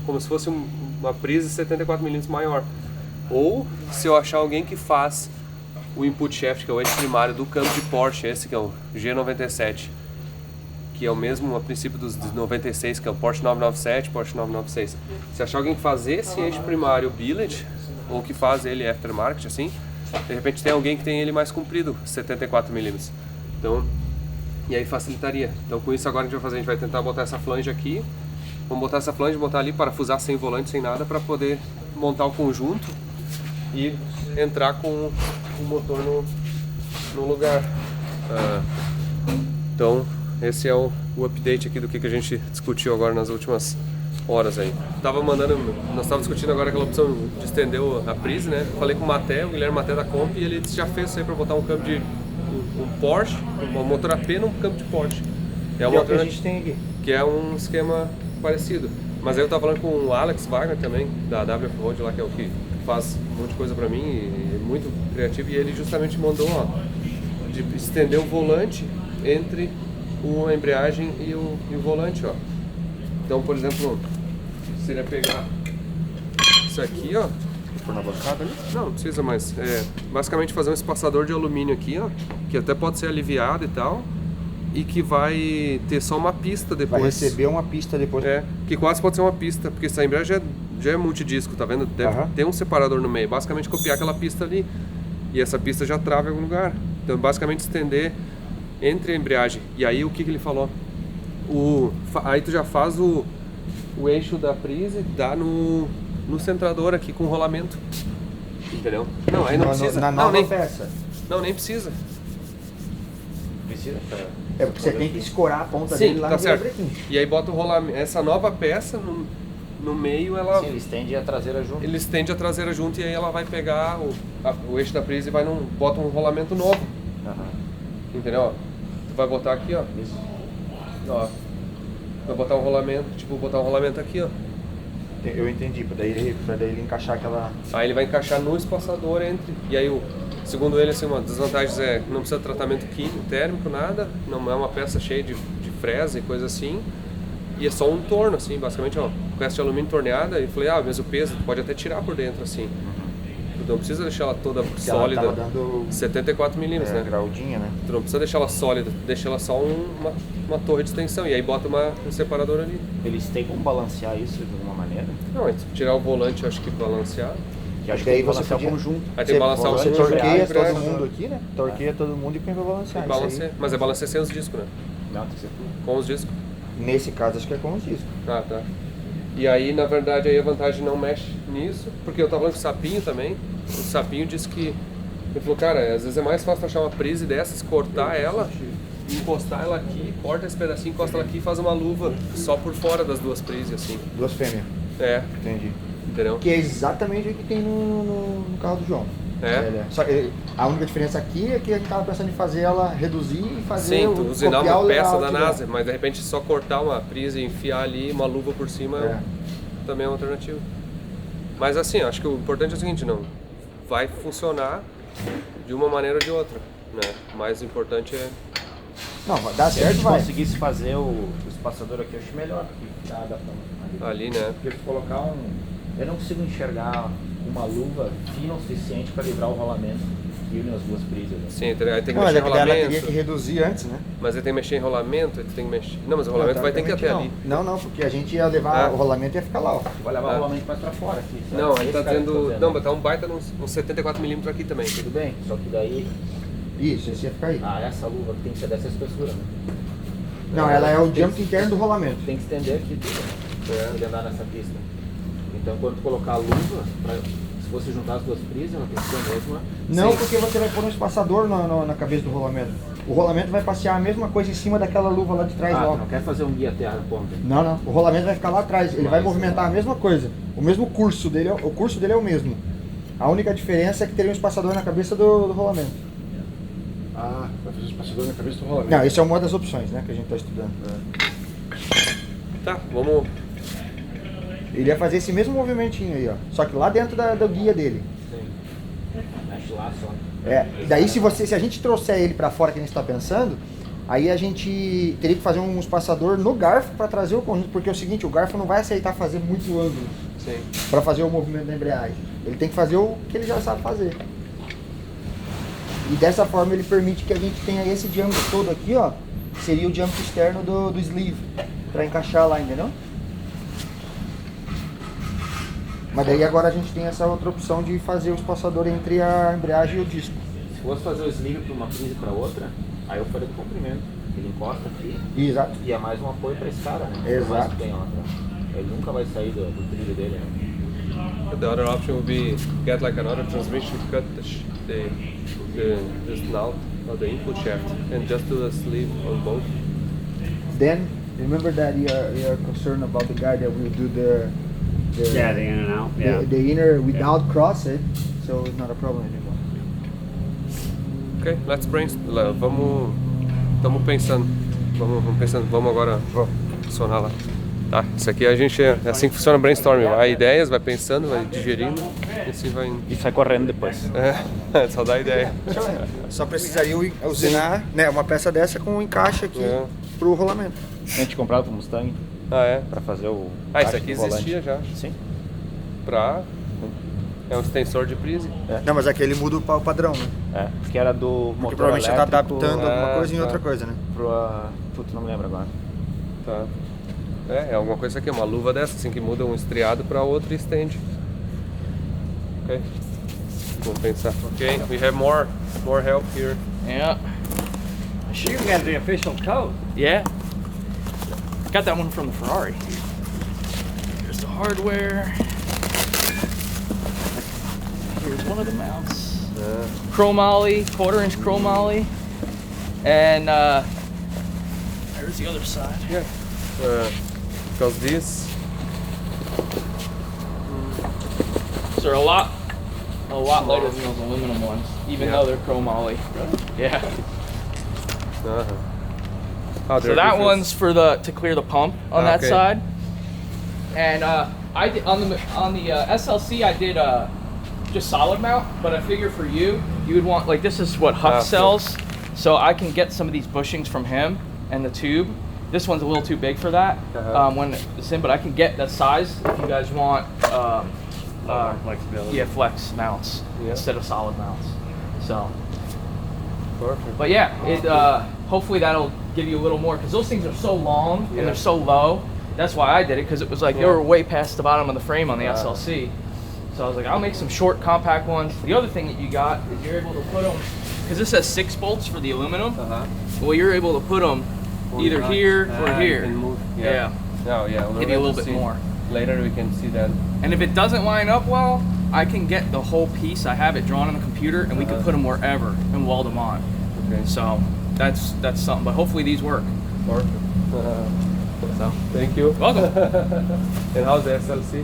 como se fosse uma prise 74 milímetros maior. Ou se eu achar alguém que faz o input shaft, que é o eixo primário do câmbio de Porsche, esse que é o G97, que é o mesmo a princípio dos 96, que é o Porsche 997, Porsche 996. Se achar alguém que faz esse eixo primário billet, ou que faz ele aftermarket, assim, de repente tem alguém que tem ele mais comprido, 74 milímetros. Então, e aí facilitaria. Então com isso agora a gente vai fazer, a gente vai tentar botar essa flange aqui, vamos botar essa flange, botar ali, parafusar sem volante, sem nada, para poder montar o conjunto e entrar com o motor no lugar. Então esse é o update aqui do que a gente discutiu agora nas últimas horas aí. Nós estávamos discutindo agora aquela opção de estender a prise, né? Falei com o Maté, o Guilherme Maté da Comp, e ele já fez isso aí para botar um câmbio de um Porsche, um motor AP num câmbio de Porsche. É uma que a gente tem aqui. Que é um esquema parecido. Mas aí eu tava falando com o Alex Wagner também, da WF Road lá, que é o que faz um monte de coisa pra mim, e é muito criativo, e ele justamente mandou, ó, de estender o volante entre a embreagem e o volante, ó. Então, por exemplo, seria pegar isso aqui, ó. Por na bancada ali? Não precisa mais. Basicamente fazer um espaçador de alumínio aqui, ó, que até pode ser aliviado e tal, e que vai ter só uma pista depois. Vai receber uma pista depois. Que quase pode ser uma pista, porque essa embreagem já é multidisco, tá vendo? Deve ter um separador no meio. Basicamente copiar aquela pista ali, e essa pista já trava em algum lugar. Então basicamente estender entre a embreagem. E aí o que ele falou? Aí tu já faz o eixo da prise, dá no centrador aqui com rolamento. Entendeu? Não, aí não precisa. Na nova peça. Não, nem precisa. Precisa? É porque você tem que escorar a ponta dele lá tá no certo. E aí bota o rolamento. Essa nova peça no meio, ela... Sim, ele estende a traseira junto. Ele estende a traseira junto e aí ela vai pegar o eixo da prise e bota um rolamento novo. Entendeu? Tu vai botar aqui, ó. Isso. Ó. Vai botar um rolamento aqui, ó. Eu entendi, pra daí ele encaixar aquela... Aí ele vai encaixar no espaçador entre... E aí, segundo ele, assim, uma das vantagens é que não precisa de tratamento químico, térmico, nada. Não é uma peça cheia de fresa e coisa assim. E é só um torno, assim, basicamente, ó. Peça de alumínio torneada. E falei, mas o peso tu pode até tirar por dentro, assim. Tu não precisa deixar ela toda sólida. Ela tava dando 74 milímetros, né? Graudinha, né? Tu não precisa deixar ela sólida, deixa ela só uma torre de extensão. E aí bota um separador ali. Eles têm como balancear isso de alguma maneira? Não, aí tirar o volante, eu acho que balancear. Que acho que aí você podia... conjunto. Aí tem que balançar o Você conjunto. torqueia todo mundo aqui, né? Torqueia todo mundo e põe pra balancear. Balanceia. Mas é balancear sem os discos, né? Não, tem que ser tudo. Com os discos. Nesse caso, acho que é com os discos. Ah, tá. E aí, na verdade, aí a vantagem não mexe nisso, porque eu tava falando com o Sapinho também. O Sapinho disse que... Ele falou, cara, às vezes é mais fácil achar uma prise dessas, cortar ela, encostar ela aqui, corta esse pedacinho, encosta ela aqui e faz uma luva só por fora das duas prises, assim. Duas fêmeas. Entendi. Entendeu? Que é exatamente o que tem no carro do João. Só que a única diferença aqui é que a gente tava pensando em fazer ela reduzir e fazer Sim, usinar uma peça da NASA, NASA, mas de repente só cortar uma prise e enfiar ali uma luva por cima também é uma alternativa. Mas assim, acho que o importante é o seguinte, não vai funcionar de uma maneira ou de outra, né? O mais importante é... Não, dá certo, vai. Se conseguisse fazer o espaçador aqui, eu acho melhor que tá adaptando ali, né? Porque colocar eu não consigo enxergar uma luva fina o suficiente para livrar o rolamento e unir as duas prises. Né? Sim, aí tem que mexer em rolamento. Ela teria que reduzir antes, né? Mas aí tem que mexer em rolamento, aí tem que mexer... Não, mas o rolamento vai ter que ir até ali. Não, porque a gente ia levar o rolamento e ia ficar lá, ó. Vai levar o rolamento mais pra fora aqui. Sabe? Não, aí tá dizendo... Não, mas tá um baita uns 74mm aqui também. Tudo bem, só que daí... Isso, esse ia ficar aí. Essa luva tem que ser dessa espessura, né? Não, ela é o diâmetro interno do rolamento. Tem que estender aqui tudo, pra ele andar nessa pista. Então quando tu colocar a luva, se você juntar as duas prisas, ela tem que ser a mesma. Não, Sim. porque você vai pôr um espaçador na cabeça do rolamento. O rolamento vai passear a mesma coisa em cima daquela luva lá de trás. Ah, Ó. tu não quer fazer um guia até a ponta? Não, não. O rolamento vai ficar lá atrás. Ele vai movimentar a mesma coisa. O mesmo curso dele, o curso dele é o mesmo. A única diferença é que teria um espaçador na cabeça do rolamento. Ah, vai fazer o espaçador na cabeça do rolamento. Não, esse é uma das opções, né, que a gente está estudando. Tá, vamos... Ele ia fazer esse mesmo movimentinho aí, ó. Só que lá dentro do guia dele. Mexe lá só. É, daí se a gente trouxer ele pra fora que a gente tá pensando, aí a gente teria que fazer um espaçador no garfo pra trazer o conjunto, porque é o seguinte, o garfo não vai aceitar fazer muito ângulo pra fazer o movimento da embreagem. Ele tem que fazer o que ele já sabe fazer. E dessa forma ele permite que a gente tenha esse diâmetro todo aqui, ó, que seria o diâmetro externo do sleeve, pra encaixar lá, entendeu? Mas daí agora a gente tem essa outra opção de fazer o espaçador entre a embreagem e o disco. Se fosse fazer o sleeve para uma prise e para outra, aí eu faria do comprimento. Ele encosta aqui. Exato. E é mais um apoio para esse cara, né? Exato. Mais que tem lá atrás. Ele nunca vai sair do trilho dele, né? The other option would be get like another transmission, cut the snout or the input shaft and just do a sleeve on both. Then remember that you are concerned about the guy that will do the Yeah, the in and out. Yeah. the inner without cross it, so it's not a problem anymore. Ok, let's brainstorm. Estamos pensando. Vamos pensando. Vamos agora funcionar lá. Tá, isso aqui a gente é assim que funciona o brainstorming. Vai ideias, vai pensando, vai digerindo e assim vai. E sai correndo depois. É, só dá ideia. Só precisaria usinar, né, uma peça dessa com um encaixe aqui pro rolamento. A gente comprava pro Mustang. Ah, é? Pra fazer o. Isso aqui existia já. Sim. É um extensor de prise. Não, mas aqui ele muda o padrão, né? É, que era do motor Porque provavelmente você tá elétrico, adaptando alguma coisa em outra coisa, né? Putz, não me lembro agora. Tá. É alguma coisa aqui, uma luva dessa, assim, que muda um estriado para outro e estende. Ok. Vamos pensar. Ok, we have more help here. Yeah. You got the official coat. Yeah. Got that one from the Ferrari. Here's the hardware. Here's one of the mounts. Chromoly, 1/4-inch chromoly. And there's the other side. Yeah. Because these are a lot lighter than those aluminum ones, even though they're chromoly. Yeah. So that one's for to clear the pump on that side. And I did on the SLC I did just solid mount, but I figure for you would want, like, this is what Huck sells, so I can get some of these bushings from him and the tube. This one's a little too big for that when it's in, but I can get that size if you guys want. Flexibility. Yeah, flex mounts instead of solid mounts. So. Perfect. But yeah, it hopefully that'll give you a little more, because those things are so long and they're so low. That's why I did it, because it was like they were way past the bottom of the frame on the SLC. So I was like, I'll make some short, compact ones. The other thing that you got is you're able to put them, because this has 6 bolts for the aluminum. Well, you're able to put them either here or here. And move. Yeah. Oh, yeah. Give you a little bit more. Later we can see that. And if it doesn't line up well, I can get the whole piece. I have it drawn on the computer, and we can put them wherever and weld them on. Okay. So that's something. But hopefully these work. Perfect. So thank you. Welcome. And how's the SLC?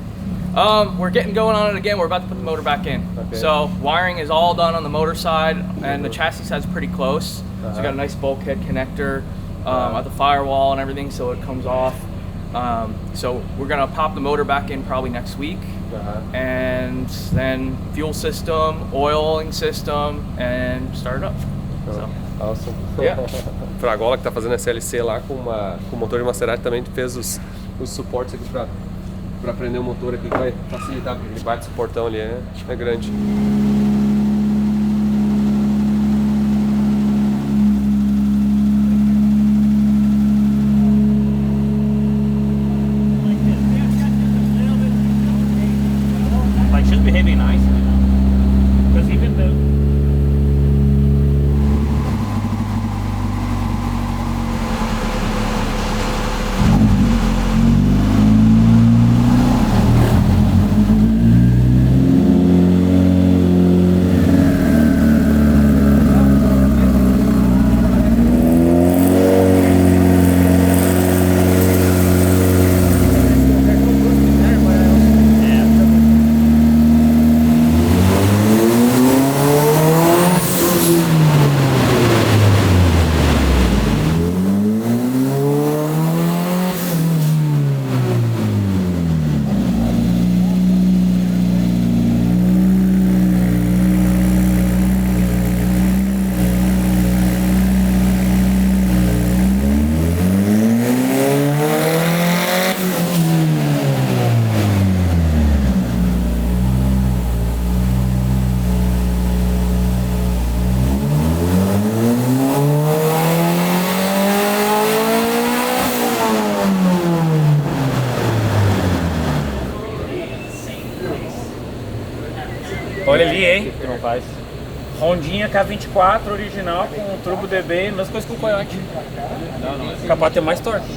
We're getting going on it again. We're about to put the motor back in. Okay. So wiring is all done on the motor side, and the chassis side's pretty close. So we got a nice bulkhead connector at the firewall and everything, so it comes off. So we're gonna pop the motor back in probably next week, and then fuel system, oiling system, and start it up. So. Awesome. Yeah. Fragola, que tá fazendo SLC lá com o motor de Maserati, também fez os suportes aqui para prender o motor aqui, que vai facilitar, porque ele bate esse portão ali, é grande. Like, she's behaving nice. Because even though. Olha ali, hein? Tu não faz. Rondinha K24 original com turbo DB, mesma coisa que o Coyote. Capaz de ter mais torque.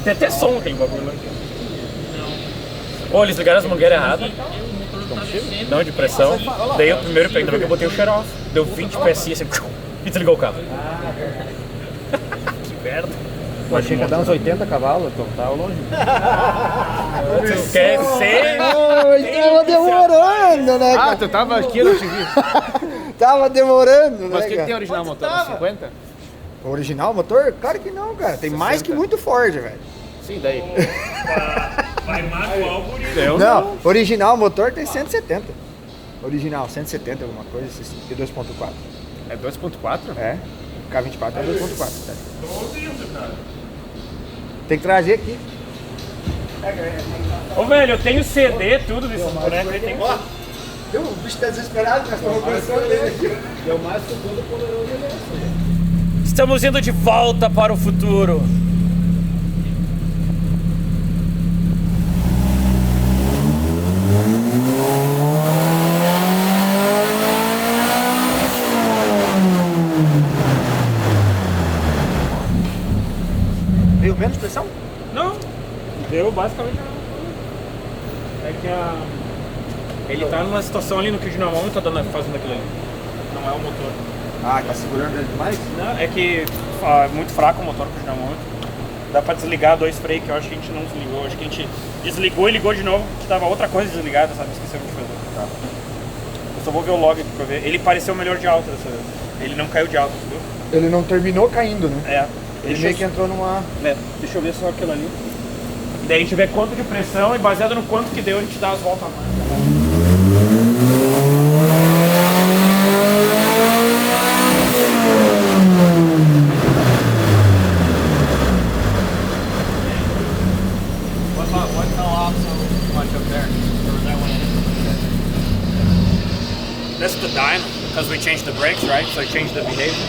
Tem até som aquele bagulho lá. Ô, eles ligaram as mangueiras erradas. Não, de pressão. Daí o primeiro peguei, que eu botei o share-off. Deu 20 pecinhas assim, e desligou o carro. Que merda. Eu achei que ia dar uns 80 cavalos, então tava longe. Tu quer ser? Tava demorando, né, cara? Ah, tu tava aqui, eu não te vi. Tava demorando, né, Mas o que cara? tem original motor? 50? O original motor? Claro que não, cara. Tem mais que muito Ford, velho. Sim, daí. Vai manual por isso. Não, original motor tem 170. Original, 170 alguma coisa, e 2.4. É 2.4? É. K24 é 2.4. Tá? Tem que trazer aqui. Ô velho, eu tenho CD, tudo desse boneco aí. Tem... O bicho tá desesperado, nós estamos conversando dele aqui. Deu mais que todo poderoso ele. Estamos indo de volta para o futuro. Veio menos pressão? Não, deu basicamente a mesma coisa. É que ele tá numa situação ali no que o dinamômetro tá fazendo aquilo ali. Não é o motor. Ah, tá segurando ele demais? Não, é que é muito fraco o motor com o dinamômetro. Dá pra desligar 2 freios que eu acho que a gente não desligou. Acho que a gente desligou e ligou de novo, que tava outra coisa desligada, sabe? Esquecemos de fazer. Tá. Eu só vou ver o log aqui pra ver. Ele pareceu melhor de alta dessa vez. Ele não caiu de alta, entendeu? Ele não terminou caindo, né? É. Ele meio que entrou numa... É, deixa eu ver só aquilo ali. Daí a gente vê quanto de pressão e baseado no quanto que deu, a gente dá as voltas a mais. What's the off so much up there? Or is that one? That's the dyno, because we changed the brakes, right? So it changed the behavior.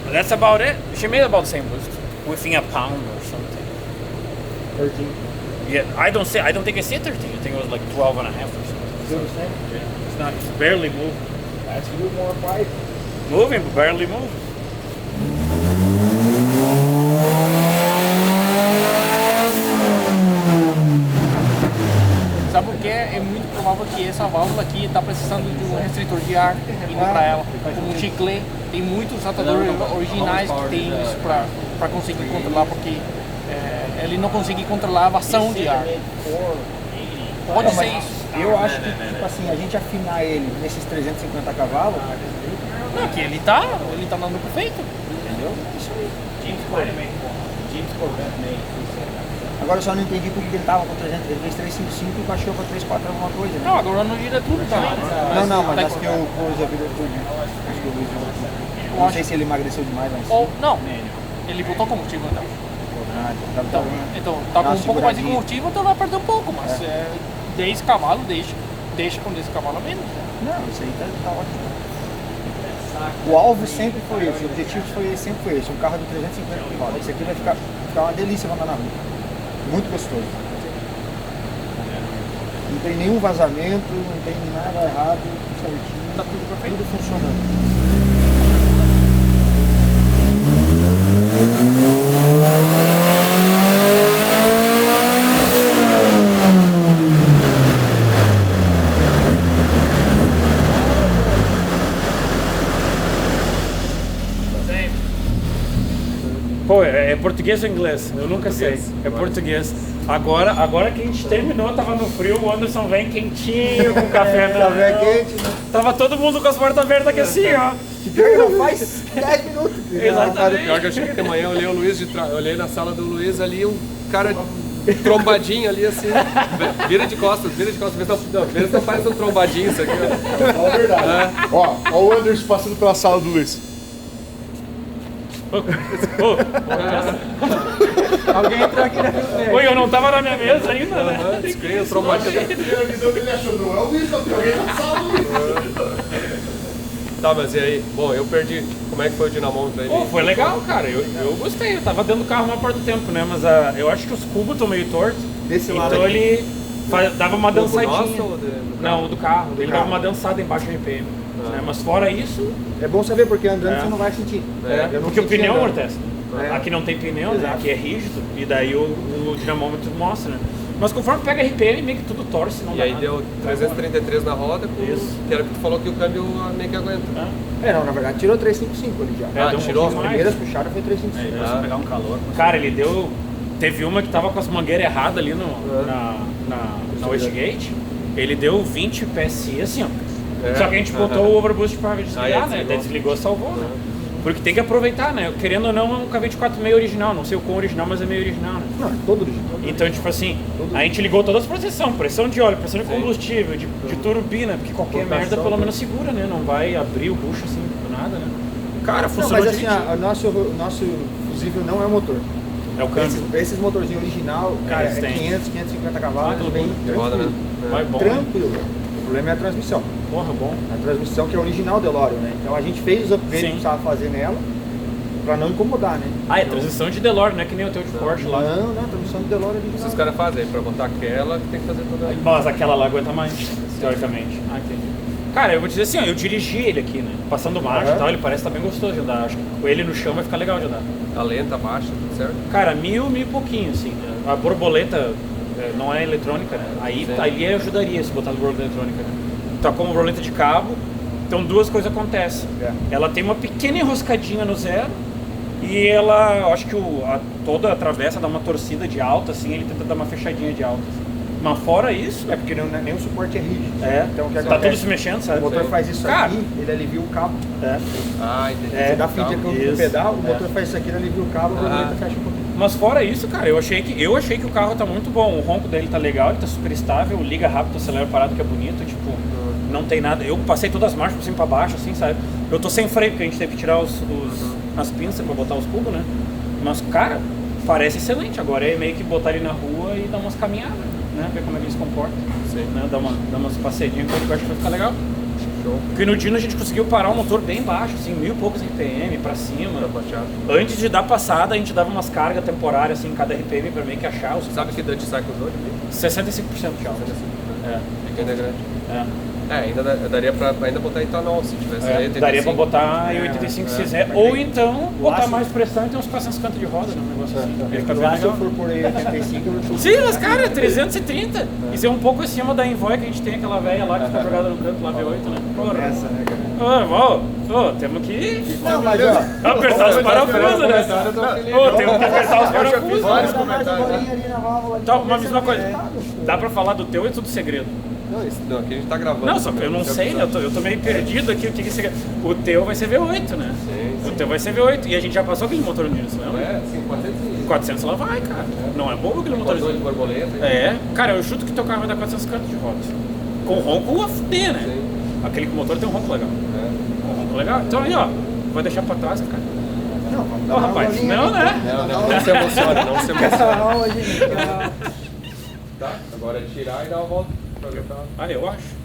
But that's about it. She made about the same boost, within a pound or something. 13. Yeah, I don't think I said 13. I think it was like 12 and a half or something. You understand? It's not. It's barely moving. That's a little more quiet. Moving, but barely moving. Sabe por quê? É muito provável que essa válvula aqui está precisando de um restritor de ar indo para ela. Como o Chiclet, tem muitos atadores originais que tem isso para conseguir controlar, porque ele não consegue controlar a vazão de ar. Pode ser isso. Eu acho que, tipo assim, a gente afinar ele nesses 350 cavalos... Não, que ele tá dando perfeito. Entendeu? Isso aí. Agora eu só não entendi porque ele tava com 300, ele fez 355 e baixou pra 34 alguma coisa. Né? Não, agora não gira tudo também. Não, mas acho que eu pus a vida tudo. Acho que eu vi não sei se ele emagreceu demais, mas... Ou, não, ele botou combustível então. Então tá com um pouco mais de combustível, então vai perder um pouco, mas 10 cavalos, deixa com 10 cavalos menos. Não, isso aí tá ótimo. O alvo sempre foi esse, o objetivo sempre foi esse, um carro de 350 cavalos. Esse aqui vai ficar uma delícia pra andar na rua. Muito gostoso. Não tem nenhum vazamento, não tem nada errado, tudo certinho. Tá tudo perfeito. Tudo funcionando. Pô, é português ou inglês? Eu nunca sei. É português. Agora que a gente terminou, tava no frio, o Anderson vem quentinho, com café quente, né? Tava todo mundo com as portas abertas aqui assim, ó. Não faz 10 minutos. Exatamente. Pior que eu cheguei de manhã, eu olhei o Luiz eu olhei na sala do Luiz ali, um cara trombadinho ali assim. Vira de costas, vê se não faz um trombadinho isso aqui, ó. É verdade. Ó o Anderson passando pela sala do Luiz. Alguém entrou aqui na frente. Oi, eu não tava na minha mesa ainda, né? Descrei o trombadinho. A visão que ele achou, não é o Luiz, não tem alguém na sala do Luiz. Tá, mas e aí? Bom, eu perdi. Como é que foi o dinamômetro aí? Pô, foi legal, cara. Eu gostei. Eu tava dentro do carro a maior parte do tempo, né? Mas eu acho que os cubos estão meio tortos. Desse lado Então aqui. ele dava uma Nosso dançadinha. ou Não, do carro. Ele dava carro. uma dançada embaixo do RPM. Né? Mas fora isso, É bom saber, porque andando você não vai sentir. Eu não porque o senti pneu andando. amortece. Aqui não tem pneu, né? Aqui é rígido, e daí o dinamômetro mostra, né? Mas conforme pega RPM, meio que tudo torce, não E dá aí nada. deu 333 na roda, Isso. que era o que tu falou que o câmbio meio que aguenta. Não, na verdade tirou 355 ali já. Deu um tirou? pouquinho As mais. primeiras puxadas foi 355. Começou a pegar um calor. Cara, ele deu... Teve uma que tava com as mangueiras erradas ali na Westgate. Ele deu 20 PSI assim, ó. Só que a gente botou o overboost pra desligar, né? Daí desligou, salvou, né? Porque tem que aproveitar, né? Querendo ou não, é um KV-4 meio original. Não sei o quão original, mas é meio original, né? Não, é todo original. Então, tipo assim, a gente ligou todas as proteções, pressão de óleo, pressão de combustível, de turbina, porque qualquer merda pelo menos segura, né? Não vai abrir o bucho assim, do nada, né? Cara, Não, funcionou mas assim, direitinho. o nosso fusível não é o motor. É o câmbio. Esses motorzinhos original, cara, eles é têm. 500, 550 cavalos, bem roda, tranquilo. né? Vai bom. Tranquilo. O problema é a transmissão. Porra, bom. A transmissão que é original DeLorean, né? Então a gente fez os upgrades que Sim. precisava fazer nela, pra não incomodar, né? É transição de DeLorean, não é que nem o teu de Porsche lá. Não, a transmissão de DeLorean é Se original. os caras fazem, pra botar aquela, tem que fazer toda. Mas aquela lá aguenta mais, teoricamente. Ah, entendi. Cara, eu vou dizer assim, ó, eu dirigi ele aqui, né? Passando marcha e tal, ele parece estar bem gostoso de andar. Acho que com ele no chão vai ficar legal de andar. A lenta, baixa, tudo certo? Cara, mil e pouquinho, assim. Né? A borboleta não é eletrônica, né? Aí ajudaria se botar borboleta eletrônica, né? Tá como borboleta de cabo, então duas coisas acontecem. Ela tem uma pequena enroscadinha no zero e ela, acho que toda a travessa dá uma torcida de alta, assim, ele tenta dar uma fechadinha de alta. Assim. Mas fora isso... É porque nem o suporte é rígido. Então o que tá acontece? tudo se mexendo, sabe? O motor faz isso Cara, aqui, ele alivia o cabo. Ah, entendi. Você dá feed com o pedal, o motor É. faz isso aqui, ele alivia o cabo, a borboleta fecha um pouquinho. Mas fora isso, cara, eu achei que o carro tá muito bom. O ronco dele tá legal, ele tá super estável, liga rápido, acelera parado, que é bonito, tipo, não tem nada. Eu passei todas as marchas por cima pra baixo, assim, sabe? Eu tô sem freio, porque a gente teve que tirar as pinças pra botar os cubos, né? Mas, cara, parece excelente. Agora é meio que botar ele na rua e dar umas caminhadas, né? Ver como é que ele se comporta. Sim. Né? Dar umas passeadinhas que eu acho que vai ficar legal. Porque no Dino a gente conseguiu parar o motor bem baixo, assim, 1000 e poucos RPM pra cima. Antes de dar passada, a gente dava umas cargas temporárias assim, em cada RPM pra meio que achar os. Sabe que Dutch Cycle usou? 65% de alta. Ainda é grande. Ainda daria pra ainda botar etanol se tivesse. 85. Daria pra botar em 85 se quiser. Ou então botar mais pressão e ter uns 450 de roda, né? Um negócio assim. Ia ficar bem Lá se eu legal. for por aí 85, eu tô... Sim, mas cara, 330. Isso é um pouco acima da Envoy que a gente tem, aquela velha lá que fica jogada no canto, lá V8, né? Porra. Essa, né, cara? Temos que Não, mas ó... apertar os parafusos, né? Temos que apertar os parafusos. Vários comentários. Então, uma mesma coisa. Dá pra falar do teu e tudo segredo. Não, aqui a gente tá gravando. Não, só que eu não sei, né? Eu tô meio perdido aqui. O que é o teu vai ser V8, né? Sim. O teu vai ser V8. E a gente já passou aquele motor no Dino, lembra? Sim, 400 lá vai, cara. Não é bobo aquele motorzinho. de borboleta. Cara, eu chuto que teu carro vai dar 450 de rodas. Com ronco a fuder, né? Sim. Aquele motor tem um ronco legal. Um ronco legal. Então aí, ó, vai deixar pra trás, cara. Não, vamos Não, rapaz, não, né? Não se emociona, não se emociona. Não, gente. Tá, agora é tirar e dar uma volta pra ver o carro. Eu acho.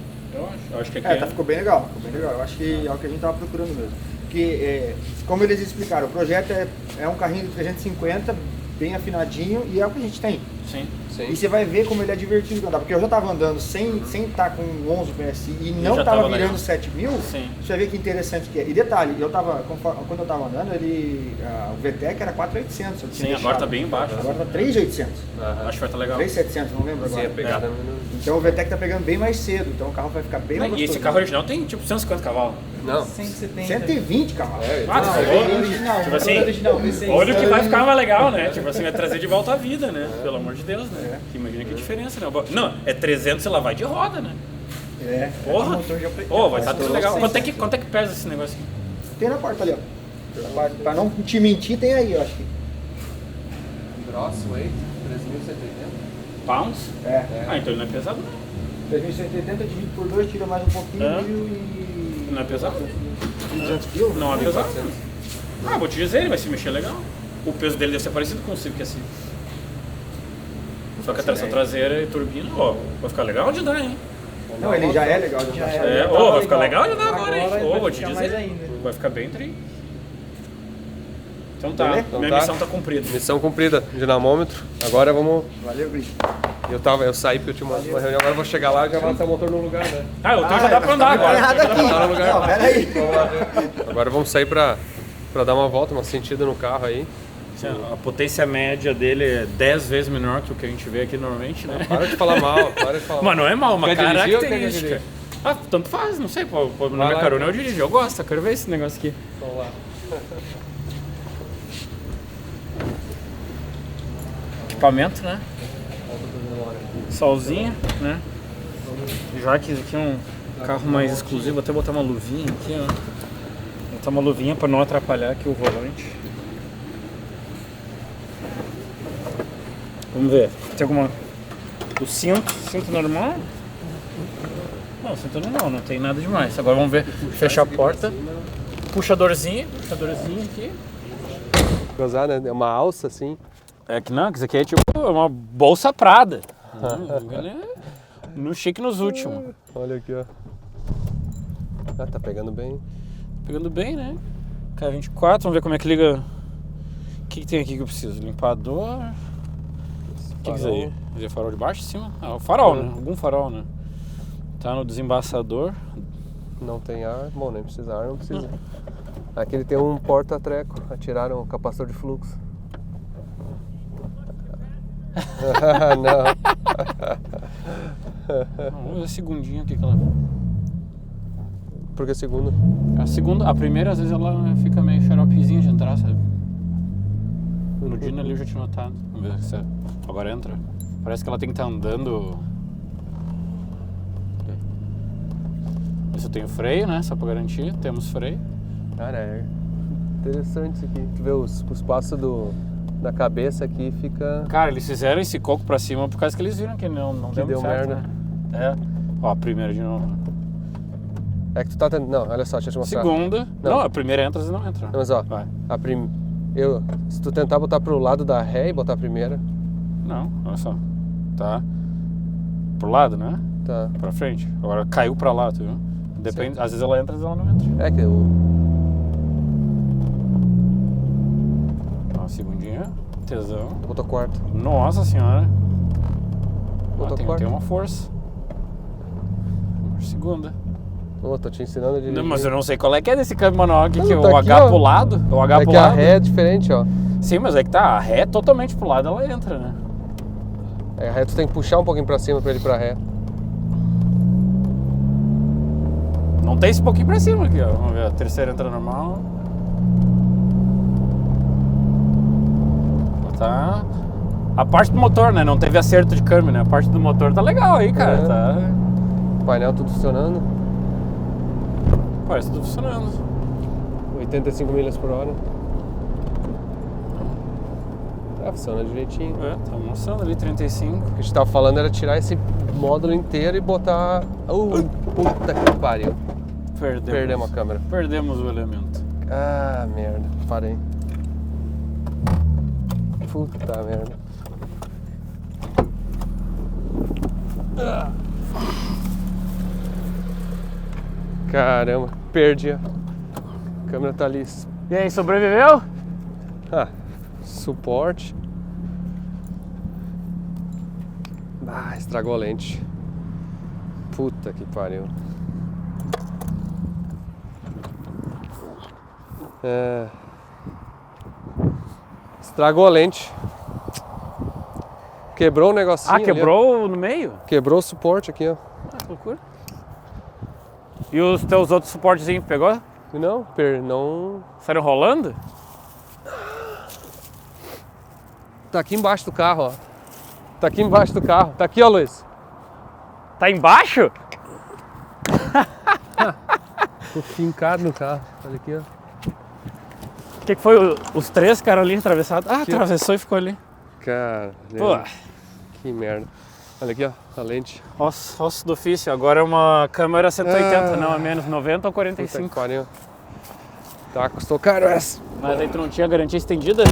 Eu acho que aqui Ficou bem legal, Eu acho que é o que a gente tava procurando mesmo. Porque, como eles explicaram, o projeto é um carrinho de 350, bem afinadinho, e é o que a gente tem. Sim. E você vai ver como ele é divertido de andar, porque eu já tava andando sem estar com 11 PSI e não já tava tava virando legal. 7.000, Sim. você vai ver que interessante que é. E detalhe, quando eu tava andando, o VTEC era 4.800. eu tinha Sim, deixado. agora tá bem embaixo. Agora tá 3.800. Acho que vai estar legal. 3.700, não lembro agora. Sim, a pegada Então o VTEC tá pegando bem mais cedo, então o carro vai ficar bem mais E gostoso. esse carro original tem tipo 150 cavalos. Não. 170. 120 cavalos. Ah, tu falou? Original, Tipo assim, original, V6. olha o que vai ficar mais legal, né? Tipo assim, vai trazer de volta a vida, né? Pelo amor de Deus, né? Que imagina que diferença, né? Não, é 300 e lá vai de roda, né? Porra! Vai estar tudo legal. Quanto é que pesa esse negócio aqui? Tem na porta ali, ó. Pra não te mentir, tem aí, eu acho que. Gross weight, 3.180. Pounds? É. Então ele não é pesado, não. 3.180 divide por 2, tira mais um pouquinho, É. 1.200 Não é pesado? quilos? Não é pesado. Vou te dizer, ele vai se mexer legal. O peso dele deve ser parecido com o Civic assim. Só que a tração traseira e turbina, vai ficar legal de dar, hein? Não, ele já é legal. Já Já é. Vai ficar legal de dar agora, hein? Agora Vou vai te ficar dizer. mais ainda. Vai ficar bem tri. Então tá, Beleza? Então minha tá. missão tá cumprida. Missão cumprida, dinamômetro. Agora vamos Valeu, Gris. Eu saí porque eu tinha uma reunião, agora eu vou chegar lá e já vai estar o motor no lugar, né? Ah, o teu já dá pra andar agora. Tá no lugar. Não, pera aí. Agora vamos sair pra dar uma volta, uma sentida no carro aí. A potência média dele é 10 vezes menor que o que a gente vê aqui normalmente, né? Para de falar mal, para de falar mal. Mas não é mal, uma Quer dirigir ou quer característica. dirigir? Ah, tanto faz, não sei, pô, na Vai minha lá, carona então. eu dirijo, eu gosto, eu quero ver esse negócio aqui. Vamos lá. Equipamento, né? Solzinho, né? Já que isso aqui é um carro mais exclusivo, vou até botar uma luvinha aqui, ó. Botar uma luvinha pra não atrapalhar aqui o volante. Vamos ver, tem alguma... O cinto normal? Não, cinto normal, não tem nada demais. Agora vamos ver, fechar a porta. Puxadorzinho aqui. Gozar, né? É uma alça assim. É que não, que isso aqui é tipo uma bolsa Prada. No chique nos últimos. Olha aqui, ó. Ah, tá pegando bem. Pegando bem, né? K24, vamos ver como é que liga. O que tem aqui que eu preciso? Limpador. O que é isso aí? É farol de baixo, de cima? Ah, o farol, né? Algum farol, né? Tá no desembaçador. Não tem ar. Bom, nem precisa ar, não precisa. Aqui ele tem um porta-treco. Atiraram o capacitor de fluxo. Não. Vamos ver a segundinha aqui que ela... Por que a segunda? A primeira às vezes ela fica meio xaropezinha de entrar, sabe? No Dino ali eu já tinha notado. Vamos ver se agora entra. Parece que ela tem que estar andando. Isso eu tenho freio, né? Só pra garantir. Temos freio. Cara, é interessante isso aqui. Tu vê o espaço da cabeça aqui fica... Cara, eles fizeram esse coco pra cima por causa que eles viram que não deu certo, merda. Né? É. Ó, a primeira de novo. É que tu tá tentando... Não, olha só, deixa eu te mostrar. Segunda. Não, a primeira entra, você não entra. Não, mas ó, vai. Se tu tentar botar pro lado da ré e botar a primeira... Não, olha só. Tá. Pro lado, né? Tá. Pra frente. Agora caiu pra lá, tu viu? Depende, às vezes ela entra, às vezes ela não entra. É que eu... Ó, segundinha. Tesão. Botou quarto. Nossa senhora. Botou tem quarto. uma força. Segunda. Ô, tô te ensinando a dirigir. Não, mas eu não sei qual é que é desse câmbio manual aqui, que tá o aqui, H ó. pro lado. O H É pro que a lado. ré é diferente, ó. Sim, mas é que tá, a ré é totalmente pro lado, ela entra, né? É, a ré tu tem que puxar um pouquinho pra cima pra ele ir pra ré. Não tem esse pouquinho pra cima aqui, ó. Vamos ver, a terceira entra normal. Tá. A parte do motor, né? Não teve acerto de câmbio, né? A parte do motor tá legal aí, cara. É. Tá. O painel tudo funcionando. Parece tudo funcionando. 85 milhas por hora. Tá, funciona direitinho. É, tá mostrando ali 35. O que a gente tava falando era tirar esse módulo inteiro e botar... Puta que pariu. Perdemos a câmera. Perdemos o elemento. Ah, merda. Parei. Puta merda. Caramba, perdi. A câmera tá ali. E aí, sobreviveu? Ah, suporte. Ah, estragou a lente. Puta que pariu. É... Estragou a lente. Quebrou o negocinho. Ah, quebrou ali, no meio? Quebrou o suporte aqui, ó. Ah, que loucura. E os teus outros suportezinhos pegou? Não, não. Saíram rolando? Tá aqui embaixo do carro, ó. Tá aqui embaixo do carro. Tá aqui, ó, Luiz. Tá embaixo? Tô fincado no carro. Olha aqui, ó. O que foi? Os três caras ali atravessados? Ah, aqui, atravessou e ficou ali. Cara, pô. Que merda. Olha aqui, ó, a lente. Ossos do ofício. Agora é uma câmera 180, não é menos, 90 ou 45. Tá, custou caro essa. Mas aí tu não tinha garantia estendida?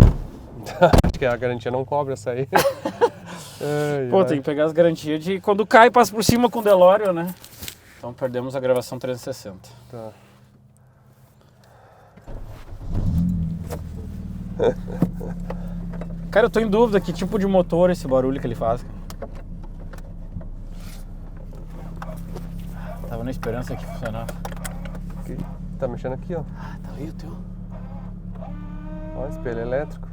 Acho que a garantia não cobra essa aí. Pô, tem que pegar as garantias de quando cai, passa por cima com o DeLorean, né? Então perdemos a gravação 360. Tá. Cara, eu tô em dúvida que tipo de motor esse barulho que ele faz. na esperança que funcionava. Tá mexendo aqui, ó. Ah, tá aí o teu. Ó, espelho elétrico.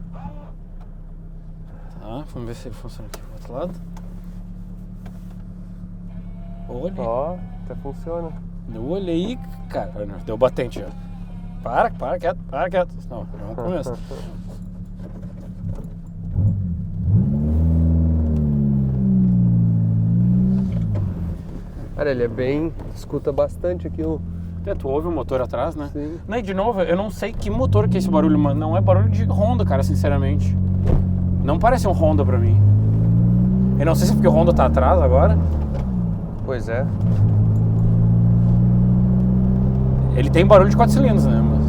Tá, vamos ver se ele funciona aqui do outro lado. Olha. Ó, até funciona. Olha aí, cara. Deu batente, ó. Para, quieto. Não, vamos começar. Cara, ele é bem... escuta bastante aqui o... Tu ouve o motor atrás, né? Sim. Não, e de novo, eu não sei que motor que é esse barulho, mas não é barulho de Honda, cara, sinceramente. Não parece um Honda pra mim. Eu não sei se é porque o Honda tá atrás agora. Pois é. Ele tem barulho de 4 cilindros, né? Mas...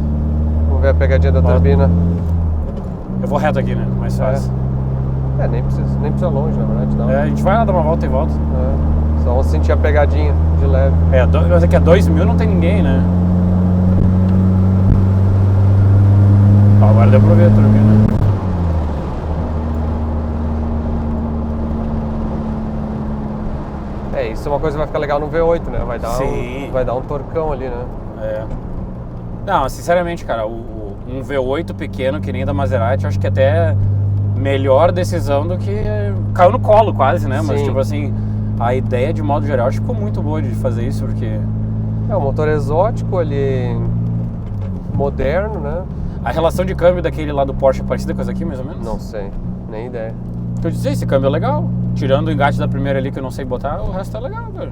Vamos ver a pegadinha da turbina. Eu vou reto aqui, né? Mais fácil. Nem precisa longe, na verdade. Não. A gente vai lá dar uma volta e volta. Só vamos sentir a pegadinha de leve. Mas aqui a 2.000 não tem ninguém, né? Agora deu pra ver a turbina. Isso é uma coisa que vai ficar legal no V8, né? Vai dar um torcão ali, né? Não, sinceramente, cara, um V8 pequeno que nem da Maserati, eu acho que até melhor decisão do que... Caiu no colo quase, né? Mas tipo assim, a ideia de modo geral acho que ficou muito boa de fazer isso, porque... É um motor exótico, ele... moderno, né? A relação de câmbio daquele lá do Porsche é parecida com essa aqui, mais ou menos? Não sei, nem ideia. Eu disse, esse câmbio é legal. Tirando o engate da primeira ali que eu não sei botar, o resto é legal, cara.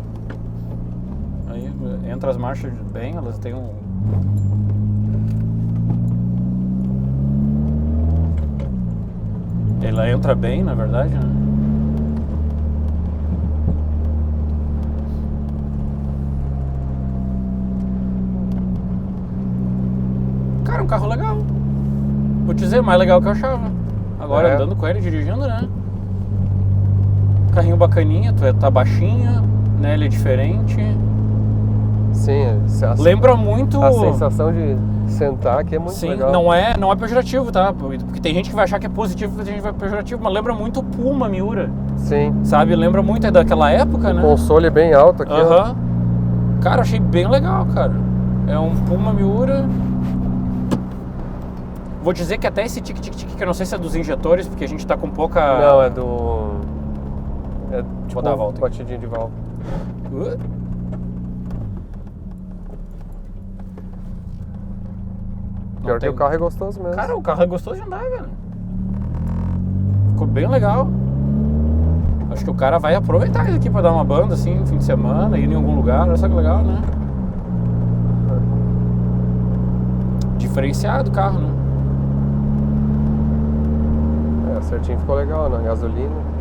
Aí entra as marchas bem, elas têm um... Ela entra bem, na verdade, né? Cara, um carro legal. Vou te dizer, mais legal que eu achava. Agora andando com ele, dirigindo, né? Carrinho bacaninha, tá baixinho, né? Ele é diferente. Sim, lembra muito... A sensação de sentar aqui é muito legal. Não é pejorativo, tá? Porque tem gente que vai achar que é positivo, tem gente que vai pejorativo, mas lembra muito o Puma Miura. Sim. Sabe? Lembra muito daquela época, né? O console é bem alto aqui, ó. Cara, achei bem legal, cara. É um Puma Miura. Vou dizer que até esse tic-tic-tic, que eu não sei se é dos injetores, porque a gente tá com pouca... Não, é do... É tipo vou dar a volta. Batidinha de válvula. Pior que o carro é gostoso mesmo. Cara, o carro é gostoso de andar, velho. Ficou bem legal. Acho que o cara vai aproveitar isso aqui pra dar uma banda, assim, no fim de semana, ir em algum lugar. Olha só que legal, né? Diferenciado o carro, né? Certinho ficou legal, na gasolina.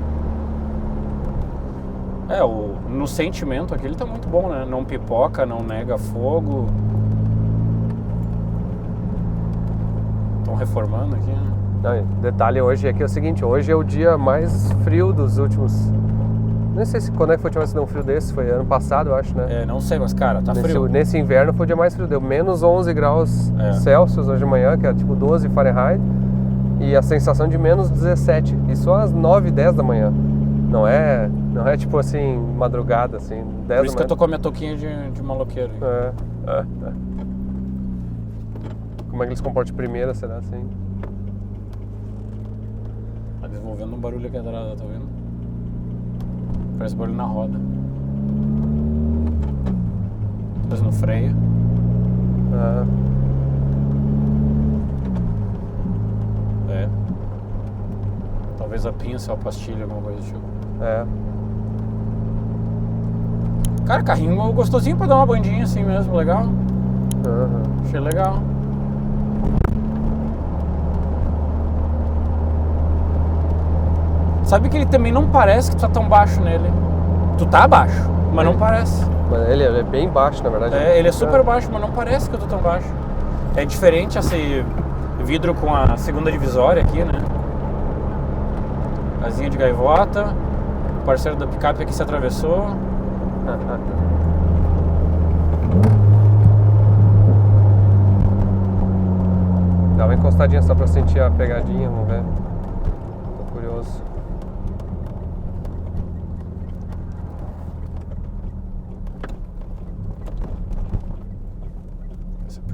No sentimento aqui ele tá muito bom, né? Não pipoca, não nega fogo. Estão reformando aqui, né? Não, detalhe hoje é que é o seguinte, hoje é o dia mais frio dos últimos... Não sei se quando é que foi a última vez que deu um frio desse, foi ano passado, eu acho, né? Não sei, mas cara, tá frio. Nesse inverno foi o dia mais frio, deu menos 11 graus Celsius hoje de manhã, que é tipo 12 Fahrenheit. E a sensação de menos 17, isso às 9, 10 da manhã. Não é tipo assim, madrugada, assim, 10 da manhã. Por isso que eu tô com a minha touquinha de maloqueiro. Como é que eles comportam de primeira, será assim? Tá desenvolvendo um barulho aqui atrás, tá vendo? Parece barulho na roda. Depois no freio. Talvez a pinça ou a pastilha, alguma coisa do tipo. Cara, carrinho gostosinho pra dar uma bandinha assim mesmo, legal. Achei legal. Sabe que ele também não parece que tu tá tão baixo nele. Tu tá baixo, mas não parece. Mas ele é bem baixo, na verdade. Ele é super baixo, mas não parece que eu tô tão baixo. É diferente esse vidro com a segunda divisória aqui, né? Asinha de gaivota. O parceiro da picape aqui se atravessou. Dá uma encostadinha só pra sentir a pegadinha, vamos ver. Tô curioso.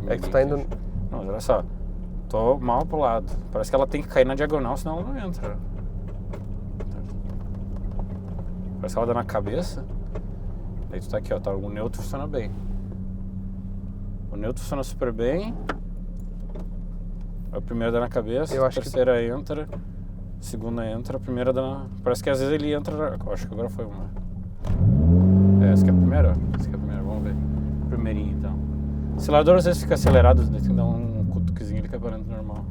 É que tu tá indo... Não, mas olha só. Tô mal pro lado. Parece que ela tem que cair na diagonal, senão ela não entra. Parece que ela dá na cabeça. Aí tu tá aqui, ó. Tá, o neutro funciona bem. O neutro funciona super bem. A primeira dá na cabeça, a terceira entra. A segunda entra, a primeira dá na... Parece que às vezes ele entra... Acho que agora foi uma. Essa aqui é a primeira, ó. Essa aqui é a primeira, vamos ver. Primeirinha, então. O acelerador às vezes fica acelerado, tem que dar um cutuquezinho, ele cai para dentro normal.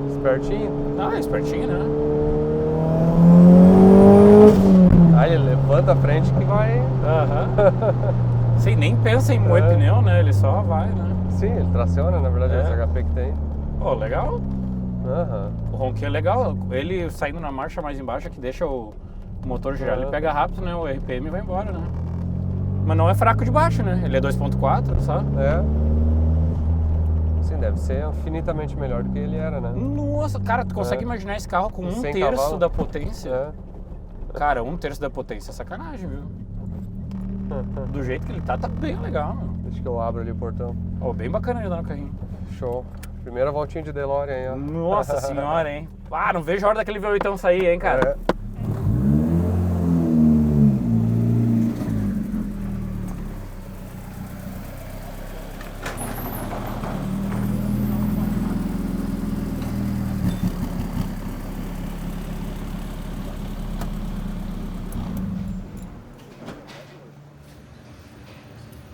Espertinho? Espertinho, né? Aí ele levanta a frente que vai... Sim, nem pensa em moer pneu, né? Ele só vai, né? Sim, ele traciona, na verdade, esse HP que tem. Pô, legal. O ronquinho é legal. Ele saindo na marcha mais embaixo, que deixa o motor girar, ele pega rápido, né? O RPM vai embora, né? Mas não é fraco de baixo, né? Ele é 2.4, sabe? Sim, deve ser infinitamente melhor do que ele era, né? Nossa, cara, tu consegue imaginar esse carro com 1/3 cavalos. da potência? Cara, 1/3 da potência é sacanagem, viu? Do jeito que ele tá bem legal, meu. Deixa que eu abro ali o portão. Bem bacana ele andar no carrinho. Show. Primeira voltinha de DeLorean aí, ó. Nossa senhora, hein? Não vejo a hora daquele V8 sair, hein, cara?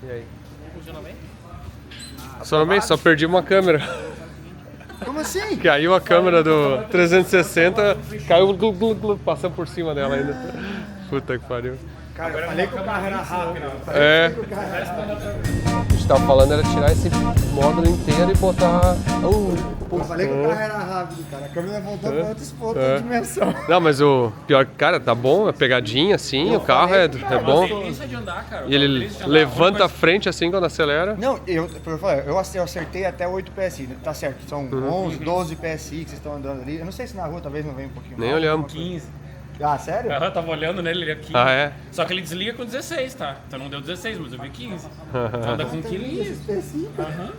E aí? Funciona bem? Funciona bem, só perdi uma câmera. Como assim? Caiu a câmera do 360, caiu passando por cima dela ainda. Puta que pariu. Cara, eu falei que o carro era rápido. A gente tava falando era tirar esse módulo inteiro e botar... Eu falei que o carro era rápido, cara. A câmera voltou pra outra dimensão. Não, mas o pior, cara, tá bom, é pegadinha assim, o carro é bom. E ele levanta a frente assim quando acelera. Não, eu acertei até 8 PSI, tá certo, são 11, 12 PSI que vocês estão andando ali. Eu não sei se na rua talvez não venha um pouquinho Nem mais. olhamos. 15. Ah, sério? Eu tava olhando nele, ele é 15. Ah, é? Só que ele desliga com 16, tá? Então não deu 16, mas eu vi 15. Então anda com 15.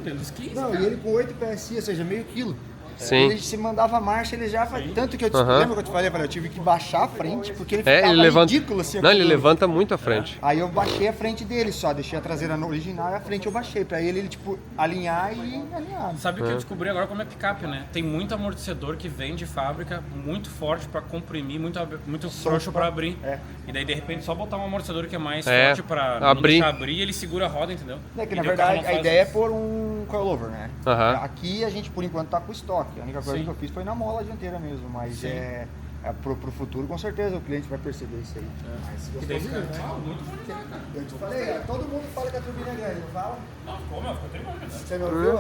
Dentro dos 15. Não, e ele com 8 PSI, ou seja, meio quilo. Sim. Ele se mandava a marcha, ele já faz. Tanto que eu lembra que eu te falei, eu tive que baixar a frente, porque ele ficava ele levanta... ridículo assim. Não, ele levanta muito a frente. Aí eu baixei a frente dele só, deixei a traseira no original e a frente eu baixei, pra ele, tipo, alinhar e alinhar. Sabe o que eu descobri agora como é picape, né? Tem muito amortecedor que vem de fábrica, muito forte pra comprimir, muito frouxo pra abrir. E daí, de repente, só botar um amortecedor que é mais forte pra não deixar abrir, ele segura a roda, entendeu? É que, na verdade, a ideia é pôr um coilover, né? Aqui a gente, por enquanto, tá com estoque. A única coisa que eu fiz foi na mola dianteira mesmo, mas pro futuro, com certeza, o cliente vai perceber isso aí. Mas muito bom, cara. Eu te falei, todo mundo fala que a turbina é grande, não fala? Não, ficou, meu, ficou tremendo, né? Você me ouviu?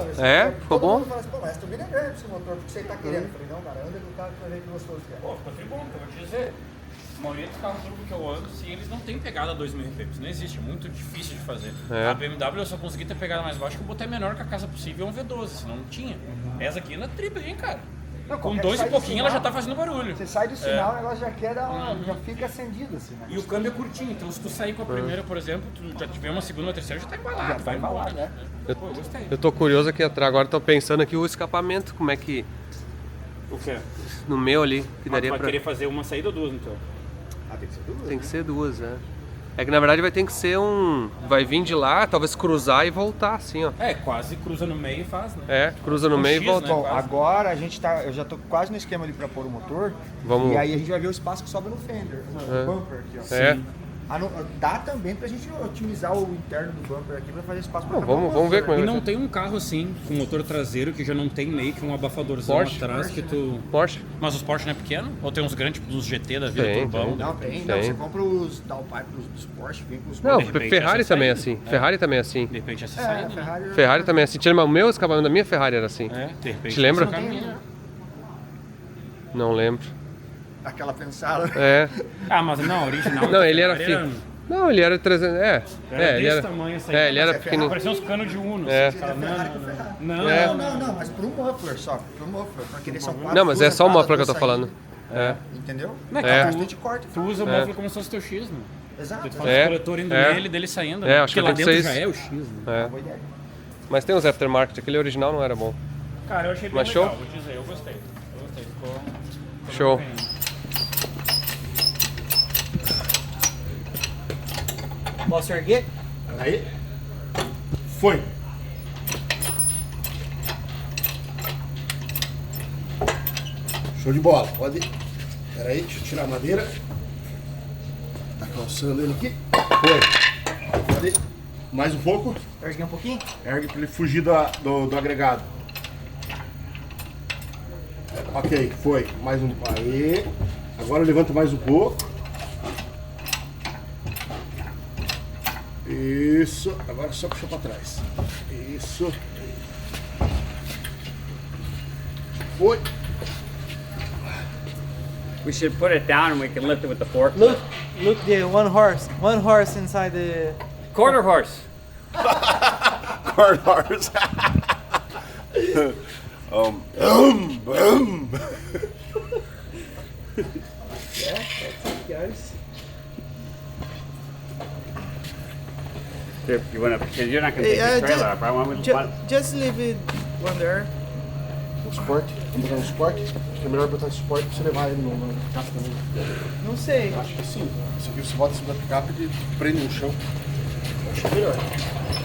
Ficou bom? Todo mundo fala assim, pô, mas a turbina é grande esse motor, porque você tá querendo. Eu falei, não, cara, anda com o carro que vai ver que gostoso que é. Pô, ficou tribom, eu vou te dizer. A maioria dos carros turbo que eu ando, se eles não têm pegada 2.000 RPM, isso não existe, é muito difícil de fazer. A BMW eu só consegui ter pegada mais baixa que eu botei menor que a casa possível, um V12, senão não tinha. Essa aqui anda tri bem, cara. Não, com 2 e pouquinho ela já tá fazendo barulho. Você sai do sinal, o negócio já quer dar já fica acendido assim, né? E o câmbio é curtinho, então se tu sair com a primeira, por exemplo, tu já tiver uma segunda, uma terceira, já tá embalado, vai embora, né? Pô, gostei. Eu tô curioso aqui atrás, agora tô pensando aqui o escapamento, como é que... O quê? No meu ali, que daria vai pra... querer fazer uma saída ou duas, então? Tem que ser duas? Tem que ser duas, É que na verdade vai ter que ser vai vir de lá, talvez cruzar e voltar, assim, ó. Quase cruza no meio e faz, né? Cruza no meio e volta. Bom, agora eu já tô quase no esquema ali pra pôr o motor. Vamos... E aí a gente vai ver o espaço que sobra no fender, no bumper aqui, ó. Sim. Dá também pra gente otimizar o interno do bumper aqui pra fazer espaço pra vamos ver como é que E não tem um carro assim, com motor traseiro, que já não tem meio que um abafadorzão atrás que tu... Porsche? Mas os Porsche não é pequeno? Ou tem uns grandes, tipo, uns GT da vida, turbão? Não, tem. Não, você compra os downpipe dos Porsche, vem com os... Não, Ferrari também é assim. Ferrari também é assim. De repente essa saída, Ferrari também é assim. Te lembra, o meu escapamento da minha Ferrari era assim. De repente. Te lembra? Não lembro. Aquela pensada. Mas não, original. Não, ele era fino. Não, ele era 300. Ele era tamanho essa ele era pequenininho. Parecia uns canos de Uno. Não, mas pro muffler só. Pro muffler, pra querer só 4. Não, mas é só o muffler que eu tô falando. Entendeu? Não, tu usa o módulo como se fosse teu X, né? Exato. Tu faz o coletor indo nele, dele saindo. Acho porque que lá tem dentro que ser já é o isso. X, né? Mas tem uns aftermarket, aquele original não era bom. Cara, eu achei bem Mas legal, show? vou dizer, eu gostei. Ficou Show. bem. Posso erguer? Aí. Foi. Show de bola. Pode. Pera aí, deixa eu tirar a madeira. Tá calçando ele aqui. Foi. Pode. Mais um pouco. Erguer um pouquinho? Ergue pra ele fugir do agregado. Ok, foi. Mais um. Aí. Agora levanta mais um pouco. Isso. Agora só puxa pra trás. Isso. Foi. We should put it down and we can lift it with the fork. Look the one horse inside the Quarter horse. Quarter horse. Yeah, that's it, guys. Here, you wanna, because you're not gonna take the trailer up. I want to. Just leave it one there. O suporte, vamos botar no suporte? Acho que é melhor botar no suporte pra você levar ele no picape também. Não sei. Acho que sim. Isso aqui você bota em cima da picape e prende no chão. Acho melhor.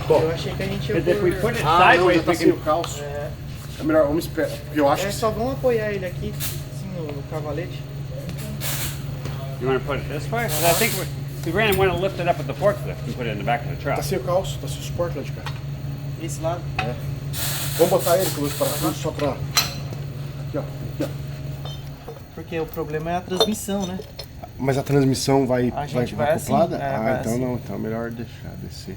Bom, Eu achei que a gente ia Because if we put it não, sideways, já tá we sem o can. calço. É melhor, vamos esperar. Porque eu acho que só vamos apoiar ele aqui, assim, no cavalete. You want to put it this way? 'Cause I think we really want to lift it up with the forklift and put it in the back of the truck. tá sem o calço, tá sem o suporte lá de cá. Esse lado? É. Vamos botar ele com os parafusos só pra. Aqui, ó. Aqui, ó. Porque o problema é a transmissão, né? Mas a transmissão vai Vai acoplada? assim, vai então assim. não, então é melhor deixar descer.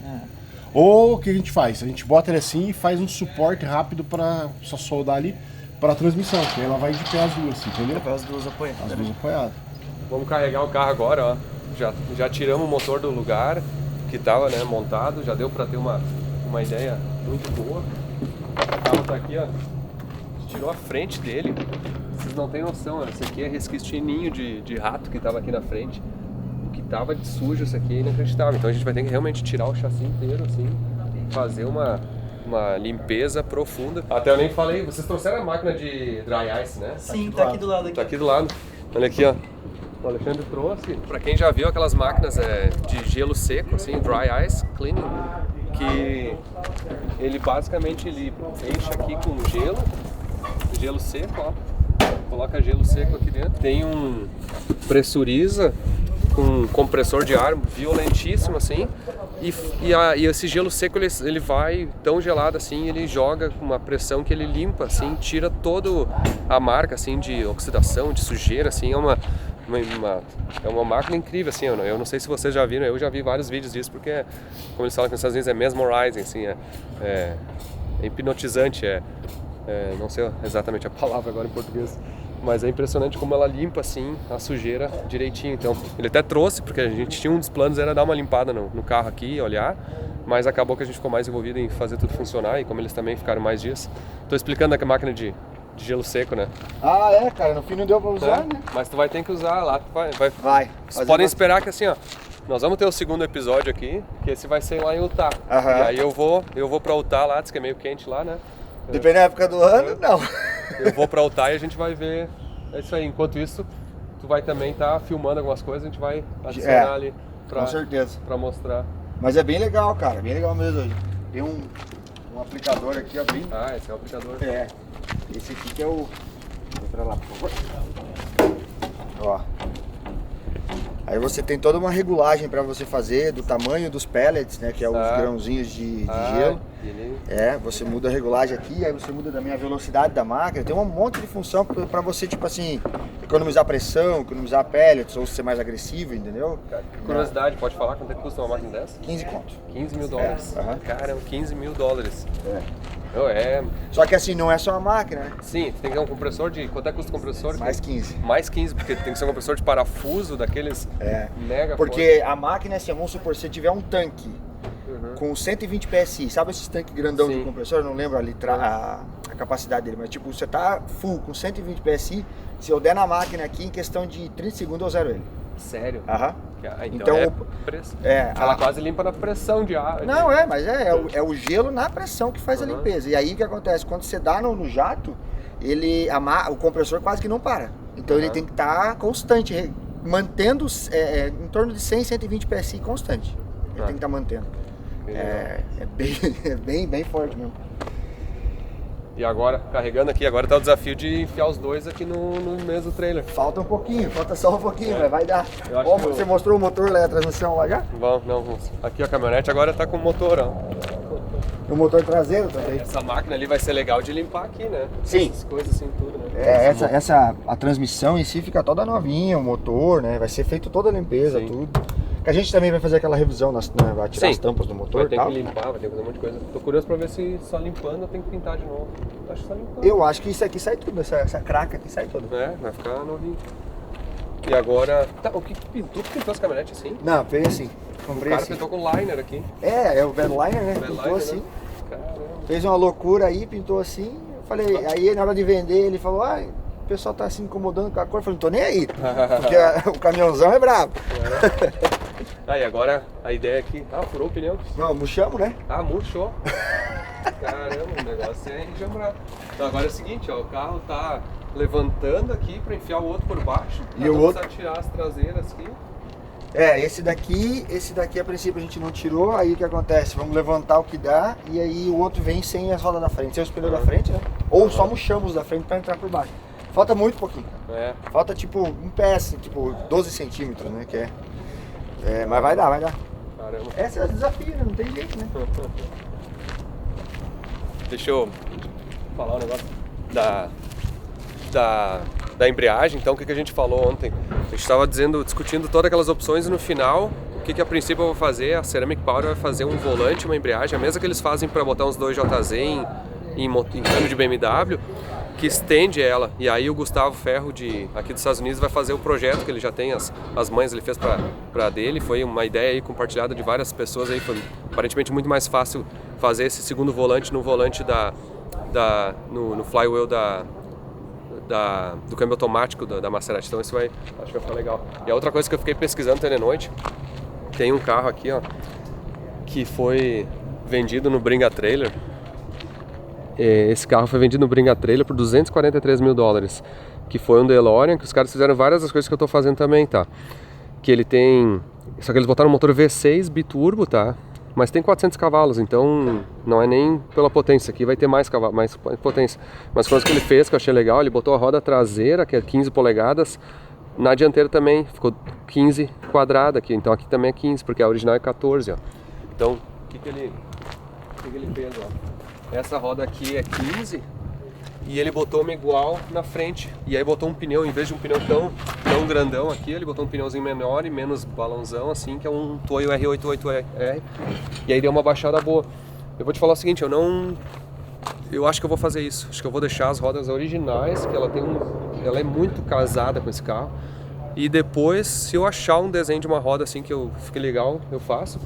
Ou o que a gente faz? A gente bota ele assim e faz um suporte rápido pra só soldar ali pra transmissão, que ela vai de pé as duas, entendeu? As duas apoiadas. As duas apoiadas. Vamos carregar o carro agora, ó. Já tiramos o motor do lugar que estava, né, montado, já deu para ter uma ideia muito boa. O carro tá aqui, ó. Tirou a frente dele. Vocês não têm noção, ó. Esse aqui é resquistinho de rato que estava aqui na frente. O que tava de sujo, isso aqui é inacreditável. Então a gente vai ter que realmente tirar o chassi inteiro, assim, fazer uma limpeza profunda. Até eu nem falei, vocês trouxeram a máquina de dry ice, né? Sim, tá aqui do lado. Tá aqui do lado. Olha aqui, ó. O Alexandre trouxe. Pra quem já viu aquelas máquinas de gelo seco, assim, dry ice cleaning, que ele basicamente enche aqui com gelo seco, ó. Coloca gelo seco aqui dentro. Tem pressuriza com um compressor de ar violentíssimo, assim. E esse gelo seco ele vai tão gelado assim, ele joga com uma pressão que ele limpa, assim, tira toda a marca assim de oxidação, de sujeira, assim. É uma máquina incrível, assim. Eu não sei se vocês já viram, eu já vi vários vídeos disso, porque, como eles falam aqui nos Estados Unidos, é mesmerizing, assim, é hipnotizante, não sei exatamente a palavra agora em português, mas é impressionante como ela limpa, assim, a sujeira direitinho. Então, ele até trouxe, porque a gente tinha um dos planos, era dar uma limpada no carro aqui, olhar, mas acabou que a gente ficou mais envolvido em fazer tudo funcionar, e como eles também ficaram mais dias. Tô explicando aqui a máquina de gelo seco, né? Ah, cara, no fim não deu pra usar, né? Mas tu vai ter que usar lá, vai. Vocês podem esperar que assim, ó, nós vamos ter o segundo episódio aqui, que esse vai ser lá em Utah. E aí eu vou pra Utah lá, diz que é meio quente lá, né? Depende da época do ano, não. Eu vou pra Utah e a gente vai ver. É isso aí. Enquanto isso, tu vai também estar filmando algumas coisas, a gente vai adicionar ali com certeza. Pra mostrar. Mas é bem legal, cara, bem legal mesmo. Tem um aplicador aqui, ó, bem... Ah, esse é o aplicador. É. Esse aqui que é o... Vou pra lá, por favor. Ó. Aí você tem toda uma regulagem para você fazer do tamanho dos pellets, né? Que é os grãozinhos de gelo. Você muda a regulagem aqui, aí você muda também a velocidade da máquina. Tem um monte de função para você, tipo assim, economizar pressão, economizar pellets, ou ser mais agressivo, entendeu? Curiosidade, pode falar quanto é que custa uma máquina dessa? 15 conto. 15 mil dólares. Caramba, 15 mil dólares. Só que assim, não é só a máquina, né? Sim, tem que ter um compressor de... Quanto é que custa o compressor? Mais 15. Mais 15, porque tem que ser um compressor de parafuso daqueles mega porque a máquina, assim, vamos supor, se você tiver um tanque com 120 PSI, sabe esses tanques grandão de compressor? Eu não lembro a a capacidade dele, mas tipo, você tá full com 120 PSI, se eu der na máquina aqui, em questão de 30 segundos eu zero ele. Sério? Aham. Então ela quase limpa na pressão de ar. Não, mas é o gelo na pressão que faz a limpeza. E aí o que acontece? Quando você dá no jato, o compressor quase que não para. Então ele tem que estar constante, mantendo em torno de 100, 120 PSI constante. Ele tem que estar mantendo. É bem forte mesmo. E agora, carregando aqui, agora tá o desafio de enfiar os dois aqui no mesmo trailer. Falta um pouquinho, falta só um pouquinho, mas vai dar. Você mostrou o motor lá, a transmissão lá já? Vamos. Aqui a caminhonete agora tá com o motor, ó. O motor traseiro também. Essa máquina ali vai ser legal de limpar aqui, né? Sim. Essas coisas assim, tudo, né? A transmissão em si fica toda novinha, o motor, né? Vai ser feito toda a limpeza, tudo. Que a gente também vai fazer aquela revisão, vai tirar as tampas do motor e tal. Vai ter que limpar, vai ter que fazer um monte de coisa. Tô curioso pra ver se só limpando eu tenho que pintar de novo. Acho que só limpando. Eu acho que isso aqui sai tudo, essa craca aqui sai tudo. Vai ficar novinho. E agora... Tá, o que pintou? Tu pintou as caminhonetes assim? Não, fez assim. Comprei o cara pintou com liner aqui. É o Badliner, né? Pintou assim. Né? Caramba. Fez uma loucura aí, pintou assim. Eu falei, aí na hora de vender ele falou, o pessoal tá se incomodando com a cor. Eu falei, não tô nem aí, porque o caminhãozão é brabo. E agora a ideia aqui... furou o pneu? Não, murchamos, né? Murchou. Caramba, o negócio é enjambrar. Então agora é o seguinte, o carro tá levantando aqui pra enfiar o outro por baixo. E o outro? Tirar as traseiras aqui. Esse daqui a princípio a gente não tirou, aí o que acontece? Vamos levantar o que dá e aí o outro vem sem as rodas da frente, sem os pneus da frente, né? Ou só murchamos da frente pra entrar por baixo. Falta muito pouquinho. Falta tipo um PS, tipo 12 centímetros, né? Que mas vai dar. Caramba. Esse é o desafio, né? Não tem jeito, né? Deixa eu falar um negócio da embreagem. Então, o que a gente falou ontem? A gente estava discutindo todas aquelas opções e no final, o que a princípio eu vou fazer? A Ceramic Powder vai fazer um volante, uma embreagem, a mesma que eles fazem para botar uns 2JZ em cano de BMW, que estende ela. E aí o Gustavo Ferro aqui dos Estados Unidos vai fazer o projeto que ele já tem, as mães ele fez para dele. Foi uma ideia aí compartilhada de várias pessoas aí. Foi aparentemente muito mais fácil fazer esse segundo volante no volante no flywheel do câmbio automático da Maserati. Então isso acho que vai ficar legal. E a outra coisa que eu fiquei pesquisando ontem de noite, tem um carro aqui, ó, que foi vendido no Bring a Trailer. Esse carro foi vendido no Bring a Trailer por $243 mil, que foi um DeLorean, que os caras fizeram várias das coisas que eu tô fazendo também, tá? Que ele tem... Só que eles botaram um motor V6 biturbo, tá? Mas tem 400 cavalos, então não é nem pela potência, aqui vai ter mais potência. Mas coisa que ele fez, que eu achei legal, ele botou a roda traseira, que é 15 polegadas, na dianteira também, ficou 15 quadrada aqui, então aqui também é 15, porque a original é 14, ó. Então, o que ele fez, ó? Essa roda aqui é 15 e ele botou uma igual na frente. E aí botou um pneu, em vez de um pneu tão grandão aqui, ele botou um pneuzinho menor e menos balãozão, assim, que é um Toyo R88R. E aí deu uma baixada boa. Eu vou te falar o seguinte, eu acho que eu vou fazer isso. Acho que eu vou deixar as rodas originais, que ela é muito casada com esse carro. E depois, se eu achar um desenho de uma roda assim que fique legal, eu faço.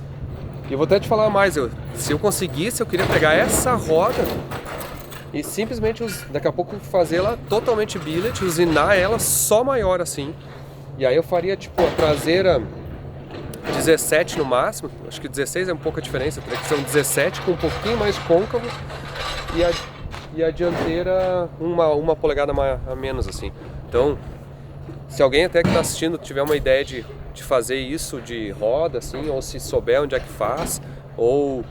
E eu vou até te falar mais, se eu conseguisse, eu queria pegar essa roda e simplesmente, daqui a pouco, fazê-la totalmente billet, usinar ela só maior assim. E aí eu faria tipo a traseira 17 no máximo, acho que 16 é um pouco a diferença, teria que ser um 17 com um pouquinho mais côncavo e a dianteira uma polegada a menos assim. Então, se alguém até que está assistindo tiver uma ideia de fazer isso de roda, assim, ou se souber onde é que faz, ou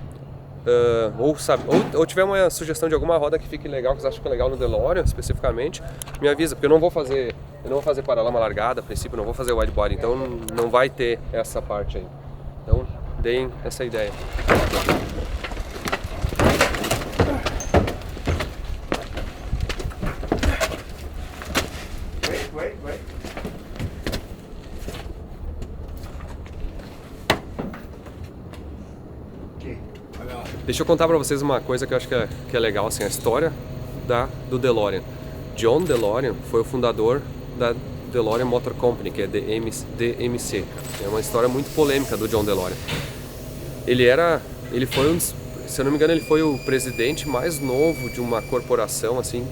tiver uma sugestão de alguma roda que fique legal, que vocês acham que é legal no DeLorean especificamente, me avisa, porque eu não vou fazer paralama largada, a princípio, não vou fazer widebody, então não vai ter essa parte aí. Então, deem essa ideia. Wait. Deixa eu contar pra vocês uma coisa que eu acho que é legal, assim, a história do DeLorean. John DeLorean foi o fundador da DeLorean Motor Company, que é DMC. É uma história muito polêmica do John DeLorean. Ele foi se eu não me engano, ele foi o presidente mais novo de uma corporação assim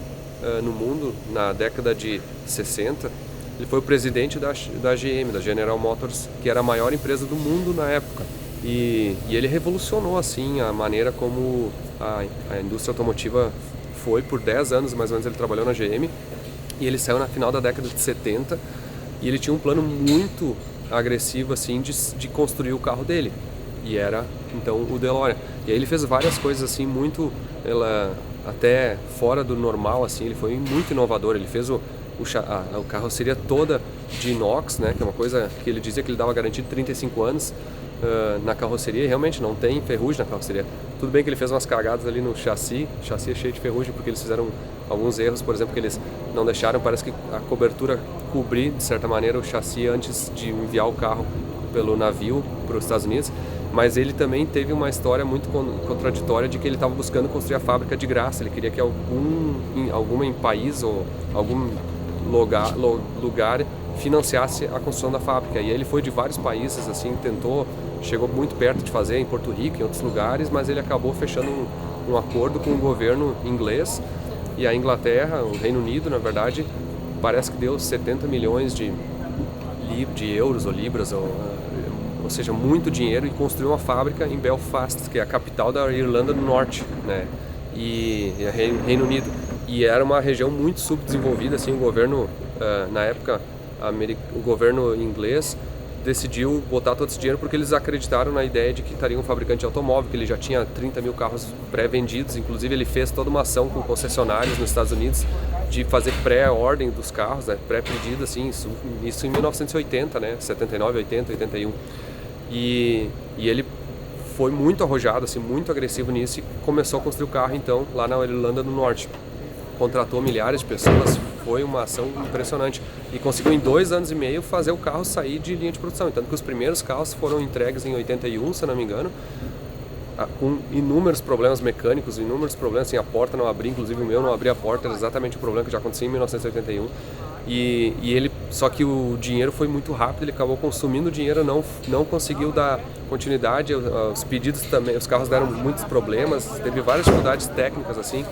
no mundo na década de 60. Ele foi o presidente da GM, da General Motors, que era a maior empresa do mundo na época. E ele revolucionou assim a maneira como a indústria automotiva foi. Por 10 anos mais ou menos ele trabalhou na GM, e ele saiu na final da década de 70, e ele tinha um plano muito agressivo assim de construir o carro dele, e era então o DeLorean. E aí ele fez várias coisas assim muito até fora do normal assim. Ele foi muito inovador. Ele fez a carroceria toda de inox, né, que é uma coisa que ele dizia que ele dava garantia de 35 anos na carroceria, e realmente não tem ferrugem na carroceria. Tudo bem que ele fez umas cagadas ali no chassi, o chassi é cheio de ferrugem porque eles fizeram alguns erros, por exemplo, que eles não deixaram, parece que a cobertura cobrir de certa maneira o chassi antes de enviar o carro pelo navio para os Estados Unidos. Mas ele também teve uma história muito contraditória de que ele estava buscando construir a fábrica de graça. Ele queria que algum país ou algum lugar financiasse a construção da fábrica. E ele foi de vários países, assim, chegou muito perto de fazer em Porto Rico, em outros lugares, mas ele acabou fechando um acordo com o governo inglês, e a Inglaterra, o Reino Unido, na verdade, parece que deu 70 milhões de euros ou libras, ou seja, muito dinheiro, e construiu uma fábrica em Belfast, que é a capital da Irlanda do Norte, né? E Reino Unido. E era uma região muito subdesenvolvida, assim. O governo, na época, o governo inglês decidiu botar todo esse dinheiro porque eles acreditaram na ideia de que estaria um fabricante de automóvel, que ele já tinha 30 mil carros pré-vendidos. Inclusive ele fez toda uma ação com concessionários nos Estados Unidos de fazer pré-ordem dos carros, né, pré-pedido, assim, isso em 1980, né, 79, 80, 81. E ele foi muito arrojado, assim, muito agressivo nisso, e começou a construir o carro então lá na Irlanda do Norte. Contratou milhares de pessoas, foi uma ação impressionante, e conseguiu em 2 anos e meio fazer o carro sair de linha de produção. Tanto que os primeiros carros foram entregues em 81, se não me engano, com inúmeros problemas mecânicos, inúmeros problemas, assim, a porta não abria, inclusive o meu não abria a porta, era exatamente o problema que já acontecia em 1981. E ele, só que o dinheiro foi muito rápido, ele acabou consumindo dinheiro, não conseguiu dar continuidade. Os pedidos também, os carros deram muitos problemas, teve várias dificuldades técnicas, assim.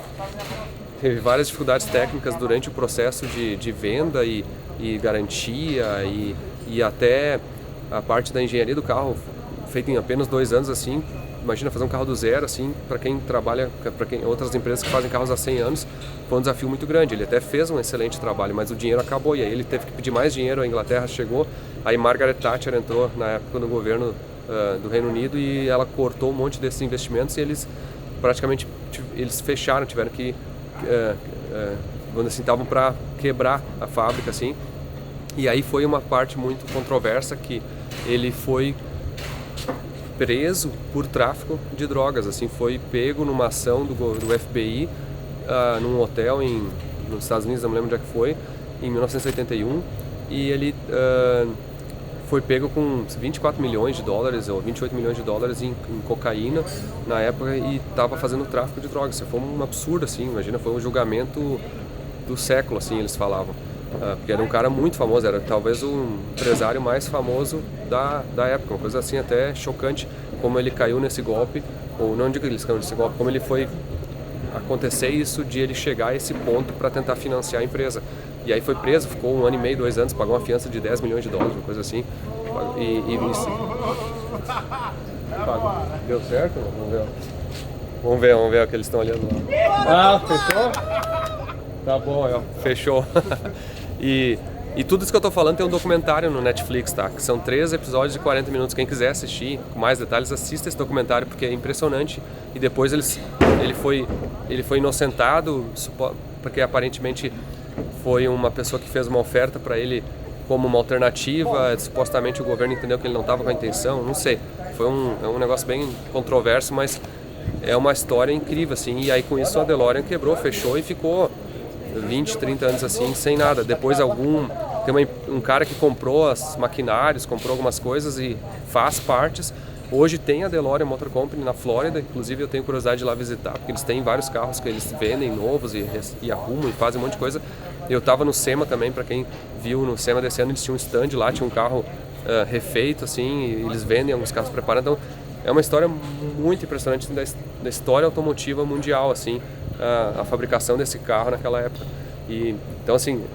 Teve várias dificuldades técnicas durante o processo de venda e garantia e até a parte da engenharia do carro, feita em apenas 2 anos, assim. Imagina fazer um carro do zero, assim, para quem trabalha, outras empresas que fazem carros há 100 anos, foi um desafio muito grande. Ele até fez um excelente trabalho, mas o dinheiro acabou, e aí ele teve que pedir mais dinheiro. A Inglaterra chegou, aí Margaret Thatcher entrou na época no governo do Reino Unido, e ela cortou um monte desses investimentos, e eles praticamente fecharam, tiveram que quando assim, estavam para quebrar a fábrica, assim. E aí foi uma parte muito controversa, que ele foi preso por tráfico de drogas, assim, foi pego numa ação do FBI num hotel nos Estados Unidos, não me lembro onde é que foi, em 1981, e ele foi pego com 24 milhões de dólares ou 28 milhões de dólares em cocaína na época, e estava fazendo tráfico de drogas. Isso foi um absurdo, assim, imagina, foi um julgamento do século, assim, eles falavam. Porque era um cara muito famoso, era talvez o empresário mais famoso da época, uma coisa assim até chocante, como ele caiu nesse golpe, ou não digo que ele caiu nesse golpe, como ele foi acontecer isso, de ele chegar a esse ponto para tentar financiar a empresa. E aí foi preso, ficou 1 ano e meio, 2 anos, pagou uma fiança de 10 milhões de dólares, uma coisa assim. E isso. Deu certo? Vamos ver o que eles estão olhando lá. Fechou? Tá bom, fechou. E tudo isso que eu tô falando tem um documentário no Netflix, tá? Que são 3 episódios de 40 minutos. Quem quiser assistir com mais detalhes, assista esse documentário, porque é impressionante. E depois ele foi inocentado, porque aparentemente foi uma pessoa que fez uma oferta para ele como uma alternativa. Supostamente o governo entendeu que ele não estava com a intenção, não sei. Foi um negócio bem controverso, mas é uma história incrível, assim. E aí com isso a DeLorean quebrou, fechou e ficou 20, 30 anos assim, sem nada. Depois tem um cara que comprou os maquinários, comprou algumas coisas e faz partes. Hoje tem a DeLorean Motor Company na Flórida, inclusive eu tenho curiosidade de ir lá visitar, porque eles têm vários carros que eles vendem novos e arrumam e fazem um monte de coisa. Eu estava no SEMA também, para quem viu no SEMA desse ano, eles tinham um stand lá, tinha um carro refeito, assim, e eles vendem alguns carros preparados. Então é uma história muito impressionante da história automotiva mundial, assim, a fabricação desse carro naquela época. E, então, assim,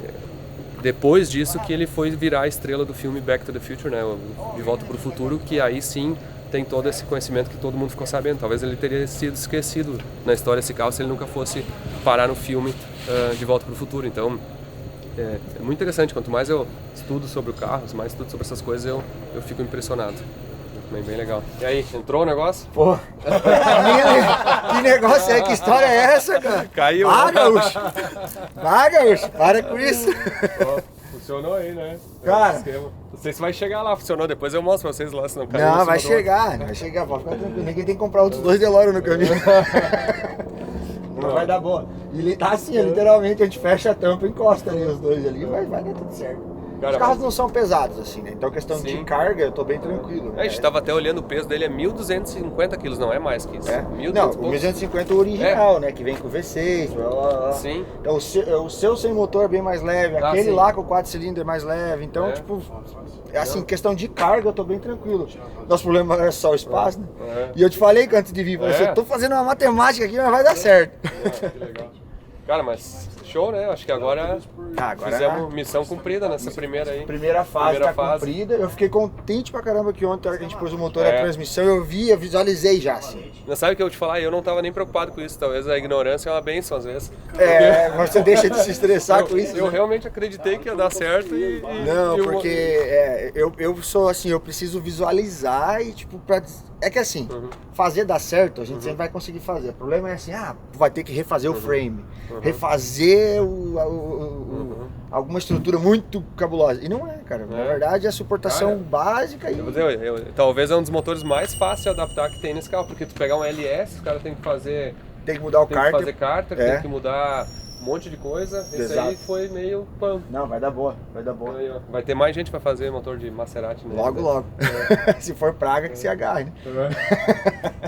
depois disso que ele foi virar a estrela do filme Back to the Future, né, De Volta para o Futuro, que aí sim tem todo esse conhecimento que todo mundo ficou sabendo. Talvez ele teria sido esquecido na história desse carro se ele nunca fosse parar no filme De Volta para o Futuro. Então, é muito interessante. Quanto mais eu estudo sobre o carro, mais estudo sobre essas coisas, eu fico impressionado. Bem legal. E aí, entrou o negócio? Pô, que negócio é? Que história é essa, cara? Caiu. Vai, Gaúcho! Vai, Gaúcho! Para com isso! Funcionou aí, né? Cara, não sei se vai chegar lá, funcionou. Depois eu mostro pra vocês lá, se não caiu. Não, vai chegar, pode ficar tranquilo. Ninguém tem que comprar outros 2 DeLorean no caminho. Não vai dar boa. E tá assim, literalmente, a gente fecha a tampa e encosta ali os 2 ali, vai dar tudo certo. Cara, os carros não são pesados, assim, né? Então, questão de carga, eu tô bem tranquilo. A gente tava até olhando, o peso dele é 1.250 quilos, não é mais que isso. 1.200 não, o 1.250 é o original, né? Que vem com V6, blá, blá, blá. Sim. Então, o seu sem motor é bem mais leve, aquele lá com 4 cilindros é mais leve. Então, tipo, assim, questão de carga, eu tô bem tranquilo. Nosso problema é só o espaço, né? E eu te falei que antes de vir, eu tô fazendo uma matemática aqui, mas vai dar certo. Que legal. Cara, mas show, né? Acho que agora fizemos missão cumprida nessa primeira aí. Primeira fase cumprida. Eu fiquei contente pra caramba que ontem, na hora que a gente pôs o motor e a transmissão, eu visualizei já, assim. Não sabe o que eu vou te falar? Eu não tava nem preocupado com isso. Talvez a ignorância é uma bênção às vezes. Mas você deixa de se estressar com isso. Eu realmente acreditei que ia dar certo e não, porque eu sou assim, eu preciso visualizar e tipo, é que assim, fazer dar certo, a gente sempre vai conseguir fazer. O problema é assim, vai ter que refazer o frame, refazer alguma estrutura muito cabulosa. E não é, cara. Na verdade, é a suportação básica. Talvez é um dos motores mais fáceis de adaptar que tem nesse carro, porque tu pegar um LS, o cara tem que fazer... Tem que mudar o cárter. Tem que fazer cárter, tem que mudar um monte de coisa. Esse aí foi meio pão. Não, vai dar boa, vai dar boa. Vai ter mais gente pra fazer motor de Maserati, né? Logo. Se for praga, que se agarre, né?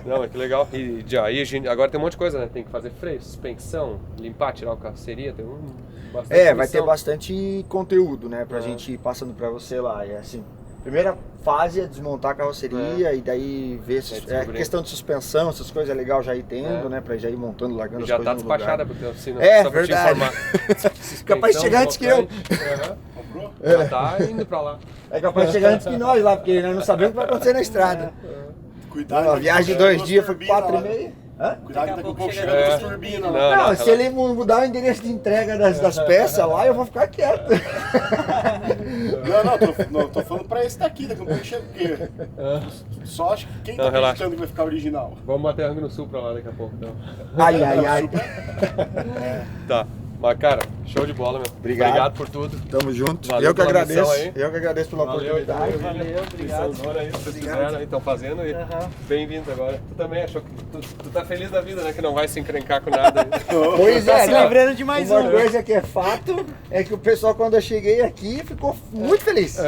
Não, mas que legal. E aí, agora tem um monte de coisa, né? Tem que fazer freio, suspensão, limpar, tirar a carroceria, tem bastante vai ter bastante conteúdo, né? Pra gente ir passando pra você lá. É assim, primeira fase é desmontar a carroceria e daí ver se questão de suspensão, essas coisas é legal já ir tendo, né? Pra já ir montando, largando as coisas no lugar. Já tá despachada pra ter oficina. Só verdade. Capaz de chegar antes que eu. Já tá indo pra lá. É capaz de chegar antes que nós lá, porque nós não sabemos o que vai acontecer na estrada. Cuidado. A viagem de 2 dias foi 4,5. Cuidado que daqui a pouco chega as turbinas. Não, se ele mudar o endereço de entrega das peças lá, eu vou ficar quieto. Não, tô falando pra esse daqui, daqui a pouco chega, porque só acho que quem tá acreditando que vai ficar original. Vamos bater Rango no Sul pra lá daqui a pouco, então. Ai. Tá. Mas, cara, show de bola, meu. Obrigado por tudo. Tamo junto. Valeu, eu que agradeço. Aí. Eu que agradeço pela oportunidade. Valeu, obrigado. Vocês fizeram aí, estão fazendo aí. Bem-vindo agora. Tu também achou que tu tá feliz da vida, né? Que não vai se encrencar com nada. Pois é, se lembrando de mais uma coisa que é fato é que o pessoal, quando eu cheguei aqui, ficou muito feliz.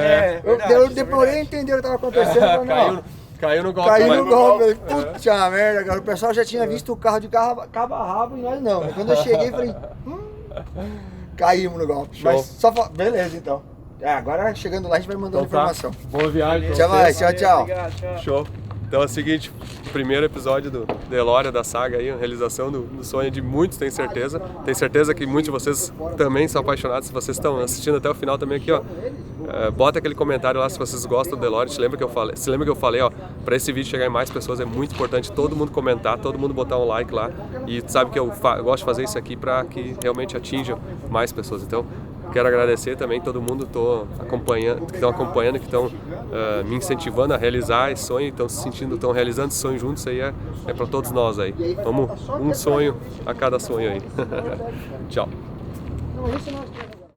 Eu demorei a entender o que estava acontecendo. Caiu no golpe. Caiu no golpe. Puta merda, cara. O pessoal já tinha visto o carro de cabo a rabo e nós não. Mas quando eu cheguei, falei... Caímos no golpe. Show. Mas só beleza, então. Agora chegando lá a gente vai mandando informação. Boa viagem. Até mais, tchau. Obrigado, tchau. Show. Então é o seguinte, primeiro episódio do DeLorean da saga aí, a realização do sonho de muitos, tenho certeza. Tenho certeza que muitos de vocês também são apaixonados. Se vocês estão assistindo até o final também aqui, ó, bota aquele comentário lá se vocês gostam do DeLorean. Se lembra que eu falei, ó, para esse vídeo chegar em mais pessoas é muito importante todo mundo comentar, todo mundo botar um like lá. E sabe que eu gosto de fazer isso aqui para que realmente atinjam mais pessoas. Então, quero agradecer também todo mundo que estão acompanhando, que estão me incentivando a realizar esse sonho, estão realizando esse sonho juntos. Isso aí é para todos nós aí. Vamos um sonho a cada sonho aí. Tchau.